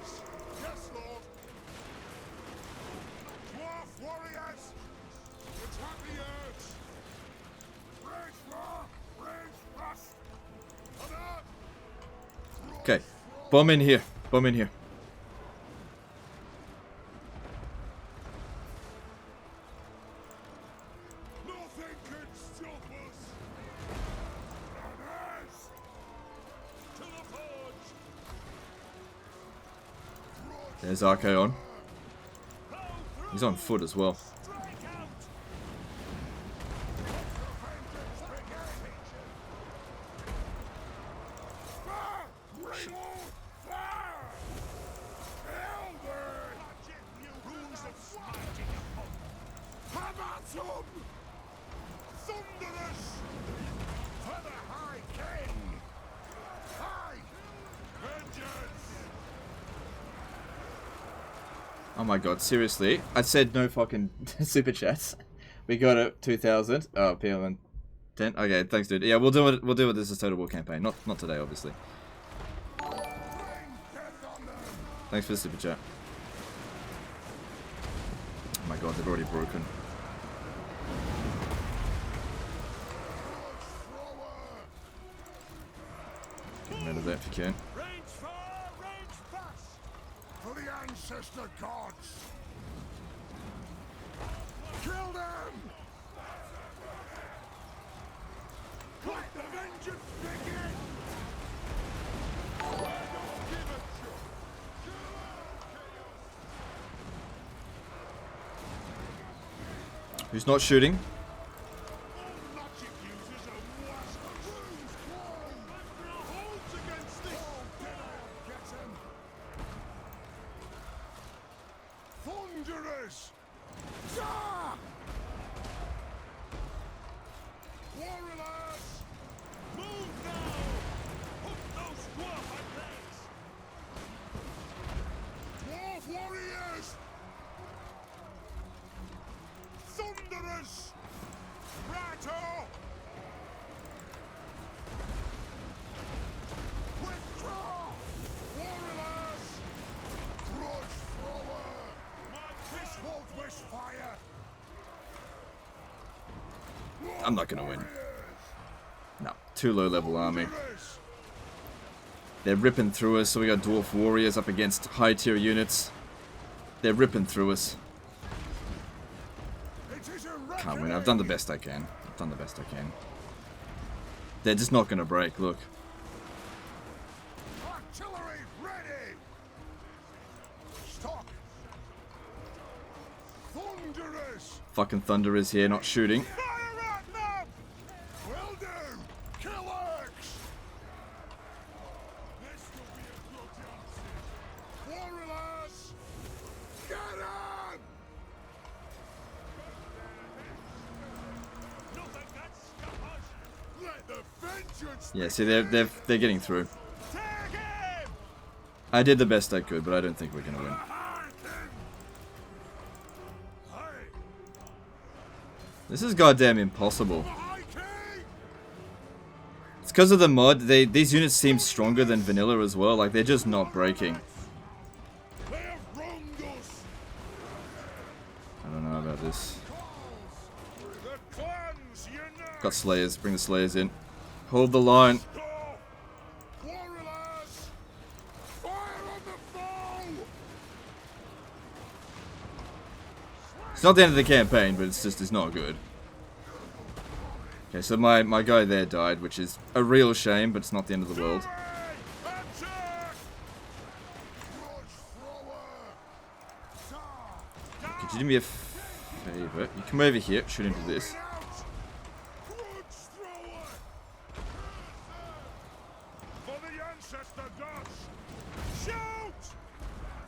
Okay, bomb in here. Bomb in here. There's Archaon. He's on foot as well. Oh my god, seriously? I said no fucking super chats. We got it 2000. Oh, PLN 10. Okay, thanks dude. Yeah, we'll do it this is Total War campaign. Not today, obviously. Thanks for the super chat. Oh my god, they've already broken. Get rid of that if you can. Ancestor gods! Kill them! Let the vengeance begin! Who's not shooting? I'm not gonna win. No, too low level army. They're ripping through us, so we got Dwarf Warriors up against high tier units. They're ripping through us. Can't win. I've done the best I can. I've done the best I can. They're just not gonna break, look. Thunderous! Fucking Thunder is here, not shooting. Fire at them! Will do! Kill X! This will be a good chance. Warriors! Get him! Let the vengeance Yeah, see, they're getting through. take him! I did the best I could, but I don't think we're gonna win. This is goddamn impossible. It's because of the mod. These units seem stronger than vanilla as well. Like, they're just not breaking. They have wronged us. I don't know about this. The clans unite. Got Slayers. Bring the Slayers in. Hold the line. Stop. Warriors! Fire on the foe! It's not the end of the campaign, but it's not good. Okay, so my guy there died, which is a real shame, but it's not the end of the world. Attack! Could you do me a favor? You come over here, shoot into this. For the ancestor gods! Shoot!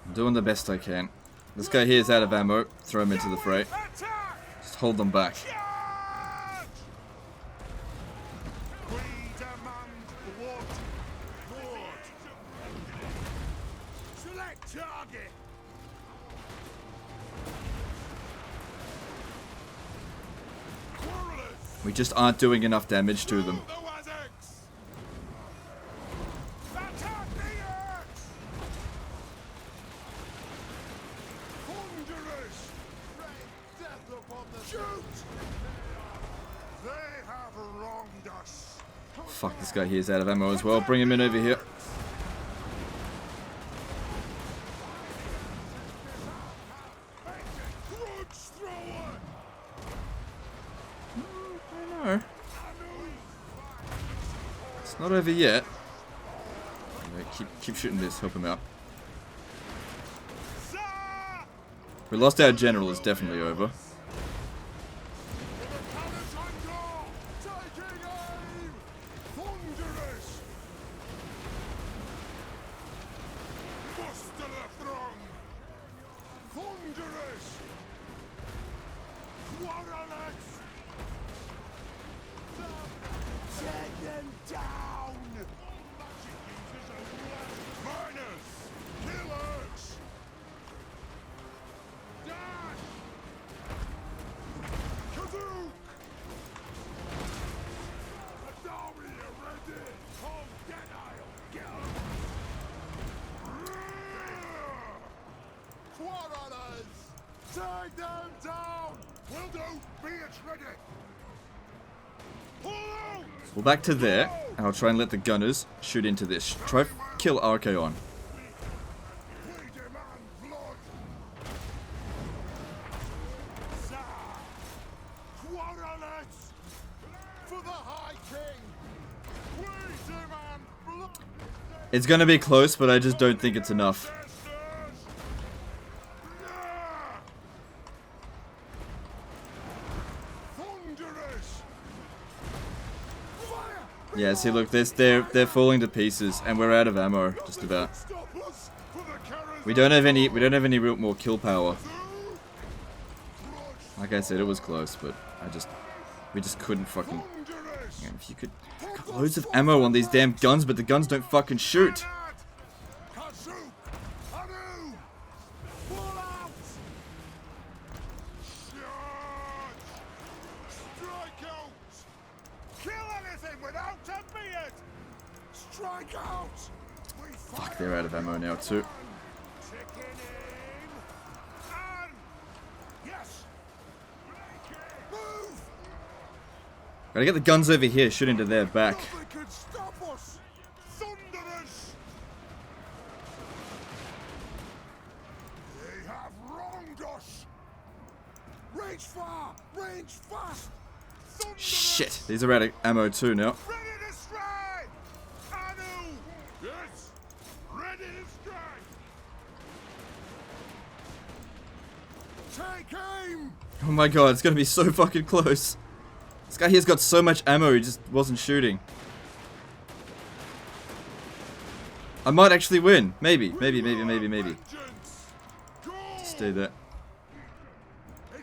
I'm doing the best I can. This guy here is out of ammo. Throw him into the fray. Attack! Just hold them back. Charge! We demand blood. Blood. Select target. Quarrelers. We just aren't doing enough damage to them. The Wazaks. Attack the Earth. Thunderous. Rain death upon the shoot. They have wronged us. Fuck, this guy here is out of ammo as well. Bring him in over here. Grudge thrower. No. It's not over yet. Okay, keep shooting this. Help him out. We lost our general. It's definitely over. Take them down! Will do! Be it ready! Pull out! We're back to there, and I'll try and let the gunners shoot into this. Try kill Archaon. We demand blood! Quarrelers! For the High King! We demand blood! It's gonna be close, but I just don't think it's enough. Yeah, see, look, they're falling to pieces, and we're out of ammo, just about. We don't have any real more kill power. Like I said, it was close, but we just couldn't fucking. Man, if you could, I've got loads of ammo on these damn guns, but the guns don't fucking shoot. Fuck, they're out of ammo now too. Gotta get the guns over here, shoot into their back. Shit, these are out of ammo too now. Take aim! Oh my god, it's gonna be so fucking close. This guy here's got so much ammo, he just wasn't shooting. I might actually win. Maybe. Just do that.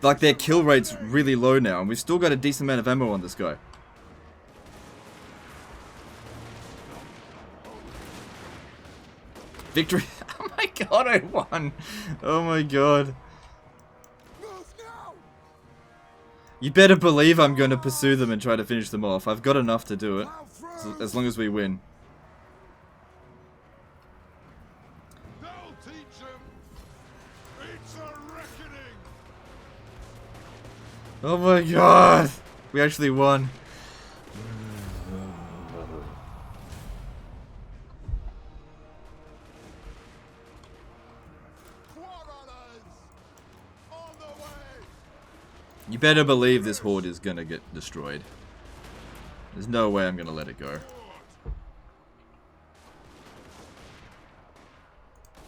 Like, their kill rate's really low now, and we've still got a decent amount of ammo on this guy. Victory! Oh my god, I won! Oh my god. You better believe I'm going to pursue them and try to finish them off. I've got enough to do it. As long as we win. They'll teach him. It's a reckoning. Oh my god! We actually won. You better believe this horde is gonna get destroyed. There's no way I'm gonna let it go.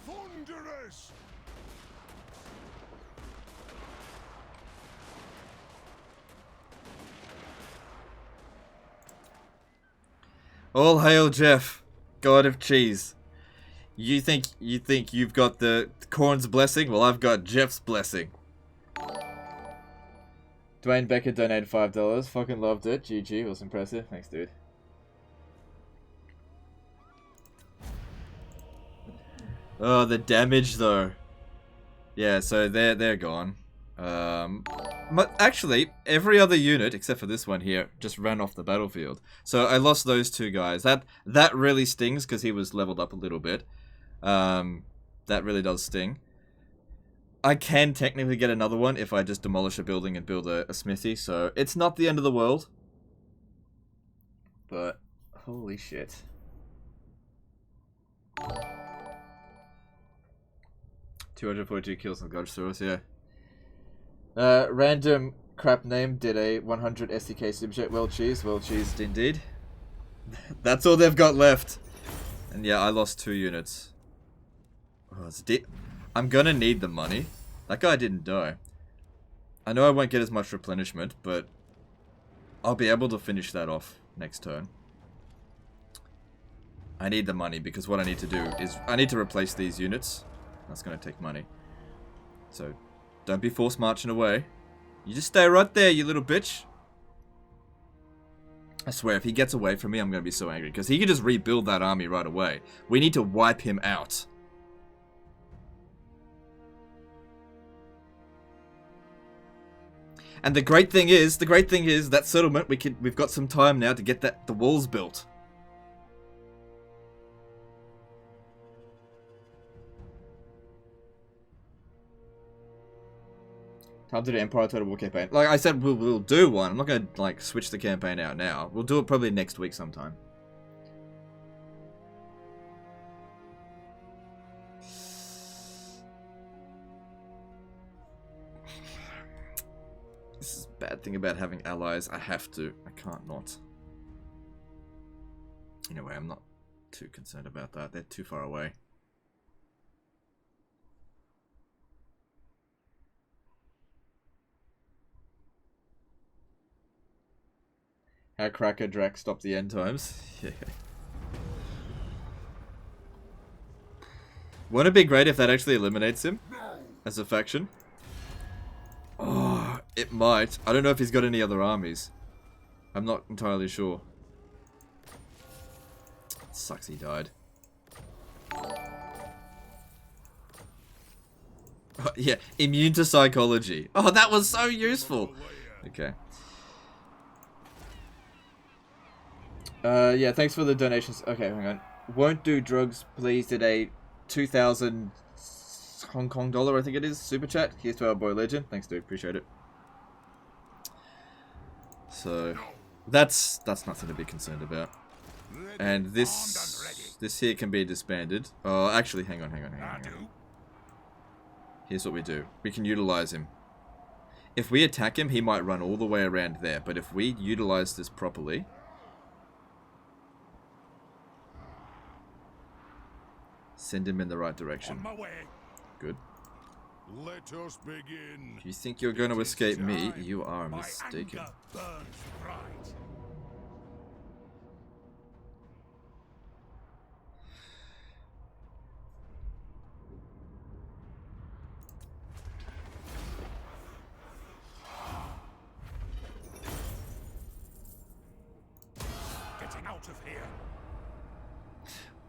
Thunderous. All hail Jeff, god of cheese. You think you've got the corn's blessing? Well, I've got Jeff's blessing. Dwayne Becker donated $5. Fucking loved it. GG, was impressive. Thanks, dude. Oh, the damage though. Yeah, so they're gone. But actually, every other unit except for this one here just ran off the battlefield. So I lost those two guys. That really stings because he was leveled up a little bit. That really does sting. I can technically get another one if I just demolish a building and build a smithy, so it's not the end of the world. But, holy shit. $242 kills on God Source, yeah. Random crap name did a 100 SDK superchat. Well cheesed indeed. That's all they've got left. And yeah, I lost 2 units. Oh, it's I'm gonna need the money. That guy didn't die. I know I won't get as much replenishment, but I'll be able to finish that off next turn. I need the money because what I need to do is I need to replace these units. That's gonna take money. So don't be force marching away. You just stay right there, you little bitch. I swear, if he gets away from me, I'm gonna be so angry because he can just rebuild that army right away. We need to wipe him out. And the great thing is that settlement we've got some time now to get the walls built. Time to do Empire Total War campaign. Like I said, we'll do one. I'm not gonna like switch the campaign out now. We'll do it probably next week sometime. This is a bad thing about having allies. I have to. I can't not. Anyway, I'm not too concerned about that. They're too far away. How Kraka Drak stopped the end times. Yeah. Wouldn't it be great if that actually eliminates him as a faction? Oh, it might. I don't know if he's got any other armies. I'm not entirely sure. It sucks he died. Oh, yeah, immune to psychology. Oh, that was so useful. Okay. Yeah, thanks for the donations. Okay, hang on. Won't do drugs, please. Did a 2,000 Hong Kong dollar, I think it is, super chat. Here's to our boy Legend. Thanks, dude. Appreciate it. So, that's nothing to be concerned about. And this here can be disbanded. Oh, actually, hang on. Here's what we do. We can utilize him. If we attack him, he might run all the way around there. But if we utilize this properly... Send him in the right direction. On my way. Good. Let us begin. If you think you're going to It is escape me, time. you are My mistaken. anger burns bright. Getting out of here.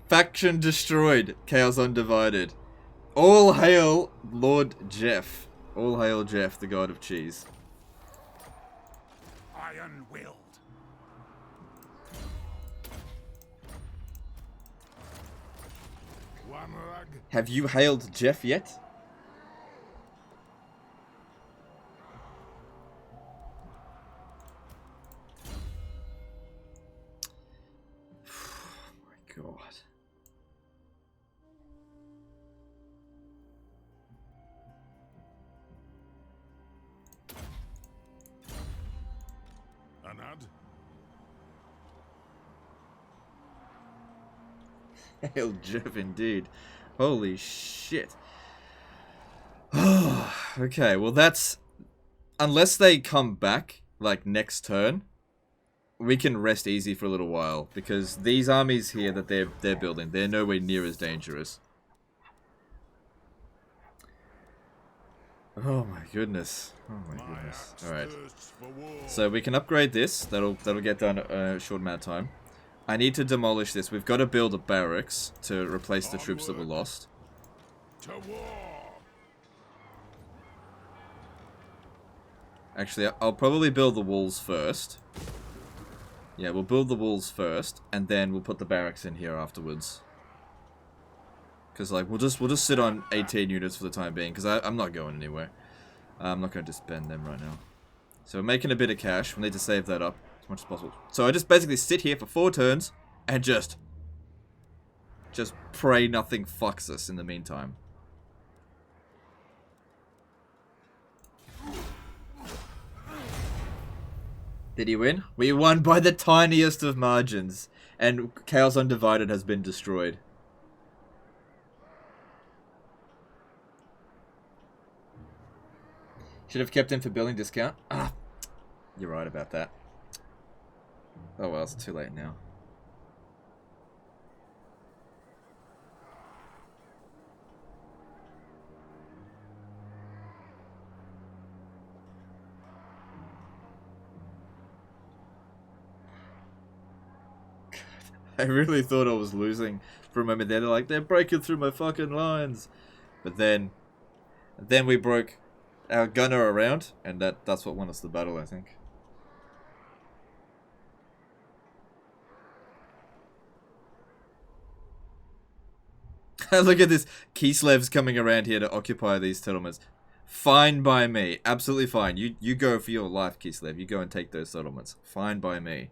Faction destroyed. Chaos undivided. All hail Lord Jeff. All hail Jeff, the god of cheese. Iron-willed. One rag. Have you hailed Jeff yet? Oh my god. Anad. Hail Jeff indeed. Holy shit. Okay, well that's... Unless they come back, like, next turn, we can rest easy for a little while. Because these armies here that they're building, they're nowhere near as dangerous. Oh my goodness. Oh my goodness. Alright. So we can upgrade this. That'll get done in a short amount of time. I need to demolish this. We've got to build a barracks to replace the troops that were lost. To war. Actually, I'll probably build the walls first. Yeah, we'll build the walls first, and then we'll put the barracks in here afterwards. Because, like, we'll just sit on 18 units for the time being, because I'm not going anywhere. I'm not going to spend them right now. So we're making a bit of cash. We need to save that up as much as possible. So I just basically sit here for 4 turns, and just pray nothing fucks us in the meantime. Did he win? We won by the tiniest of margins. And Chaos Undivided has been destroyed. Should have kept him for billing discount. Ah, you're right about that. Oh well, it's too late now. I really thought I was losing for a moment there. They're like, they're breaking through my fucking lines. But then we broke our gunner around, and that's what won us the battle, I think. Look at this. Kislev's coming around here to occupy these settlements. Fine by me. Absolutely fine. You go for your life, Kislev. You go and take those settlements. Fine by me.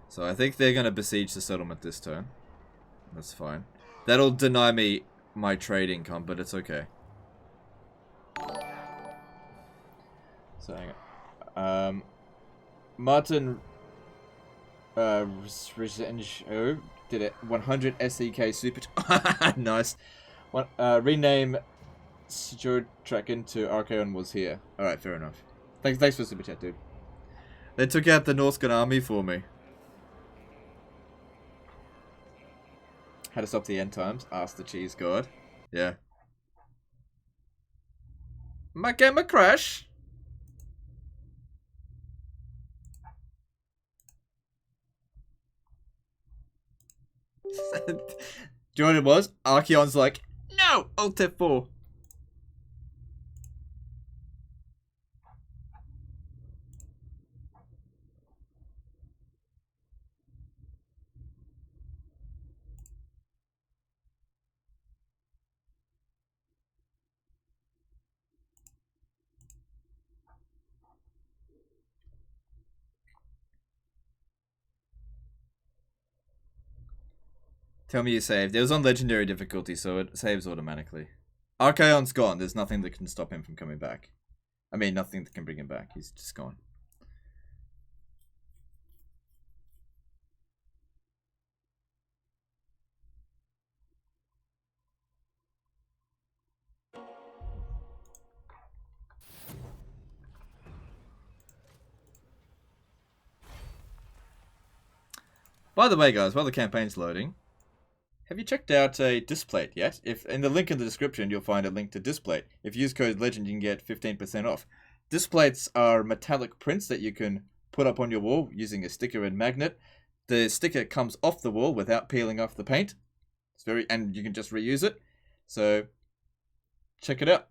So I think they're going to besiege the settlement this turn. That's fine. That'll deny me my trade income, but it's okay. So hang on. Martin Resenjo did it. 100 SEK super. Nice. Rename Tracken to Archaon was here. Alright, fair enough. Thanks for super chat, dude. They took out the Norscan army for me. How to stop the end times? Ask the cheese god. Yeah. My camera crash. Do you know what it was? Archaon's like, no! Alt F4. Tell me you saved. It was on legendary difficulty, so it saves automatically. Archaon's gone. There's nothing that can stop him from coming back. I mean, nothing that can bring him back. He's just gone. By the way, guys, while the campaign's loading, have you checked out a Displate yet? If in the link in the description, you'll find a link to Displate. If you use code LEGEND, you can get 15% off. Displates are metallic prints that you can put up on your wall using a sticker and magnet. The sticker comes off the wall without peeling off the paint. And you can just reuse it. So check it out.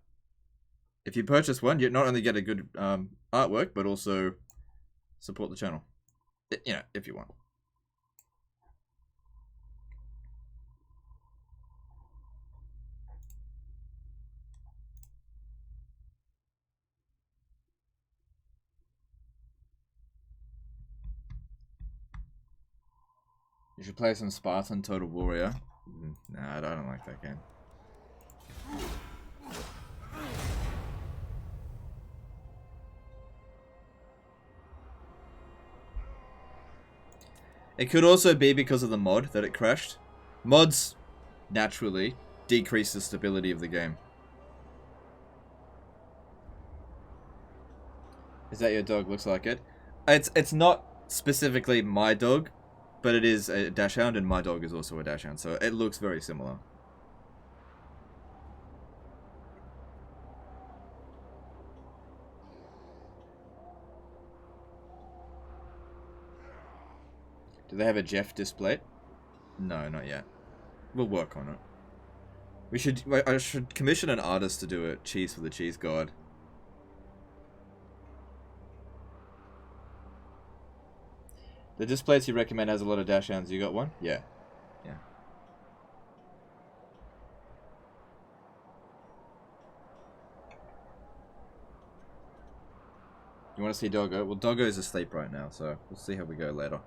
If you purchase one, you not only get a good artwork, but also support the channel. You know, if you want. You should play some Spartan Total Warrior. Nah, I don't like that game. It could also be because of the mod that it crashed. Mods, naturally, decrease the stability of the game. Is that your dog? Looks like it. It's not specifically my dog, but it is a dachshund, and my dog is also a dachshund, so it looks very similar. Do they have a Jeff display? No, not yet. We'll work on it. I should commission an artist to do a cheese for the cheese god. The displays you recommend has a lot of dachshunds. You got one? Yeah. Yeah. You want to see Doggo? Well, Doggo's asleep right now, so we'll see how we go later.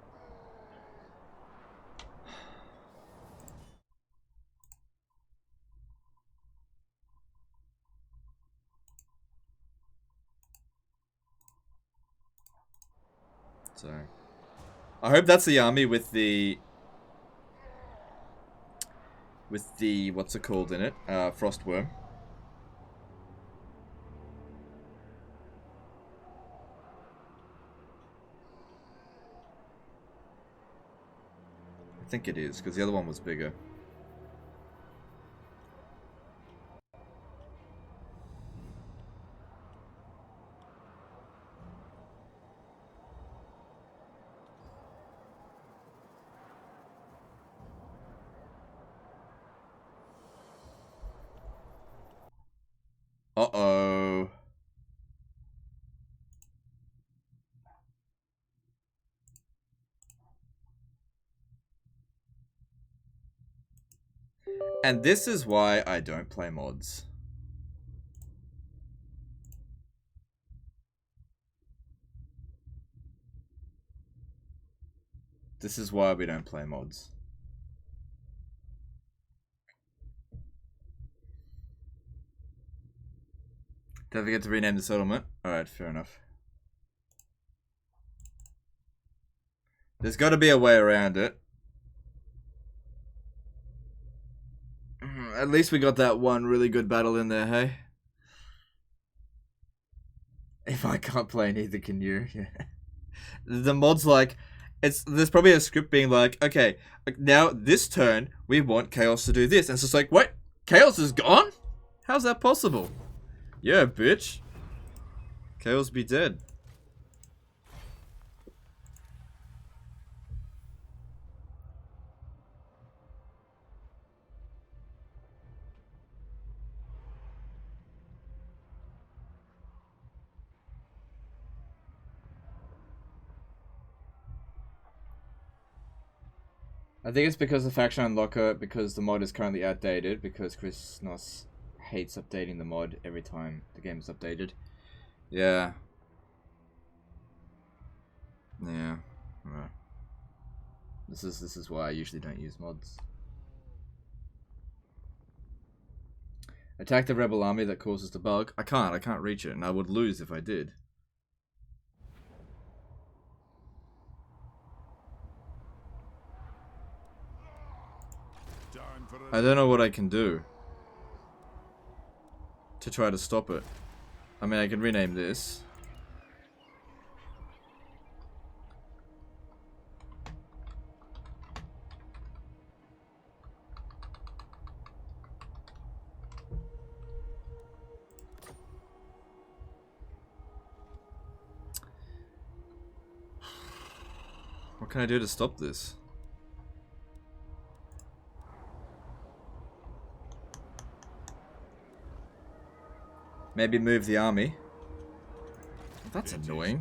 So, I hope that's the army with the what's it called in it? Frostworm. I think it is, because the other one was bigger. Uh-oh. And this is why I don't play mods. This is why we don't play mods. Don't forget to rename the settlement. Alright, fair enough. There's got to be a way around it. At least we got that one really good battle in there, hey? If I can't play, neither can you. Yeah. The mod's like, there's probably a script being like, okay, now this turn we want Chaos to do this, and it's just like, what? Chaos is gone? How's that possible? Yeah, bitch. Chaos be dead. I think it's because of Faction Unlocker, because the mod is currently outdated, because Chris Noss hates updating the mod every time the game is updated. Yeah. Yeah. Right. This is why I usually don't use mods. Attack the rebel army that causes the bug. I can't reach it, and I would lose if I did. I don't know what I can do to try to stop it. I mean, I can rename this. can I do to stop this? Maybe move the army. That's annoying.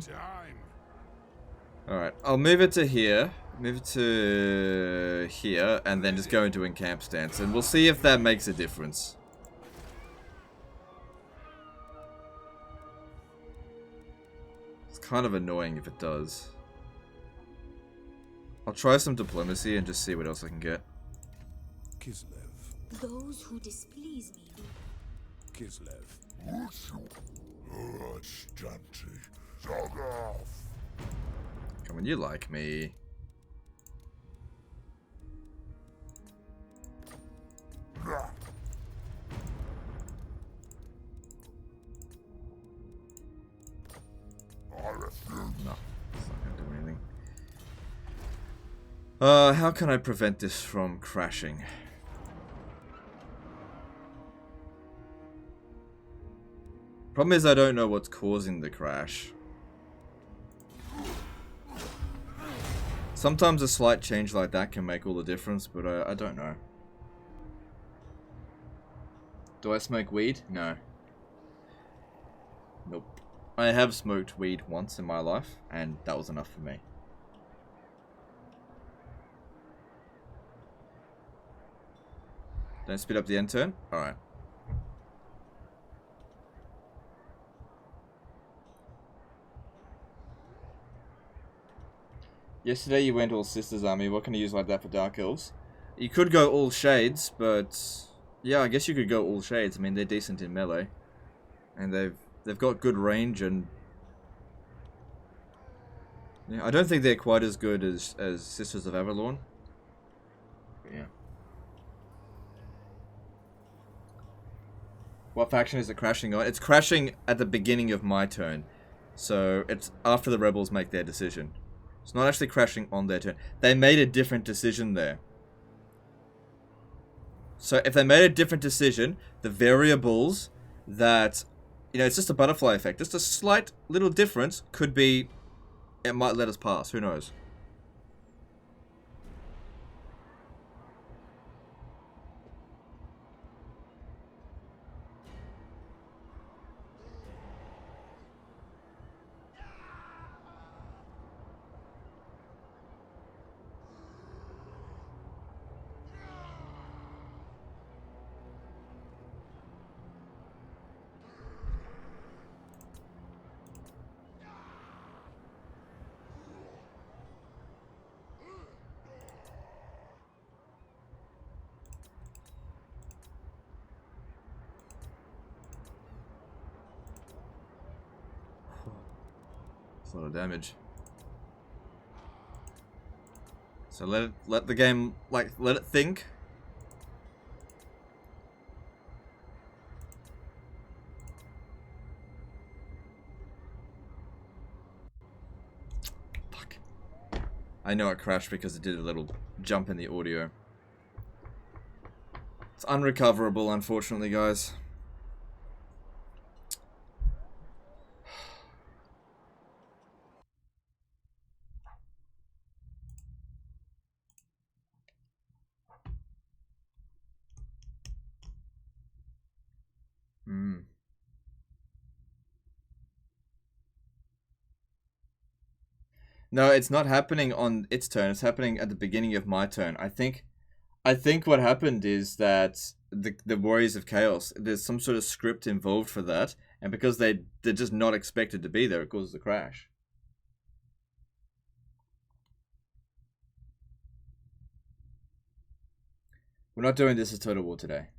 Alright, I'll move it to here. Move it to here, and then just go into encamp stance. And we'll see if that makes a difference. It's kind of annoying if it does. I'll try some diplomacy and just see what else I can get. Kislev. Those who displease me. Kislev. Come on, you like me. No, it's not gonna do anything. How can I prevent this from crashing? Problem is I don't know what's causing the crash. Sometimes a slight change like that can make all the difference, but I don't know. Do I smoke weed? No. Nope. I have smoked weed once in my life, and that was enough for me. Don't speed up the end turn? Alright. Yesterday you went all Sisters Army. What can you use like that for Dark Elves? You could go all Shades, but... yeah, I guess you could go all Shades. I mean, they're decent in melee. And they've got good range and... yeah, I don't think they're quite as good as Sisters of Avalorn. But yeah. What faction is it crashing on? It's crashing at the beginning of my turn. So, it's after the rebels make their decision. It's not actually crashing on their turn. They made a different decision there. So if they made a different decision, the variables that, you know, it's just a butterfly effect. Just a slight little difference could be, it might let us pass. Who knows? A lot of damage. So let the game, like, let it think. Fuck. I know it crashed because it did a little jump in the audio. It's unrecoverable, unfortunately, guys. No, it's not happening on its turn. It's happening at the beginning of my turn. I think what happened is that the Warriors of Chaos, there's some sort of script involved for that, and because they're just not expected to be there, it causes the crash. We're not doing this as Total War today.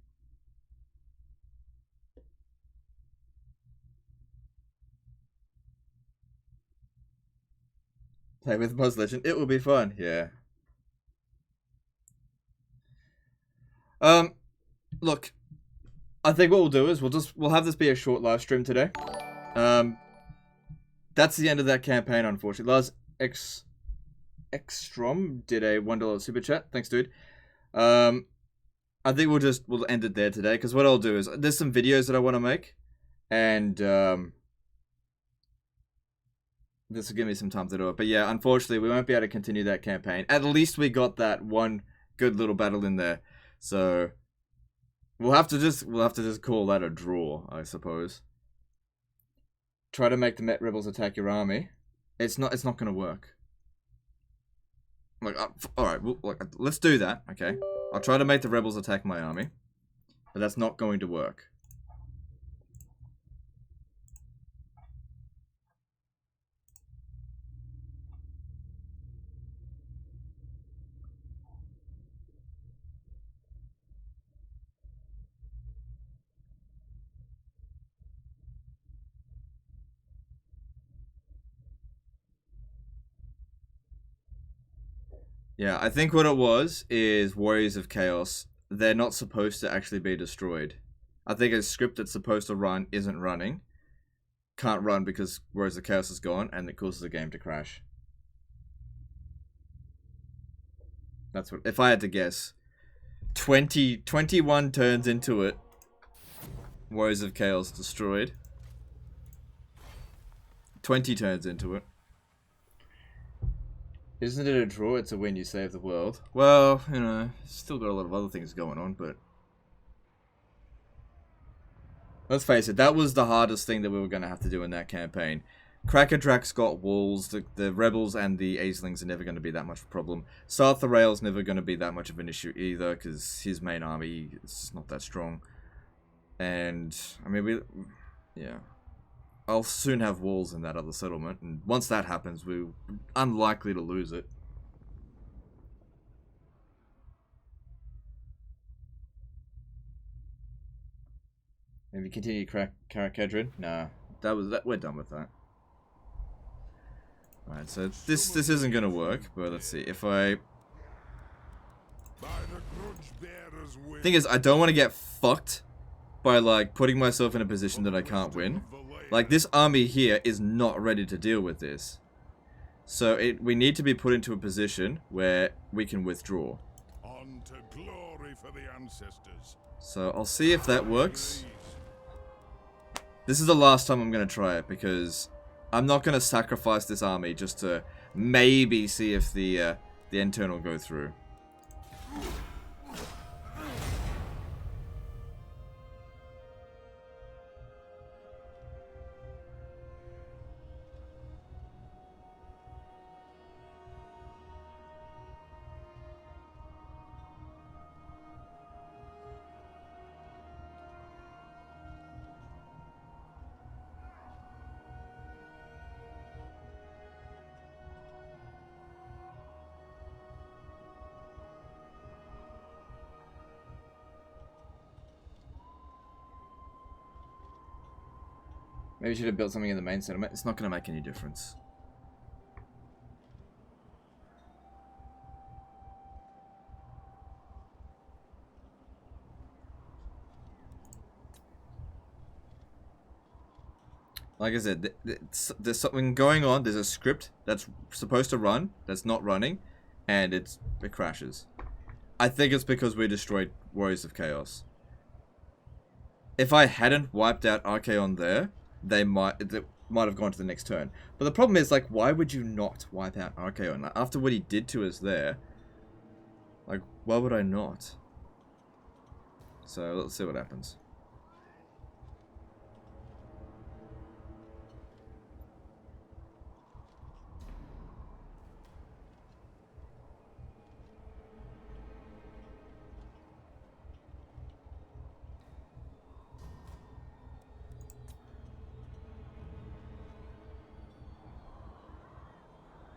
Play with Buzz Legend. It will be fun. Yeah. Look, I think what we'll do is we'll have this be a short live stream today. That's the end of that campaign, unfortunately. Lars Ekstrom did a $1 super chat. Thanks, dude. I think we'll end it there today, because what I'll do is there's some videos that I want to make, and This will give me some time to do it. But yeah, unfortunately, we won't be able to continue that campaign. At least we got that one good little battle in there. So we'll have to just call that a draw, I suppose. Try to make the Met Rebels attack your army. It's not going to work. Like, all right, let's do that. Okay, I'll try to make the rebels attack my army, but that's not going to work. Yeah, I think what it was is Warriors of Chaos. They're not supposed to actually be destroyed. I think a script that's supposed to run isn't running. Can't run because Warriors of Chaos is gone, and it causes the game to crash. That's what, if I had to guess. 21 turns into it. Warriors of Chaos destroyed. 20 turns into it. Isn't it a draw? It's a win, you save the world. Well, you know, still got a lot of other things going on, but... Let's face it, that was the hardest thing that we were going to have to do in that campaign. Kraka Drak's got walls, the rebels and the Aeslings are never going to be that much of a problem. Sartharael's never going to be that much of an issue either, because his main army is just not that strong. And, I mean, yeah. I'll soon have walls in that other settlement, and once that happens, we're unlikely to lose it. Maybe continue Karakadrin? Nah, we're done with that. Alright, so this isn't gonna work, but let's see, if I... Thing is, I don't want to get fucked by, like, putting myself in a position that I can't win. Like, this army here is not ready to deal with this. So we need to be put into a position where we can withdraw. On to glory for the ancestors. So I'll see if that works. This is the last time I'm going to try it, because I'm not going to sacrifice this army just to maybe see if the end turn will go through. Maybe you should have built something in the main settlement. It's not going to make any difference. Like I said, there's something going on. There's a script that's supposed to run, that's not running, and it crashes. I think it's because we destroyed Warriors of Chaos. If I hadn't wiped out Archaon there, they might have gone to the next turn. But the problem is, like, why would you not wipe out Archaon? Like, after what he did to us there, like, why would I not? So, let's see what happens.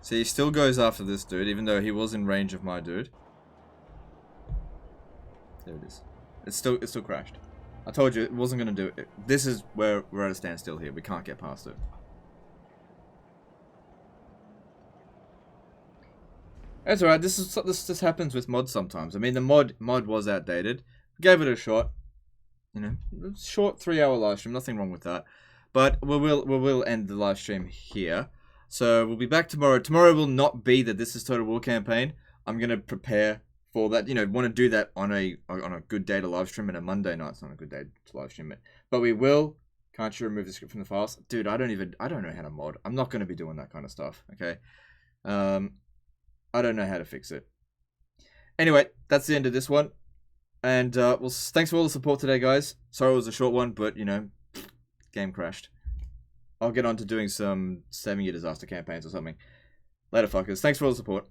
So he still goes after this dude, even though he was in range of my dude. There it is. It's still crashed. I told you it wasn't gonna do it. This is where we're at a standstill here. We can't get past it. That's alright. This happens with mods sometimes. I mean, the mod was outdated. Gave it a shot. You know, short 3-hour live stream. Nothing wrong with that. But we will end the live stream here. So we'll be back tomorrow. Tomorrow will not be the This is Total War campaign. I'm gonna prepare for that. You know, want to do that on a good day to live stream, and a Monday night's not a good day to live stream it. But we will Can't you remove the script from the files? Dude, I don't know how to mod. I'm not going to be doing that kind of stuff, okay? I don't know how to fix it. Anyway, that's the end of this one. And, well, thanks for all the support today, guys. Sorry it was a short one, but, you know, game crashed. I'll get on to doing some 7-year disaster campaigns or something. Later, fuckers. Thanks for all the support.